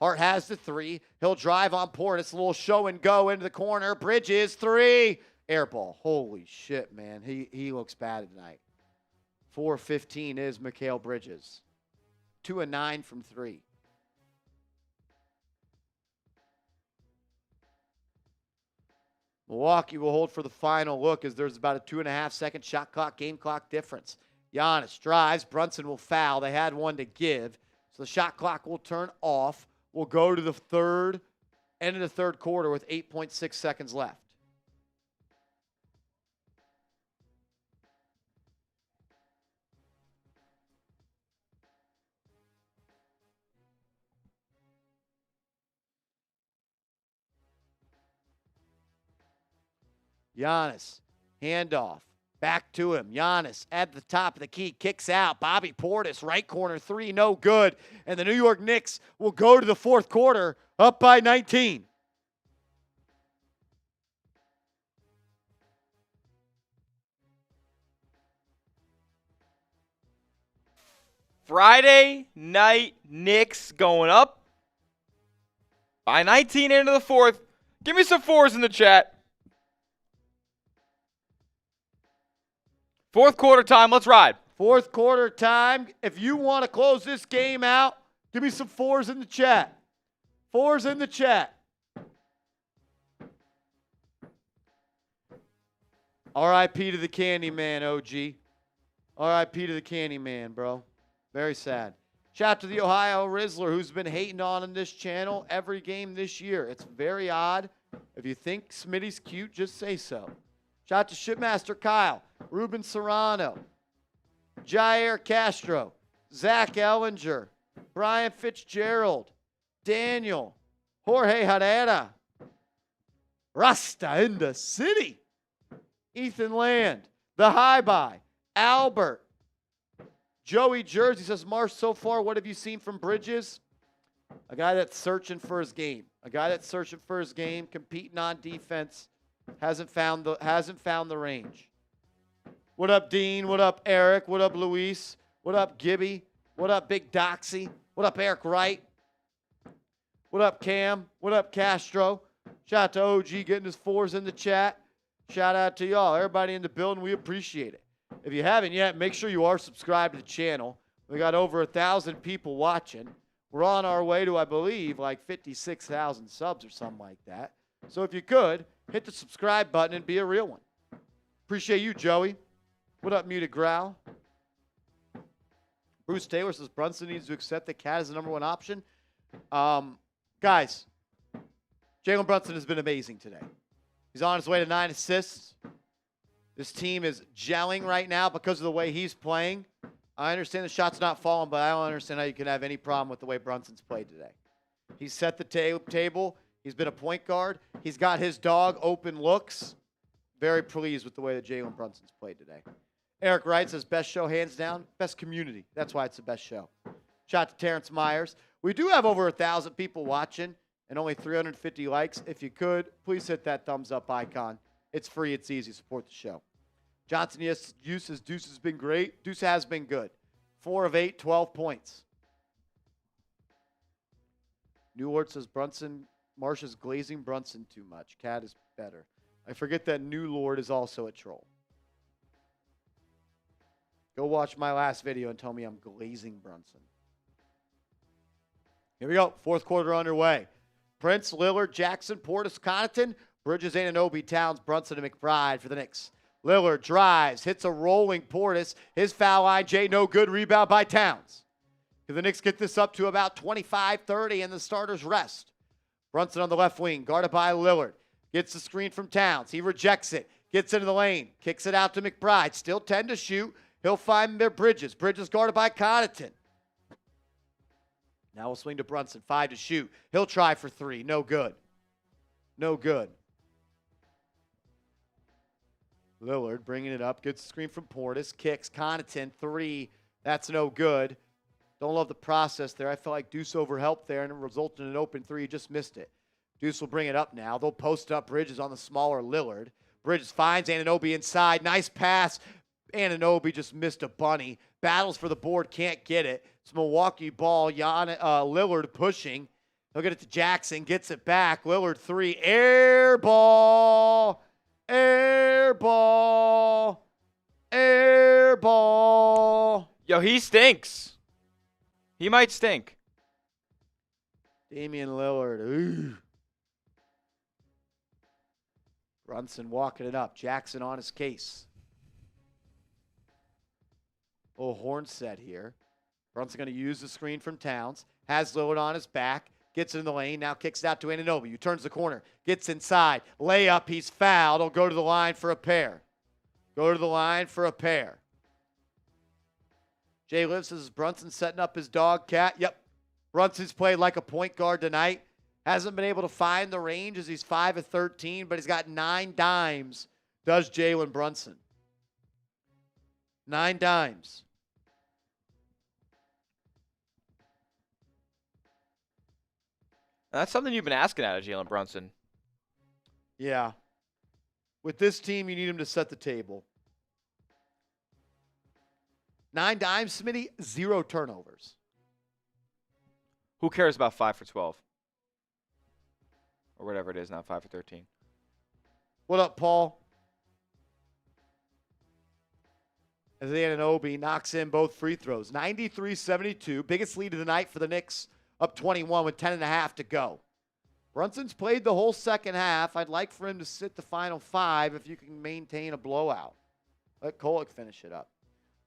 S1: Hart has the three. He'll drive on Portis. A little show and go into the corner. Bridges, three. Air ball. Holy shit, man. He looks bad tonight. 4-15 is Mikal Bridges. 2 of 9 from three. Milwaukee will hold for the final look as there's about a 2.5-second shot clock, game clock difference. Giannis drives. Brunson will foul. They had one to give. So the shot clock will turn off. We'll go to the end of the third quarter with 8.6 seconds left. Giannis, handoff, back to him. Giannis at the top of the key, kicks out. Bobby Portis, right corner three, no good. And the New York Knicks will go to the fourth quarter up by 19.
S2: Friday night Knicks going up by 19 into the fourth. Give me some fours in the chat. Fourth quarter time, let's ride.
S1: Fourth quarter time. If you want to close this game out, give me some fours in the chat. Fours in the chat. R.I.P. to the Candyman, OG. R.I.P. to the Candyman, bro. Very sad. Shout out to the Ohio Rizzler, who's been hating on this channel every game this year. It's very odd. If you think Smitty's cute, just say so. Shout out to Shipmaster Kyle, Ruben Serrano, Jair Castro, Zach Ellinger, Brian Fitzgerald, Daniel, Jorge Herrera, Rasta in the city, Ethan Land, The High Buy, Albert, Joey Jersey says, Marsh, so far, what have you seen from Bridges? A guy that's searching for his game. A guy that's searching for his game, competing on defense. Hasn't found the range. What up, Dean? What up, Eric? What up, Luis? What up, Gibby? What up, Big Doxy? What up, Eric Wright? What up, Cam? What up, Castro? Shout out to OG getting his fours in the chat. Shout out to y'all. Everybody in the building, we appreciate it. If you haven't yet, make sure you are subscribed to the channel. We got over 1,000 people watching. We're on our way to, I believe, like 56,000 subs or something like that. So if you could, hit the subscribe button and be a real one. Appreciate you, Joey. What up, Muted Growl? Bruce Taylor says Brunson needs to accept that Cat is the number one option. Guys, Jalen Brunson has been amazing today. He's on his way to 9 assists. This team is gelling right now because of the way he's playing. I understand the shot's not falling, but I don't understand how you can have any problem with the way Brunson's played today. He's set the table. He's been a point guard. He's got his dog open looks. Very pleased with the way that Jalen Brunson's played today. Eric Wright says, best show hands down, best community. That's why it's the best show. Shout out to Terrence Myers. We do have over 1,000 people watching and only 350 likes. If you could, please hit that thumbs up icon. It's free. It's easy. Support the show. Johnson, yes, Deuce has been great. Deuce has been good. 4 of 8, 12 points. New Lord says Marsh is glazing Brunson too much. Cat is better. I forget that New Lord is also a troll. Go watch my last video and tell me I'm glazing Brunson. Here we go. Fourth quarter underway. Prince, Lillard, Jackson, Portis, Connaughton, Bridges, Anunoby, Towns, Brunson, and McBride for the Knicks. Lillard drives, hits a rolling Portis. His foul line, Jay, no good. Rebound by Towns. The Knicks get this up to about 25-30 and the starters rest. Brunson on the left wing, guarded by Lillard. Gets the screen from Towns. He rejects it. Gets into the lane. Kicks it out to McBride. Still 10 to shoot. He'll find their Bridges. Bridges guarded by Connaughton. Now we'll swing to Brunson. 5 to shoot. He'll try for 3. No good. No good. Lillard bringing it up. Gets the screen from Portis. Kicks. Connaughton. 3. That's no good. Don't love the process there. I felt like Deuce overhelped there and it resulted in an open 3. He just missed it. Deuce will bring it up now. They'll post up Bridges on the smaller Lillard. Bridges finds Anunoby inside. Nice pass. Anunoby just missed a bunny. Battles for the board, can't get it. It's Milwaukee ball. Lillard pushing. He'll get it to Jackson. Gets it back. Lillard 3. Air ball. Air ball. Air ball.
S2: Yo, he stinks. He might stink.
S1: Damian Lillard. Ooh. Brunson walking it up. Jackson on his case. Little horn set here. Brunson going to use the screen from Towns. Has Lillard on his back. Gets it in the lane. Now kicks it out to Anunoby, who turns the corner. Gets inside. Layup. He's fouled. He'll go to the line for a pair. Go to the line for a pair. Jay Liv says Brunson setting up his dog cat. Yep. Brunson's played like a point guard tonight. Hasn't been able to find the range as he's 5 of 13, but he's got 9 dimes, does Jalen Brunson. 9 dimes.
S2: That's something you've been asking out of Jalen Brunson.
S1: Yeah. With this team, you need him to set the table. 9 dimes, Smitty, 0 turnovers.
S2: Who cares about 5 for 12? Or whatever it is now, 5 for 13.
S1: What up, Paul? As Anunoby knocks in both free throws. 93-72. Biggest lead of the night for the Knicks. Up 21 with 10.5 to go. Brunson's played the whole second half. I'd like for him to sit the final 5 if you can maintain a blowout. Let Kolek finish it up.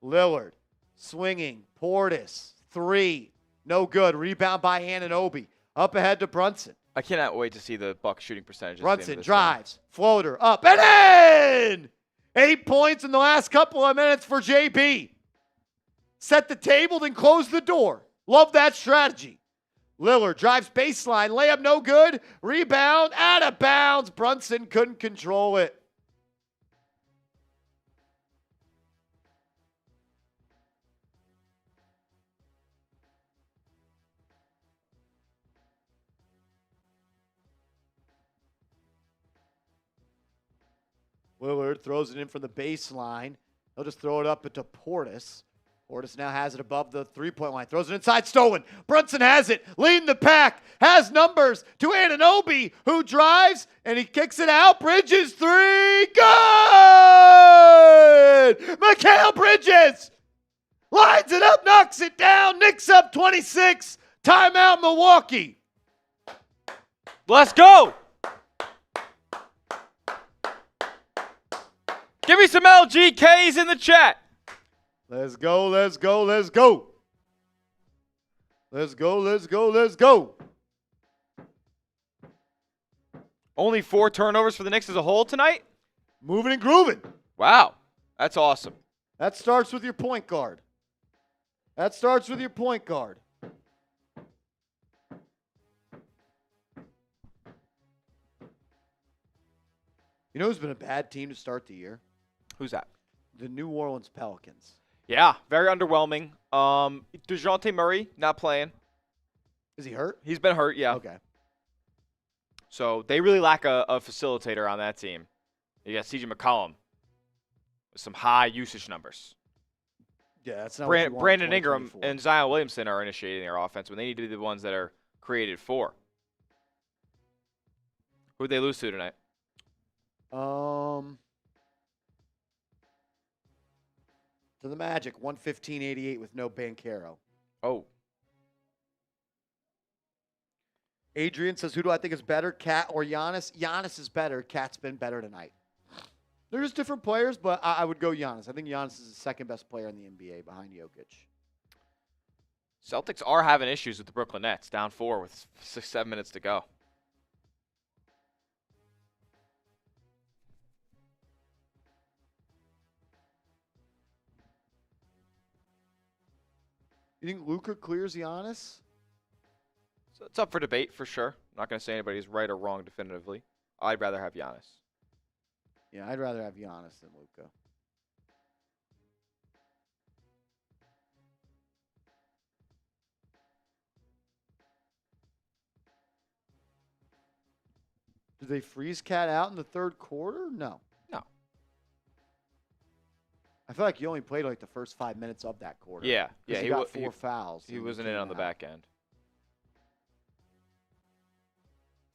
S1: Lillard swinging. Portis. 3. No good. Rebound by Anunoby. Up ahead to Brunson.
S2: I cannot wait to see the Bucks shooting percentages.
S1: Brunson drives. Floater up and in! 8 points in the last couple of minutes for JB. Set the table, then close the door. Love that strategy. Lillard drives baseline. Layup no good. Rebound out of bounds. Brunson couldn't control it. Lillard throws it in from the baseline. He'll just throw it up into Portis. Portis now has it above the three-point line. Throws it inside. Stolen. Brunson has it. Leading the pack. Has numbers to Anunoby, who drives, and he kicks it out. Bridges 3. Good! Mikal Bidges lines it up, knocks it down. Knicks up 26. Timeout, Milwaukee.
S2: Let's go! Give me some LGKs in the chat.
S1: Let's go, let's go, let's go. Let's go, let's go, let's go.
S2: Only 4 turnovers for the Knicks as a whole tonight?
S1: Moving and grooving.
S2: Wow. That's awesome.
S1: That starts with your point guard. That starts with your point guard. You know who's been a bad team to start the year?
S2: Who's that?
S1: The New Orleans Pelicans.
S2: Yeah, very underwhelming. DeJounte Murray not playing.
S1: Is he hurt?
S2: He's been hurt, yeah.
S1: Okay.
S2: So they really lack a facilitator on that team. You got CJ McCollum with some high usage numbers.
S1: Yeah, that's not what you want in
S2: Brandon Ingram
S1: 2024.
S2: and Zion Williamson are initiating their offense when they need to be the ones that are created for. Who'd they lose to tonight?
S1: To the Magic, 115-88 with no Banchero.
S2: Oh.
S1: Adrian says, who do I think is better, Cat or Giannis? Giannis is better. Cat's been better tonight. They're just different players, but I would go Giannis. I think Giannis is the second best player in the NBA behind Jokic.
S2: Celtics are having issues with the Brooklyn Nets, down 4 with 6-7 minutes to go.
S1: You think Luka clears Giannis?
S2: So it's up for debate for sure. I'm not going to say anybody's right or wrong definitively. I'd rather have Giannis.
S1: Yeah, I'd rather have Giannis than Luka. Did they freeze Cat out in the third quarter? No. I feel like he only played like the first 5 minutes of that quarter.
S2: Yeah.
S1: 'Cause
S2: Yeah.
S1: he got 4 fouls.
S2: He
S1: and
S2: wasn't in
S1: came
S2: on the
S1: out.
S2: back end.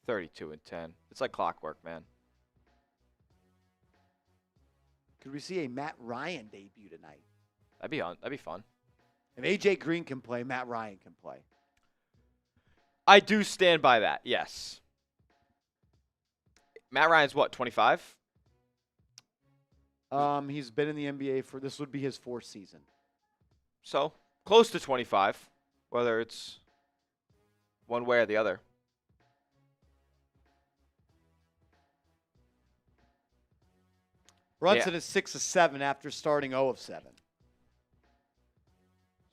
S2: 32 and 10. It's like clockwork, man.
S1: Could we see a Matt Ryan debut tonight?
S2: That'd be fun.
S1: If AJ Green can play, Matt Ryan can play.
S2: I do stand by that. Yes. Matt Ryan's what, 25?
S1: He's been in the NBA this would be his 4th season.
S2: So, close to 25, whether it's one way or the other.
S1: Brunson is 6 of 7 after starting 0 of 7.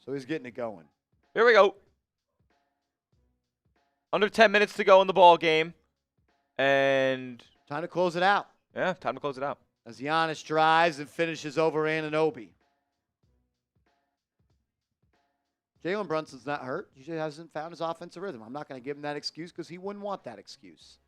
S1: So he's getting it going.
S2: Here we go. Under 10 minutes to go in the ball game. And
S1: Time to close it out.
S2: yeah, time to close it out.
S1: As Giannis drives and finishes over Anunoby. Jalen Brunson's not hurt. He just hasn't found his offensive rhythm. I'm not going to give him that excuse because he wouldn't want that excuse.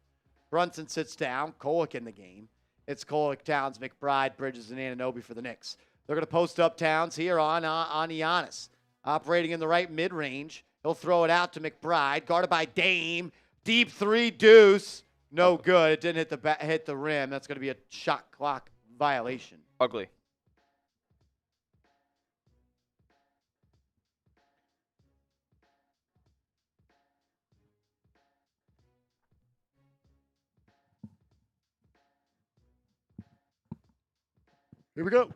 S1: Brunson sits down. Kolek in the game. It's Kolek, Towns, McBride, Bridges, and Anunoby for the Knicks. They're going to post up Towns here on Giannis. Operating in the right mid-range. He'll throw it out to McBride. Guarded by Dame. Deep 3 deuce. No good. It didn't hit the rim. That's going to be a shot clock violation.
S2: Ugly.
S1: Here we go.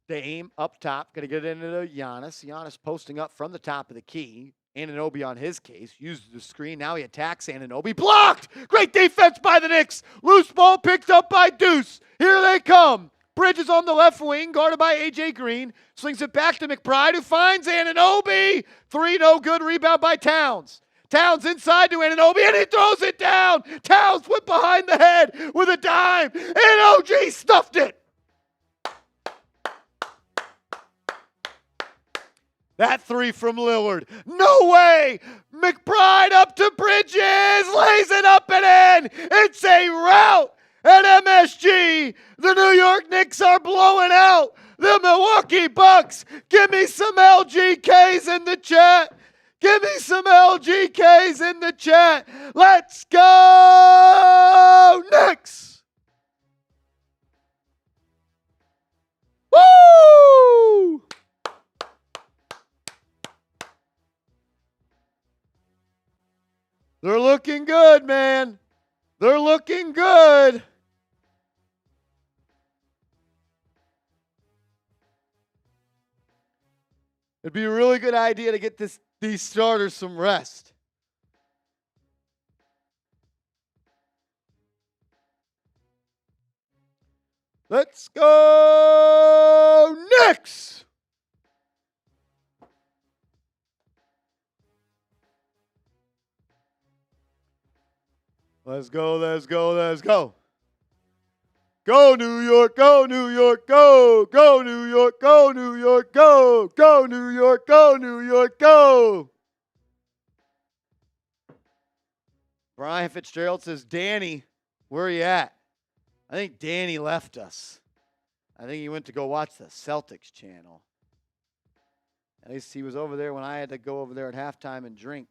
S1: Dame up top. Going to get it into Giannis. Giannis posting up from the top of the key. Anunoby on his case. Uses the screen. Now he attacks Anunoby. Blocked! Great defense by the Knicks. Loose ball picked up by Deuce. Here they come. Bridges on the left wing, guarded by A.J. Green. Slings it back to McBride, who finds Anunoby. 3 no good. Rebound by Towns. Towns inside to Anunoby, and he throws it down. Towns went behind the head with a dime, and OG stuffed it. That 3 from Lillard. No way! McBride up to Bridges. Lays it up and in. It's a rout at MSG. The New York Knicks are blowing out the Milwaukee Bucks. Give me some LGKs in the chat. Give me some LGKs in the chat. Let's go, Knicks! Woo! They're looking good, man. They're looking good. It'd be a really good idea to get these starters some rest. Let's go, Knicks! Let's go, let's go, let's go. Go New York, go New York, go. Go New York, go New York, go. Go New York, go New York, go. Brian Fitzgerald says, Danny, where are you at? I think Danny left us. I think he went to go watch the Celtics channel. At least he was over there when I had to go over there at halftime and drink.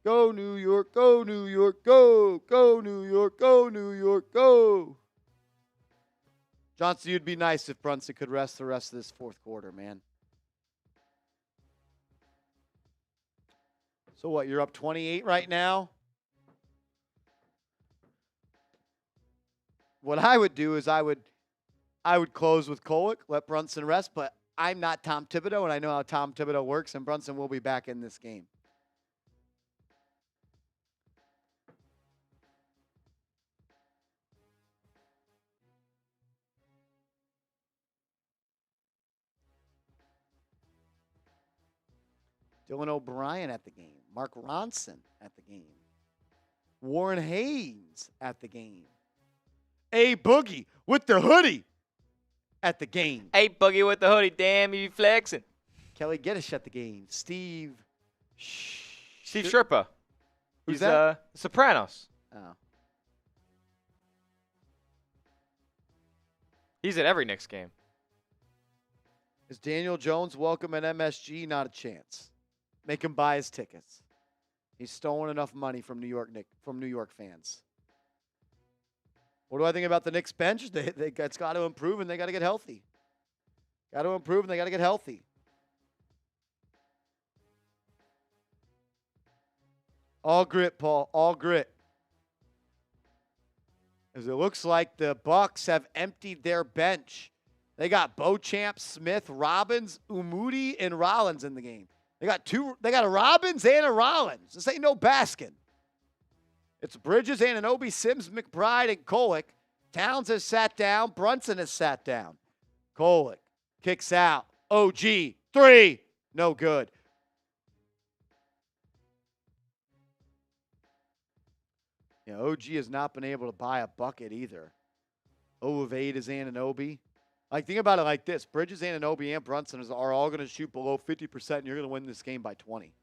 S1: Go New York, go New York, go. Go New York, go New York, go. Johnson, you'd be nice if Brunson could rest the rest of this fourth quarter, man. So what, you're up 28 right now? What I would do is I would close with Kolek, let Brunson rest, but I'm not Tom Thibodeau, and I know how Tom Thibodeau works, and Brunson will be back in this game. Dylan O'Brien at the game. Mark Ronson at the game. Warren Haynes at the game. A Boogie with the hoodie at the game.
S2: Hey, Boogie with the hoodie. Damn, you flexing.
S1: Kelly Geddes at the game. Steve
S2: Sherpa.
S1: Who's
S2: He's
S1: that?
S2: Sopranos.
S1: Oh.
S2: He's at every Knicks game.
S1: Is Daniel Jones welcome at MSG? Not a chance. Make him buy his tickets. He's stolen enough money from New York fans. What do I think about the Knicks bench? It's got to improve, and they got to get healthy. Got to improve, and they got to get healthy. All grit, Paul. All grit. As it looks like the Bucks have emptied their bench. They got Beauchamp, Smith, Robbins, Umudi, and Rollins in the game. They got a Robbins and a Rollins. This ain't no Baskin. It's Bridges, Anunoby, Sims, McBride, and Kolek. Towns has sat down. Brunson has sat down. Kolek kicks out. OG, 3. No good. Yeah, OG has not been able to buy a bucket either. 0 of 8 is Anunoby. Like, think about it like this. Bridges, Anunoby, and Brunson are all going to shoot below 50%, and you're going to win this game by 20.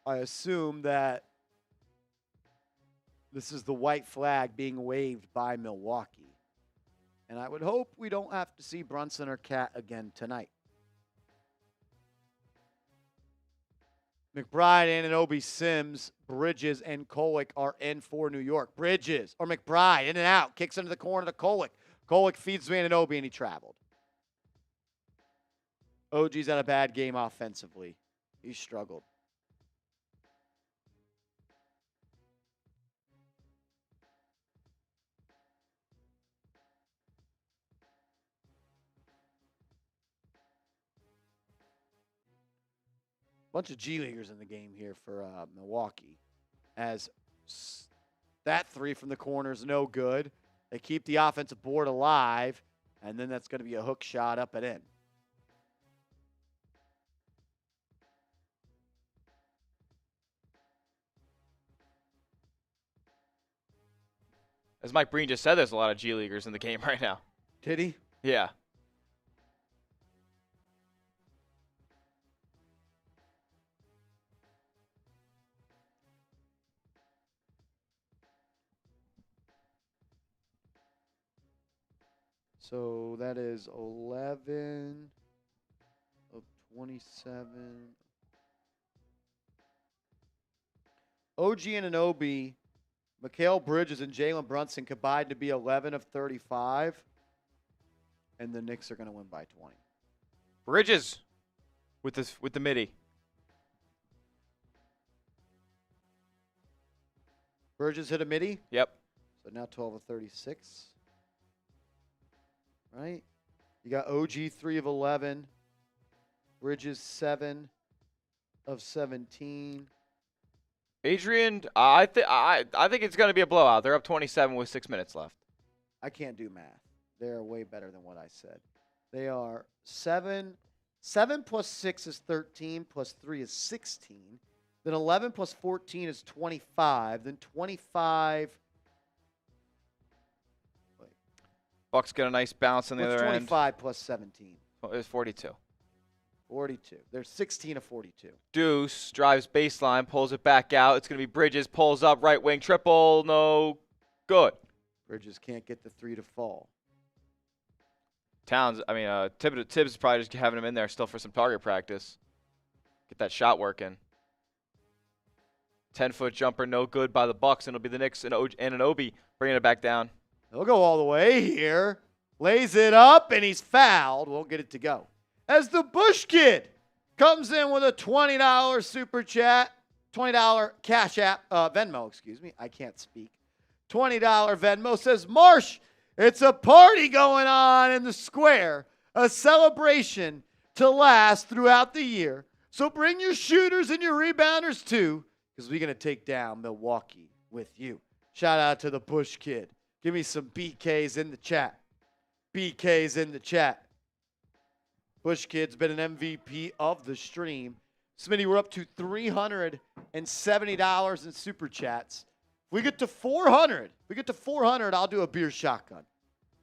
S1: I assume that this is the white flag being waved by Milwaukee. And I would hope we don't have to see Brunson or Cat again tonight. McBride, Anunoby, Sims, Bridges, and Kolek are in for New York. Bridges, or McBride, in and out. Kicks into the corner to Kolek. Kolek feeds Anunoby, and he traveled. OG's had a bad game offensively. He struggled. Bunch of G Leaguers in the game here for Milwaukee. As that 3 from the corner is no good. They keep the offensive board alive, and then that's going to be a hook shot up and in.
S2: As Mike Breen just said, there's a lot of G Leaguers in the game right now.
S1: Did he?
S2: Yeah.
S1: So that is 11 of 27. OG Anunoby, Mikal Bridges, and Jalen Brunson combined to be 11 of 35. And the Knicks are going to win by 20.
S2: Bridges with the midi.
S1: Bridges hit a midi.
S2: Yep.
S1: So now 12 of 36. Right? You got OG 3 of 11. Bridges 7 of 17.
S2: Adrian, I think it's going to be a blowout. They're up 27 with 6 minutes left.
S1: I can't do math. They're way better than what I said. They are 7. 7 plus 6 is 13, plus 3 is 16. Then 11 plus 14 is 25. Then 25.
S2: Bucks get a nice bounce on the
S1: What's
S2: other
S1: 25 plus 17?
S2: end. It's 42.
S1: 42. They're 16 of 42.
S2: Deuce drives baseline, pulls it back out. It's going to be Bridges, pulls up, right wing triple, no good.
S1: Bridges can't get the 3 to fall.
S2: Towns, Tibbs is probably just having him in there still for some target practice. Get that shot working. 10-foot jumper, no good by the Bucks, and it'll be the Knicks and Anunoby bringing it back down.
S1: He'll go all the way here. Lays it up, and he's fouled. Won't get it to go. As the Bush Kid comes in with a $20 super chat, $20 cash app, Venmo, excuse me. I can't speak. $20 Venmo says, Marsh, it's a party going on in the square, a celebration to last throughout the year. So bring your shooters and your rebounders too, because we're going to take down Milwaukee with you. Shout out to the Bush Kid. Give me some BKs in the chat. BKs in the chat. Bush Kid's been an MVP of the stream Smitty, we're up to $370 in super chats. If we get to 400, I'll do a beer shotgun.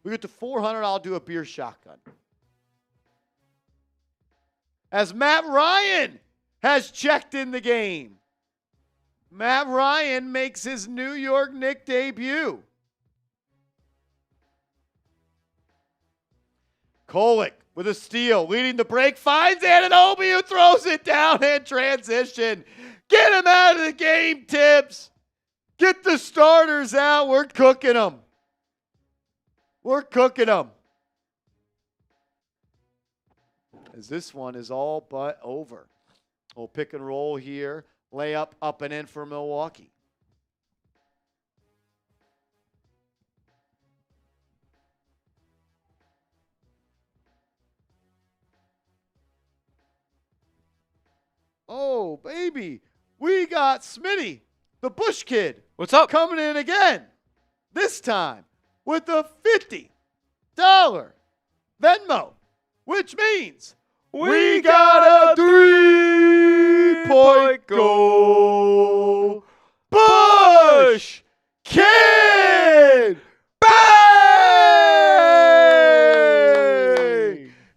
S1: We get to 400, I'll do a beer shotgun. As Matt Ryan has checked in the game. Matt Ryan makes his New York Knicks debut. Kolek with a steal, leading the break, finds Anunoby, who throws it down in transition. Get him out of the game, Tibbs. Get the starters out. We're cooking them. We're cooking them. As this one is all but over. We'll pick and roll here. Layup up and in for Milwaukee. Oh, baby. We got Smitty, the Bush Kid.
S2: What's up?
S1: Coming in again. This time with a $50 Venmo, which means we got a 3-point goal. Bush Kid! Bang!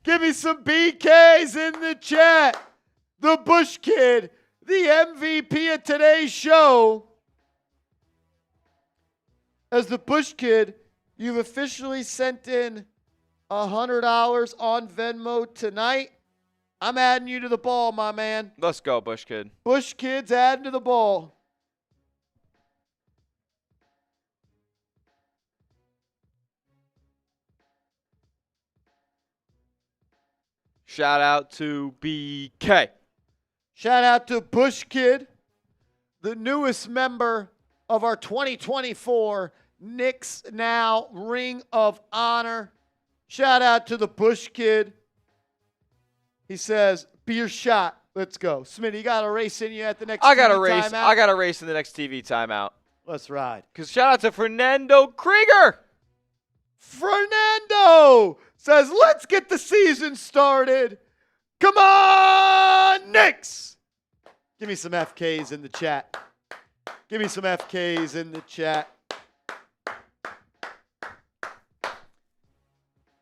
S1: Give me some BKs in the chat. The Bush Kid, the MVP of today's show. As the Bush Kid, you've officially sent in $100 on Venmo tonight. I'm adding you to the ball, my man.
S2: Let's go, Bush Kid.
S1: Bush Kid's adding to the ball.
S2: Shout out to BK.
S1: Shout out to Bush Kid, the newest member of our 2024 Knicks Now Ring of Honor. Shout out to the Bush Kid. He says, beer shot. Let's go. Smitty, you got a race in you at the next
S2: I got a
S1: TV
S2: race.
S1: timeout?
S2: I got a race in the next TV timeout.
S1: Let's ride.
S2: Because shout out to Fernando Krieger.
S1: Fernando says, let's get the season started. Come on, Knicks. Give me some FKs in the chat. Give me some FKs in the chat.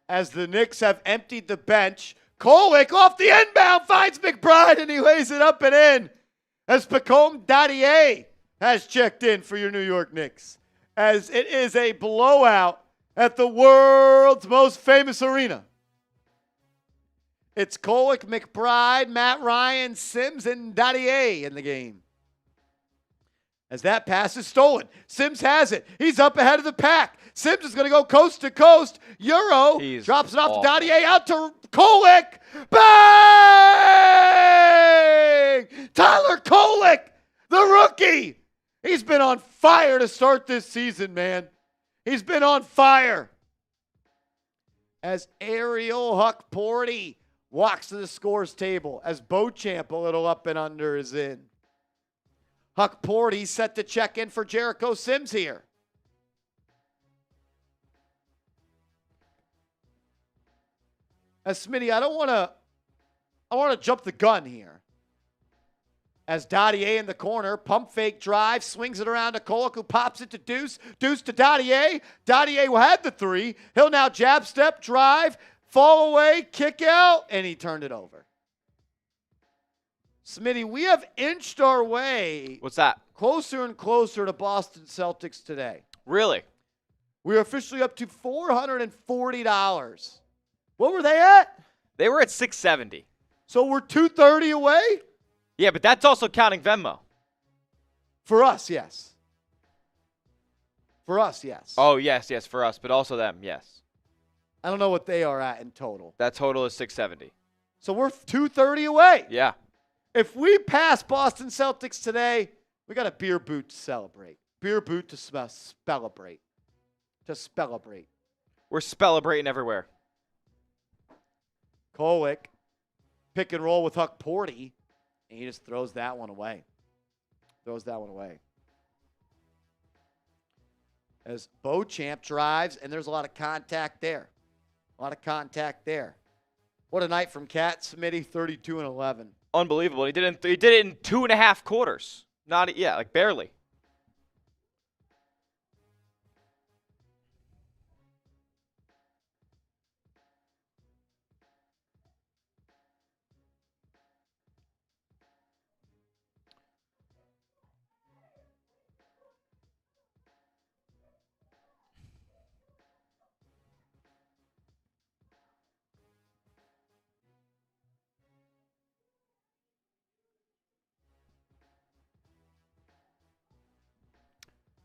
S1: As the Knicks have emptied the bench, Kolek off the inbound finds McBride and he lays it up and in. As Pregame Dadier has checked in for your New York Knicks. As it is a blowout at the world's most famous arena. It's Kolek, McBride, Matt Ryan, Sims, and Dadier in the game. As that pass is stolen, Sims has it. He's up ahead of the pack. Sims is going to go coast to coast. Euro drops it off to Dadier, out to Kolek. Bang! Tyler Kolek, the rookie. He's been on fire to start this season, man. He's been on fire. As Ariel Huckporty walks to the scores table, as Beauchamp a little up and under is in. Huckporty set to check in for Jericho Sims here. As Smitty, I want to jump the gun here. As Dadier in the corner, pump fake drive, swings it around to Kolek, who pops it to Deuce. Deuce to Dadier. Dadier had the three. He'll now jab step, drive, fall away, kick out, and he turned it over. Smitty, we have inched our way.
S2: What's that?
S1: Closer and closer to Boston Celtics today.
S2: Really?
S1: We're officially up to $440. What were they at?
S2: They were at 670.
S1: So we're $230 away?
S2: Yeah, but that's also counting Venmo.
S1: For us, yes. For us, yes.
S2: Oh, yes, for us, but also them, yes.
S1: I don't know what they are at in total.
S2: That total is 670.
S1: So we're $230 away.
S2: Yeah.
S1: If we pass Boston Celtics today, we got a beer boot to celebrate. Beer boot to celebrate. To celebrate.
S2: We're celebrating everywhere.
S1: Kolek, pick and roll with Huckporty, and he just throws that one away. As Beauchamp drives, and there's a lot of contact there. What a night from Cat Smitty, 32 and 11.
S2: unbelievable. He did it in 2.5 quarters. Like barely.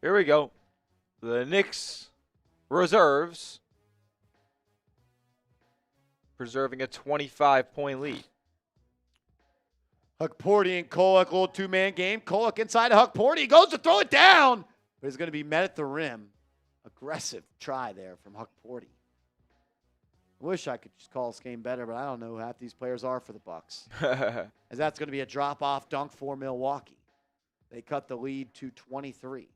S2: Here we go. The Knicks reserves preserving a 25-point lead.
S1: Huckporty and Kolek, little two-man game. Kolek inside to Huckporty. He goes to throw it down, but he's going to be met at the rim. Aggressive try there from Huckporty. I wish I could just call this game better, but I don't know who half these players are for the Bucks. As that's going to be a drop-off dunk for Milwaukee. They cut the lead to 23.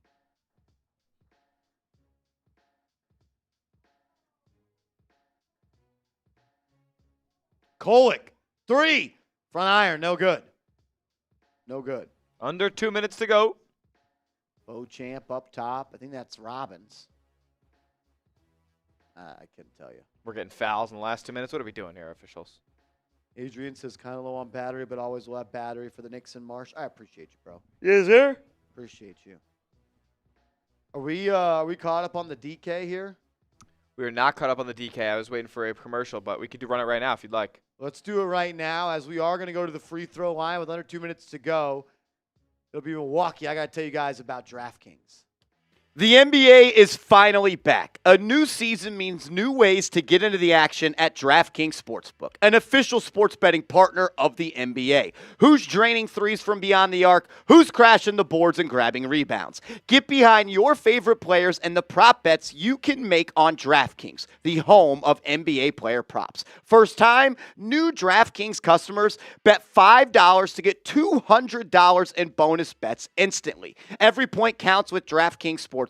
S1: Kolek, 3. Front iron, no good. No good.
S2: Under 2 minutes to go.
S1: Beauchamp up top. I think that's Robbins. I couldn't tell you.
S2: We're getting fouls in the last 2 minutes. What are we doing here, officials?
S1: Adrian says kind of low on battery, but always will have battery for the Knicks and Marsh. I appreciate you, bro.
S2: Yes, sir.
S1: Appreciate you. Are we caught up on the DK here?
S2: We are not caught up on the DK. I was waiting for a commercial, but we could run it right now if you'd like.
S1: Let's do it right now, as we are going to go to the free throw line with under 2 minutes to go. It'll be Milwaukee. I got to tell you guys about DraftKings.
S5: The NBA is finally back. A new season means new ways to get into the action at DraftKings Sportsbook, an official sports betting partner of the NBA. Who's draining threes from beyond the arc? Who's crashing the boards and grabbing rebounds? Get behind your favorite players and the prop bets you can make on DraftKings, the home of NBA player props. First time, new DraftKings customers bet $5 to get $200 in bonus bets instantly. Every point counts with DraftKings Sportsbook.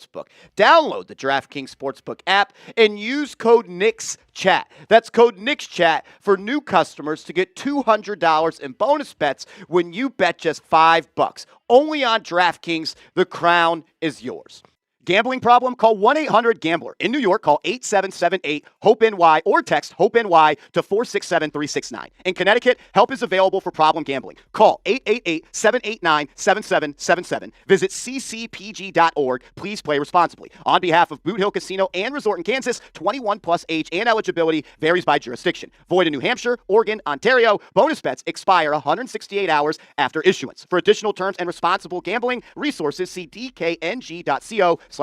S5: Download the DraftKings Sportsbook app and use code NIXCHAT. That's code NIXCHAT for new customers to get $200 in bonus bets when you bet just $5. Only on DraftKings, the crown is yours. Gambling problem? Call 1-800-GAMBLER. In New York, call 8778-HOPE-NY or text HOPE-NY to 467-369. In Connecticut, help is available for problem gambling. Call 888-789-7777. Visit ccpg.org. Please play responsibly. On behalf of Boot Hill Casino and Resort in Kansas, 21 plus age and eligibility varies by jurisdiction. Void in New Hampshire, Oregon, Ontario. Bonus bets expire 168 hours after issuance. For additional terms and responsible gambling resources, see dkng.co/BBALL.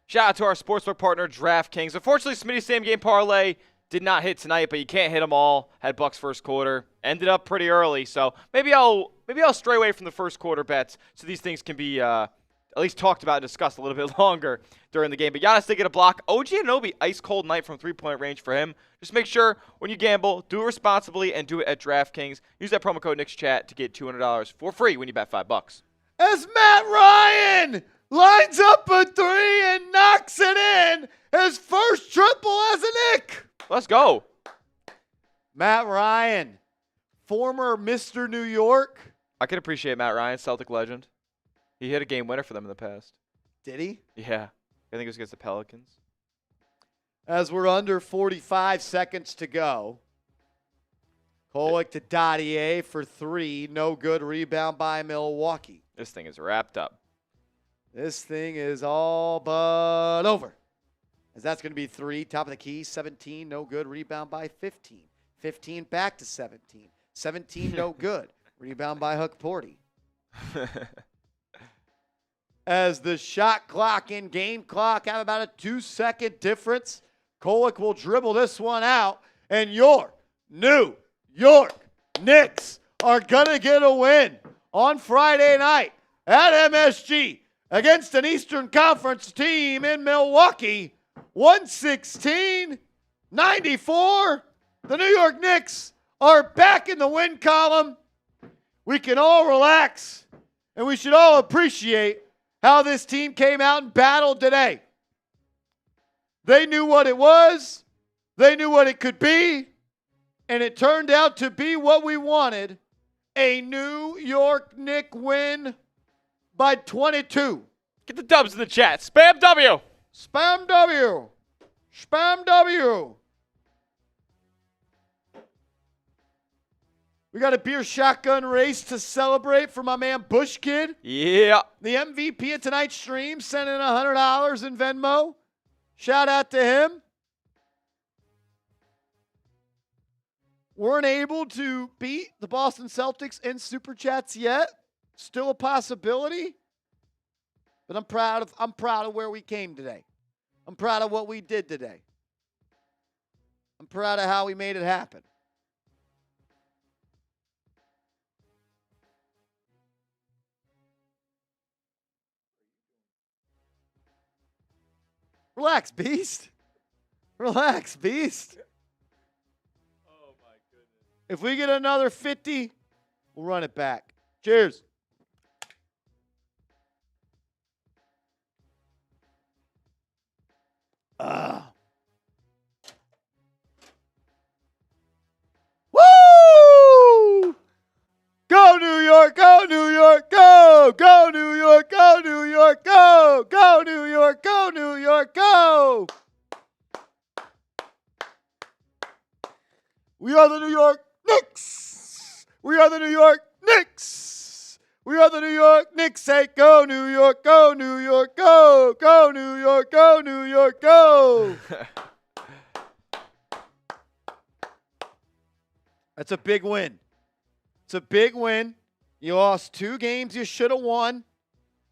S2: Shout out to our sportsbook partner, DraftKings. Unfortunately, Smitty's same game parlay did not hit tonight, but you can't hit them all. Had Bucks first quarter. Ended up pretty early, so maybe I'll stray away from the first quarter bets so these things can be at least talked about and discussed a little bit longer during the game. But Giannis did get a block. OG Anunoby, ice cold night from three-point range for him. Just make sure when you gamble, do it responsibly and do it at DraftKings. Use that promo code NIXCHAT to get $200 for free when you bet $5.
S1: As Matt Ryan lines up a three and knocks it in. His first triple as a Knick.
S2: Let's go.
S1: Matt Ryan, former Mr. New York.
S2: I can appreciate Matt Ryan, Celtic legend. He hit a game winner for them in the past.
S1: Did he?
S2: Yeah. I think it was against the Pelicans.
S1: As we're under 45 seconds to go. Kolek to Dottier for three. No good. Rebound by Milwaukee.
S2: This thing is wrapped up.
S1: This thing is all but over. As that's going to be three. Top of the key. 17. No good. Rebound by 15. 15 back to 17. 17 no good. Rebound by Huckporty. As the shot clock and game clock have about a 2-second difference, Kolek will dribble this one out, and your New York Knicks are going to get a win on Friday night at MSG against an Eastern Conference team in Milwaukee. 116-94. The New York Knicks are back in the win column. We can all relax, and we should all appreciate how this team came out and battled today. They knew what it was. They knew what it could be. And it turned out to be what we wanted. A New York Knicks win by 22.
S2: Get the dubs in the chat. Spam W.
S1: Spam W. Spam W. We got a beer shotgun race to celebrate for my man Bush Kid.
S2: Yeah.
S1: The MVP of tonight's stream sent in $100 in Venmo. Shout out to him. Weren't able to beat the Boston Celtics in Super Chats yet. Still a possibility. But I'm proud of where we came today. I'm proud of what we did today. I'm proud of how we made it happen. Relax, Beast. Relax, Beast.
S2: Oh, my goodness.
S1: If we get another 50, we'll run it back. Cheers. Woo! Go New York, go New York, go! Go New York, go New York, go! Go New York, go New York, go! We are the New York Knicks! We are the New York Knicks! We are the New York Knicks. Say go New York, go New York, go! Go New York, go New York, go! That's a big win. It's a big win. You lost 2 games you should have won,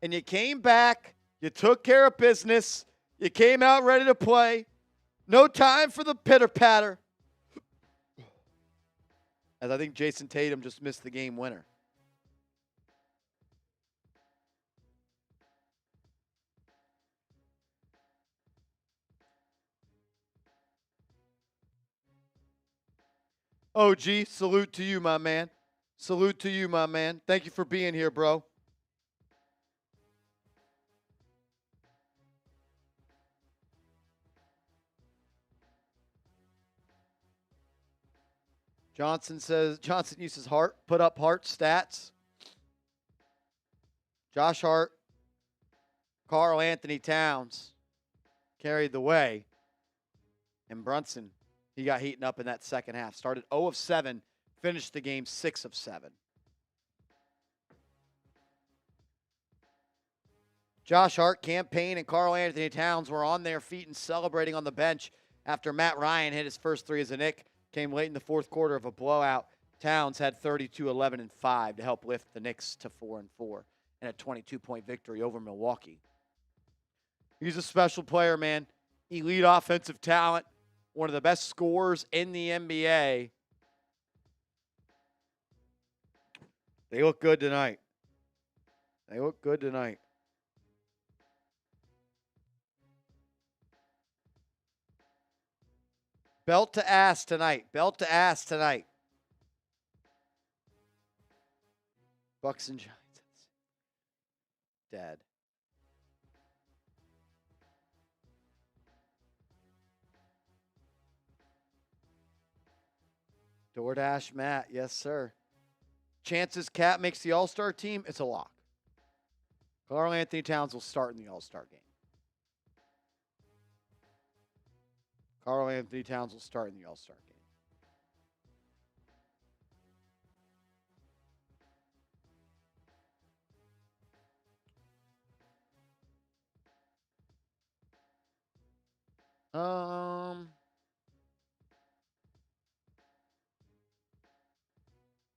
S1: and you came back. You took care of business. You came out ready to play. No time for the pitter-patter. As I think Jason Tatum just missed the game winner. OG, salute to you, my man. Salute to you, my man. Thank you for being here, bro. Johnson uses Hart, put up Hart stats. Josh Hart, Karl Anthony Towns carried the way. And Brunson, he got heating up in that second half. Started 0 of 7, finished the game 6 of 7. Josh Hart, Campaign, and Karl Anthony Towns were on their feet and celebrating on the bench after Matt Ryan hit his first 3 as a Knick. Came late in the fourth quarter of a blowout. Towns had 32, 11, and 5 to help lift the Knicks to 4-4 and a 22-point victory over Milwaukee. He's a special player, man. Elite offensive talent. One of the best scorers in the NBA. They look good tonight. They look good tonight. Belt to ass tonight. Belt to ass tonight. Bucks and Giants. Dead. DoorDash Matt. Yes, sir. Chances Cat makes the All-Star team. It's a lock. Karl Anthony Towns will start in the All-Star game. Karl Anthony Towns will start in the All-Star game.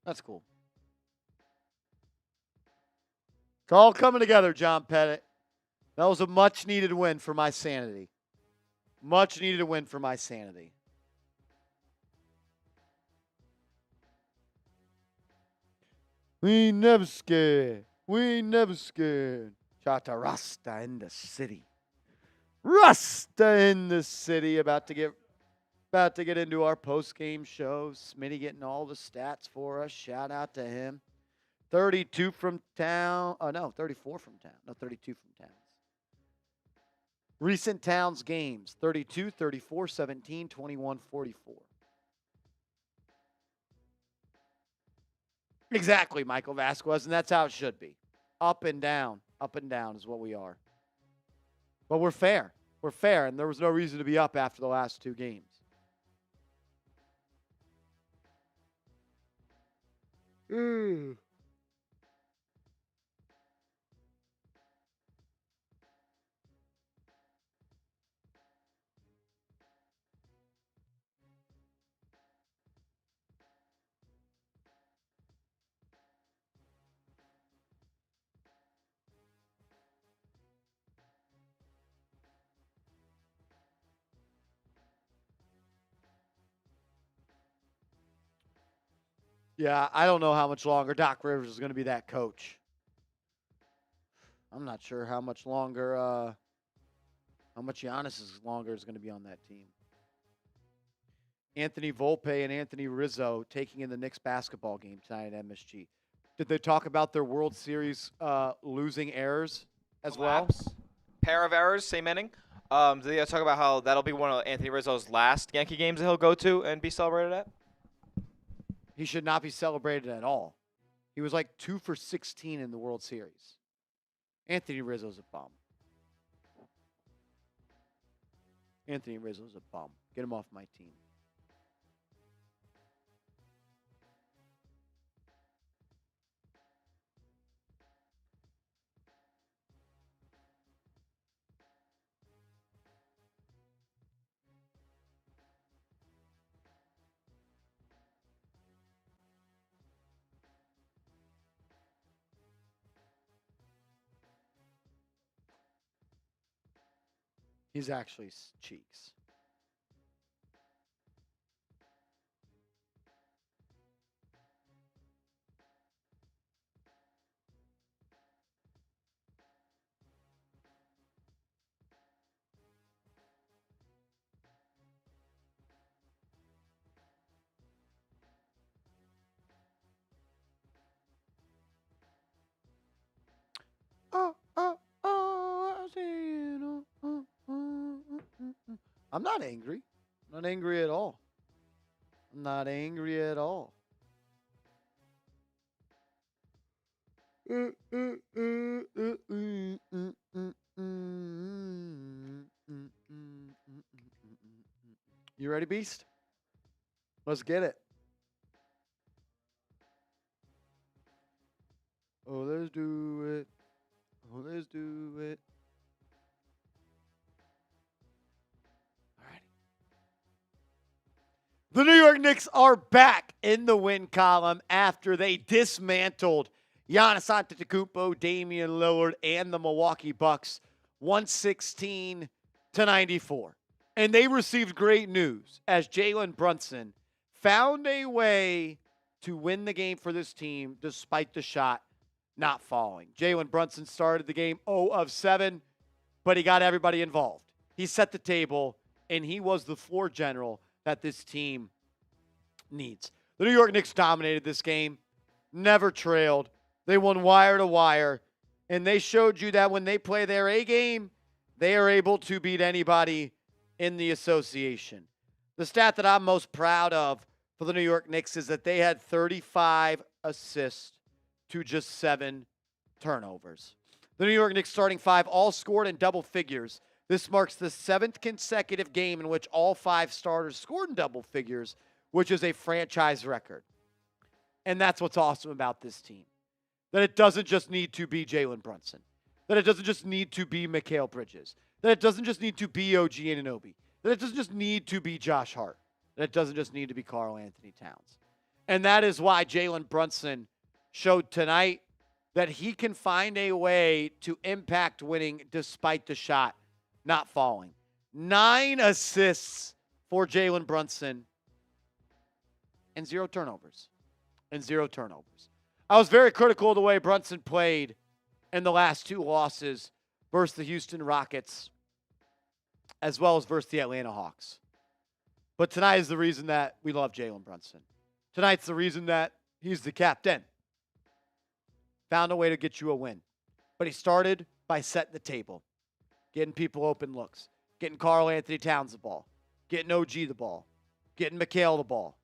S1: That's cool. It's all coming together, John Pettit. That was a much-needed win for my sanity. Much needed a win for my sanity. We ain't never scared. We ain't never scared. Shout out to Rasta in the city. Rasta in the city. About to get into our post-game show. Smitty getting all the stats for us. Shout out to him. 32 from town. Oh, no, 34 from town. No, 32 from town. Recent Towns games, 32, 34, 17, 21, 44. Exactly, Michael Vasquez, and that's how it should be. Up and down is what we are. But we're fair. We're fair, and there was no reason to be up after the last 2 games. Yeah, I don't know how much longer Doc Rivers is going to be that coach. I'm not sure how much Giannis is going to be on that team. Anthony Volpe and Anthony Rizzo taking in the Knicks basketball game tonight at MSG. Did they talk about their World Series losing errors as well?
S2: Pair of errors, same inning. Did they talk about how that'll be one of Anthony Rizzo's last Yankee games that he'll go to and be celebrated at?
S1: He should not be celebrated at all. He was like 2 for 16 in the World Series. Anthony Rizzo's a bum. Anthony Rizzo's a bum. Get him off my team. He's actually cheeks. I'm not angry. I'm not angry at all. I'm not angry at all. You ready, Beast? Let's get it. Oh, let's do it. Oh, let's do it. The New York Knicks are back in the win column after they dismantled Giannis Antetokounmpo, Damian Lillard, and the Milwaukee Bucks 116-94. And they received great news as Jalen Brunson found a way to win the game for this team despite the shot not falling. Jalen Brunson started the game 0 of 7, but he got everybody involved. He set the table, and he was the floor general that this team needs. The New York Knicks dominated this game, never trailed. They won wire to wire, and they showed you that when they play their A game, they are able to beat anybody in the association. The stat that I'm most proud of for the New York Knicks is that they had 35 assists to just 7 turnovers. The New York Knicks starting 5 all scored in double figures. This marks the 7th consecutive game in which all 5 starters scored in double figures, which is a franchise record. And that's what's awesome about this team. That it doesn't just need to be Jalen Brunson. That it doesn't just need to be Mikal Bidges. That it doesn't just need to be OG Anunoby. That it doesn't just need to be Josh Hart. That it doesn't just need to be Karl Anthony Towns. And that is why Jalen Brunson showed tonight that he can find a way to impact winning despite the shot not falling. 9 assists for Jalen Brunson and 0 turnovers. I was very critical of the way Brunson played in the last 2 losses versus the Houston Rockets as well as versus the Atlanta Hawks. But tonight is the reason that we love Jalen Brunson. Tonight's the reason that he's the captain. Found a way to get you a win. But he started by setting the table. Getting people open looks. Getting Karl Anthony Towns the ball. Getting OG the ball. Getting Mikal the ball.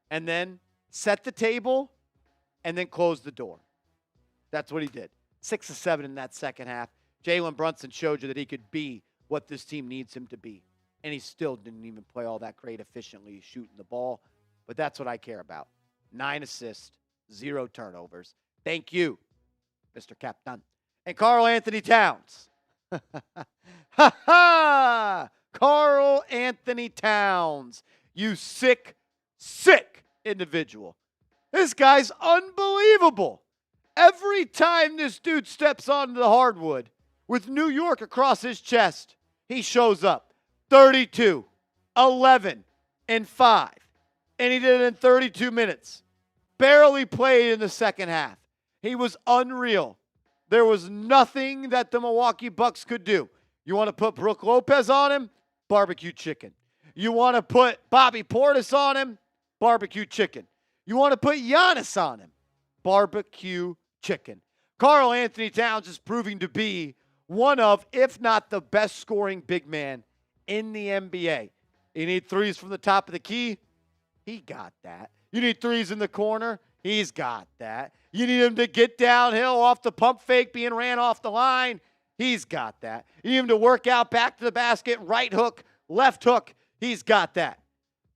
S1: And then set the table and then closed the door. That's what he did. 6 of 7 in that second half. Jalen Brunson showed you that he could be what this team needs him to be. And he still didn't even play all that great efficiently shooting the ball. But that's what I care about. 9 assists, 0 turnovers. Thank you, Mr. Captain. And Karl Anthony Towns. Ha ha! Karl Anthony Towns. You sick, sick individual. This guy's unbelievable. Every time this dude steps onto the hardwood with New York across his chest, he shows up. 32, 11, and 5. And he did it in 32 minutes. Barely played in the second half. He was unreal. There was nothing that the Milwaukee Bucks could do. You want to put Brook Lopez on him? Barbecue chicken. You want to put Bobby Portis on him? Barbecue chicken. You want to put Giannis on him? Barbecue chicken. Karl Anthony Towns is proving to be one of, if not the best scoring big man in the NBA. You need threes from the top of the key? He got that. You need threes in the corner? He's got that. You need him to get downhill off the pump fake being ran off the line? He's got that. You need him to work out back to the basket, right hook, left hook? He's got that.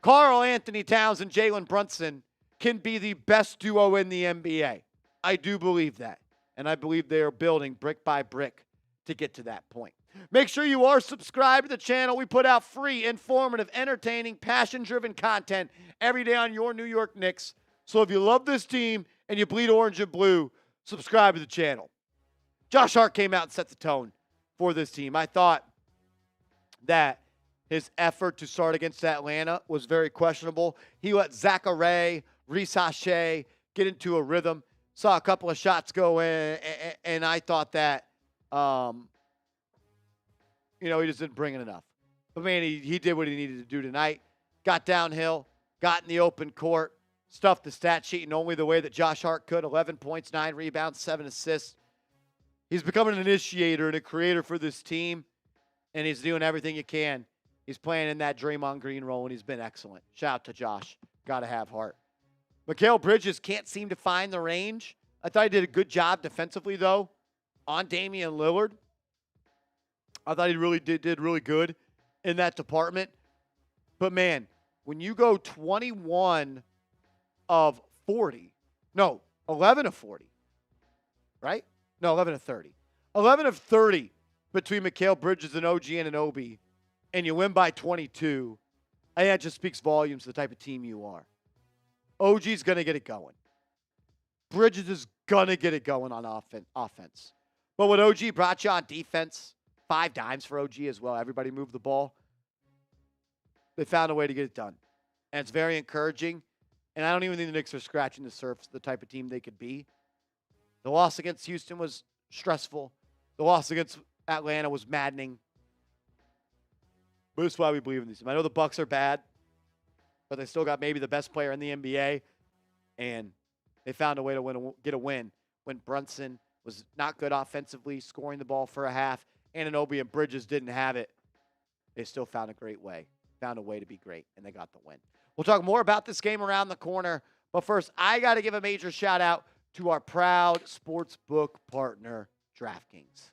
S1: Karl Anthony Towns and Jaylen Brunson can be the best duo in the NBA. I do believe that. And I believe they are building brick by brick to get to that point. Make sure you are subscribed to the channel. We put out free, informative, entertaining, passion-driven content every day on your New York Knicks. So if you love this team and you bleed orange and blue, subscribe to the channel. Josh Hart came out and set the tone for this team. I thought that his effort to start against Atlanta was very questionable. He let Zachary, Reese Hache get into a rhythm. Saw a couple of shots go in, and I thought that, he just didn't bring it enough. But, man, he did what he needed to do tonight. Got downhill, got in the open court, stuffed the stat sheet in only the way that Josh Hart could. 11 points, 9 rebounds, 7 assists. He's becoming an initiator and a creator for this team, and he's doing everything he can. He's playing in that Draymond Green role, and he's been excellent. Shout out to Josh. Got to have heart. Mikal Bidges can't seem to find the range. I thought he did a good job defensively, though, on Damian Lillard. I thought he really did really good in that department. But, man, when you go 21 of 40, no, 11 of 40, right? No, 11 of 30. 11 of 30 between Mikal Bidges and OG Anunoby, and you win by 22, I think that just speaks volumes to the type of team you are. OG's going to get it going. Bridges is going to get it going on offense. But what OG brought you on defense, 5 dimes for OG as well. Everybody moved the ball. They found a way to get it done. And it's very encouraging. And I don't even think the Knicks are scratching the surface of the type of team they could be. The loss against Houston was stressful. The loss against Atlanta was maddening. But that's why we believe in these teams. I know the Bucks are bad, but they still got maybe the best player in the NBA. And they found a way to get a win when Brunson was not good offensively, scoring the ball for a half. Anunoby and Bridges didn't have it. They still found a great way. Found a way to be great, and they got the win. We'll talk more about this game around the corner. But first, I got to give a major shout-out to our proud sportsbook partner, DraftKings.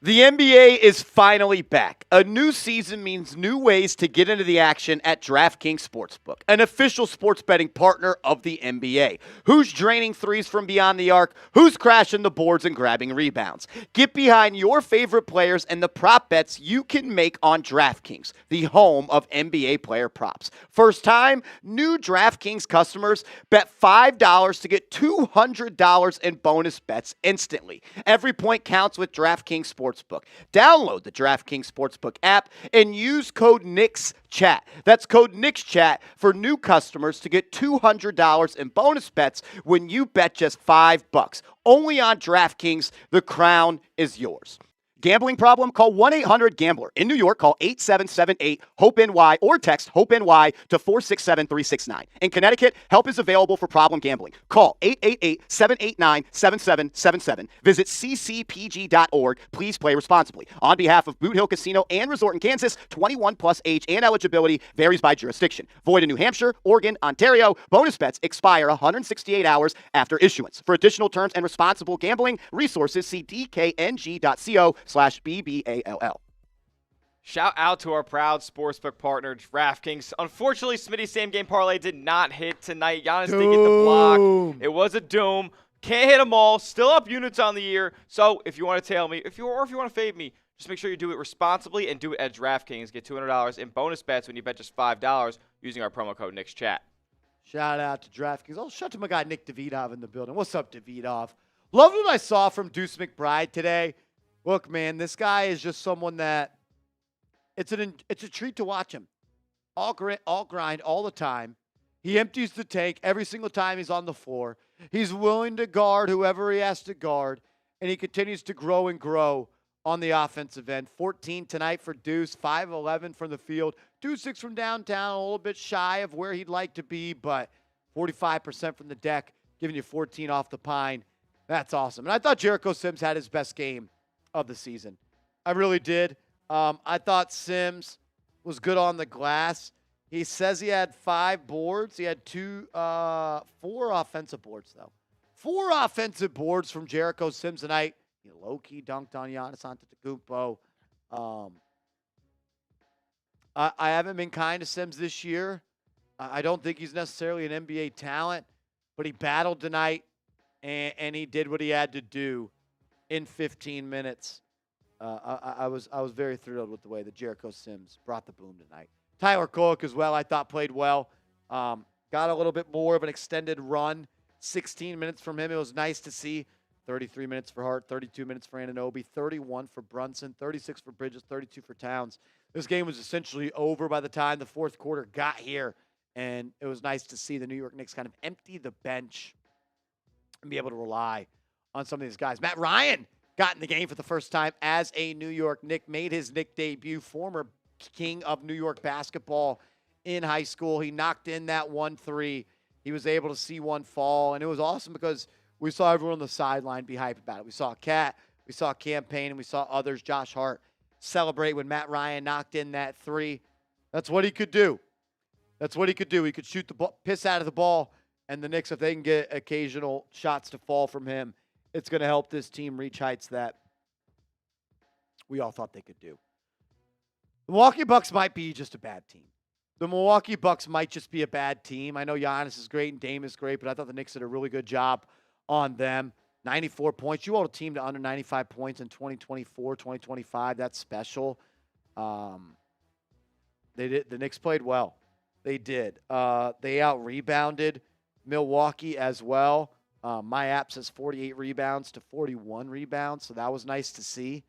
S1: The NBA is finally back. A new season means new ways to get into the action at DraftKings Sportsbook, an official sports betting partner of the NBA. Who's draining threes from beyond the arc? Who's crashing the boards and grabbing rebounds? Get behind your favorite players and the prop bets you can make on DraftKings, the home of NBA player props. First time, new DraftKings customers bet $5 to get $200 in bonus bets instantly. Every point counts with DraftKings Sportsbook. Download the DraftKings Sportsbook app and use code NICKSCHAT. That's code NICKSCHAT for new customers to get $200 in bonus bets when you bet just $5. Only on DraftKings, the crown is yours.
S5: Gambling problem? Call 1-800-GAMBLER. In New York, call 8778-HOPE-NY or text HOPE-NY to 467-369. In Connecticut, help is available for problem gambling. Call 888-789-7777. Visit ccpg.org. Please play responsibly. On behalf of Boot Hill Casino and Resort in Kansas, 21 plus age and eligibility varies by jurisdiction. Void in New Hampshire, Oregon, Ontario. Bonus bets expire 168 hours after issuance. For additional terms and responsible gambling resources, see dkng.co/BBALL.
S2: Shout out to our proud sportsbook partner, DraftKings. Unfortunately, Smitty's same game parlay did not hit tonight. Giannis did get the block. It was a doom. Can't hit them all. Still up units on the year. So if you want to tail me, if you want to fade me, just make sure you do it responsibly and do it at DraftKings. Get $200 in bonus bets when you bet just $5 using our promo code NICKSCHAT.
S1: Shout out to DraftKings. Oh, shout out to my guy Nick Davidov in the building. What's up, Davidov? Loved what I saw from Deuce McBride today. Look, man, this guy is just someone that it's a treat to watch him. All grind, all the time. He empties the tank every single time he's on the floor. He's willing to guard whoever he has to guard, and he continues to grow and grow on the offensive end. 14 tonight for Deuce, 5-11 from the field, 2-6 from downtown, a little bit shy of where he'd like to be, but 45% from the deck, giving you 14 off the pine. That's awesome. And I thought Jericho Sims had his best game of the season. I really did. I thought Sims was good on the glass. He says he had 5 boards. He had 4 offensive boards, though. 4 offensive boards from Jericho Sims tonight. He low-key dunked on Giannis Antetokounmpo. I haven't been kind to Sims this year. I don't think he's necessarily an NBA talent, but he battled tonight, and he did what he had to do in 15 minutes. I was very thrilled with the way that Jericho Sims brought the boom tonight. Tyler Kolek as well, I thought played well. Got a little bit more of an extended run. 16 minutes from him. It was nice to see. 33 minutes for Hart, 32 minutes for Anunoby, 31 for Brunson, 36 for Bridges, 32 for Towns. This game was essentially over by the time the fourth quarter got here, and it was nice to see the New York Knicks kind of empty the bench and be able to rely on some of these guys. Matt Ryan got in the game for the first time as a New York Knick, made his Knick debut, former king of New York basketball in high school. He knocked in that 1-3. He was able to see one fall, and it was awesome because we saw everyone on the sideline be hyped about it. We saw Cat, we saw Campaign, and we saw others, Josh Hart, celebrate when Matt Ryan knocked in that 3. That's what he could do. That's what he could do. He could shoot the ball, piss out of the ball, and the Knicks, if they can get occasional shots to fall from him, it's going to help this team reach heights that we all thought they could do. The Milwaukee Bucks might be just a bad team. The Milwaukee Bucks might just be a bad team. I know Giannis is great and Dame is great, but I thought the Knicks did a really good job on them. 94 points. You hold a team to under 95 points in 2024, 2025. That's special. They did. The Knicks played well. They did. They out-rebounded Milwaukee as well. My app says 48 rebounds to 41 rebounds, so that was nice to see.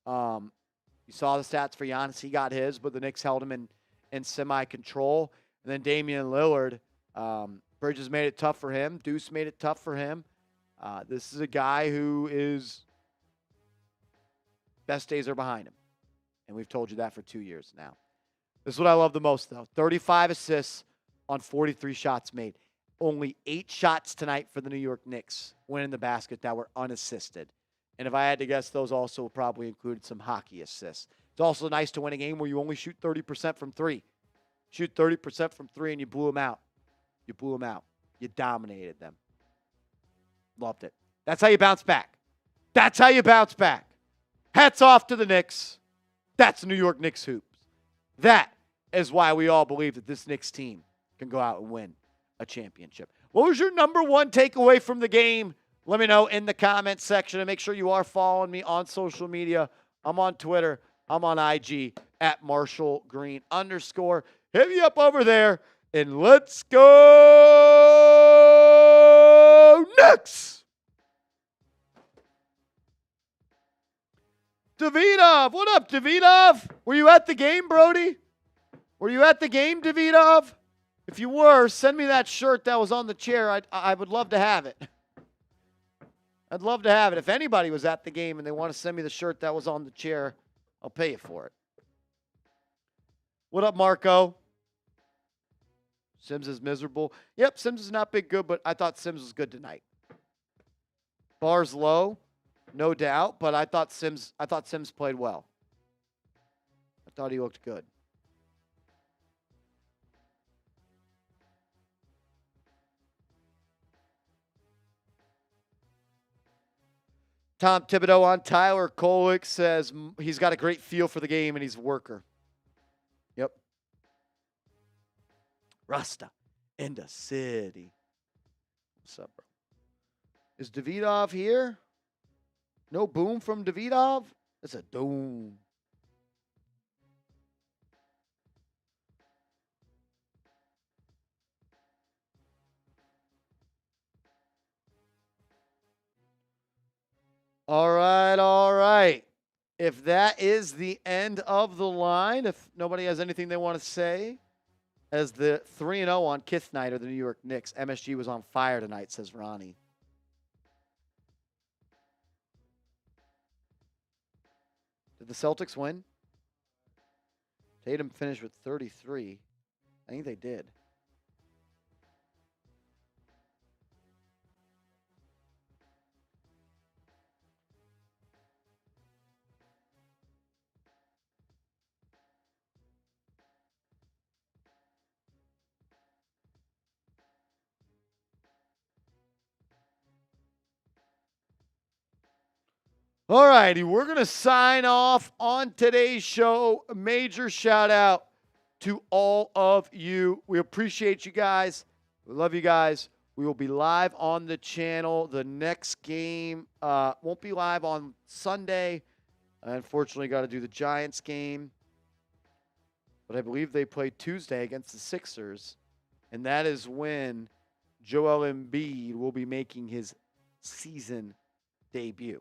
S1: You saw the stats for Giannis. He got his, but the Knicks held him in semi-control. And then Damian Lillard, Bridges made it tough for him. Deuce made it tough for him. This is a guy who is best days are behind him. And we've told you that for 2 years now. This is what I love the most, though. 35 assists on 43 shots made. Only 8 shots tonight for the New York Knicks winning the basket that were unassisted. And if I had to guess, those also probably included some hockey assists. It's also nice to win a game where you only shoot 30% from 3. Shoot 30% from 3 and you blew them out. You blew them out. You dominated them. Loved it. That's how you bounce back. That's how you bounce back. Hats off to the Knicks. That's New York Knicks hoops. That is why we all believe that this Knicks team can go out and win a championship. What was your number one takeaway from the game? Let me know in the comments section, and make sure you are following me on social media. I'm on Twitter. I'm on IG at @MarshallGreen_. Hit me up over there, and let's go Knicks! Davidov, what up, Davidov? Were you at the game, Brody? Were you at the game, Davidov? If you were, send me that shirt that was on the chair. I would love to have it. I'd love to have it. If anybody was at the game and they want to send me the shirt that was on the chair, I'll pay you for it. What up, Marco? Sims is miserable. Yep, Sims has not been good, but I thought Sims was good tonight. Bars low, no doubt, but I thought Sims played well. I thought he looked good. Tom Thibodeau on Tyler Kolek says he's got a great feel for the game and he's a worker. Yep. Rasta in the city. What's up, bro? Is Davidov here? No boom from Davidov? It's a doom. All right. If that is the end of the line, if nobody has anything they want to say, as the 3-0 on Kith night of the New York Knicks, MSG was on fire tonight, says Ronnie. Did the Celtics win? Tatum finished with 33. I think they did. All righty, we're going to sign off on today's show. A major shout out to all of you. We appreciate you guys. We love you guys. We will be live on the channel. The next game won't be live on Sunday. I unfortunately got to do the Giants game. But I believe they play Tuesday against the Sixers. And that is when Joel Embiid will be making his season debut.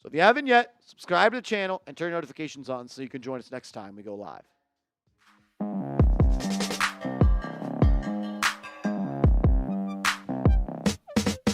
S1: So if you haven't yet, subscribe to the channel and turn notifications on so you can join us next time we go live.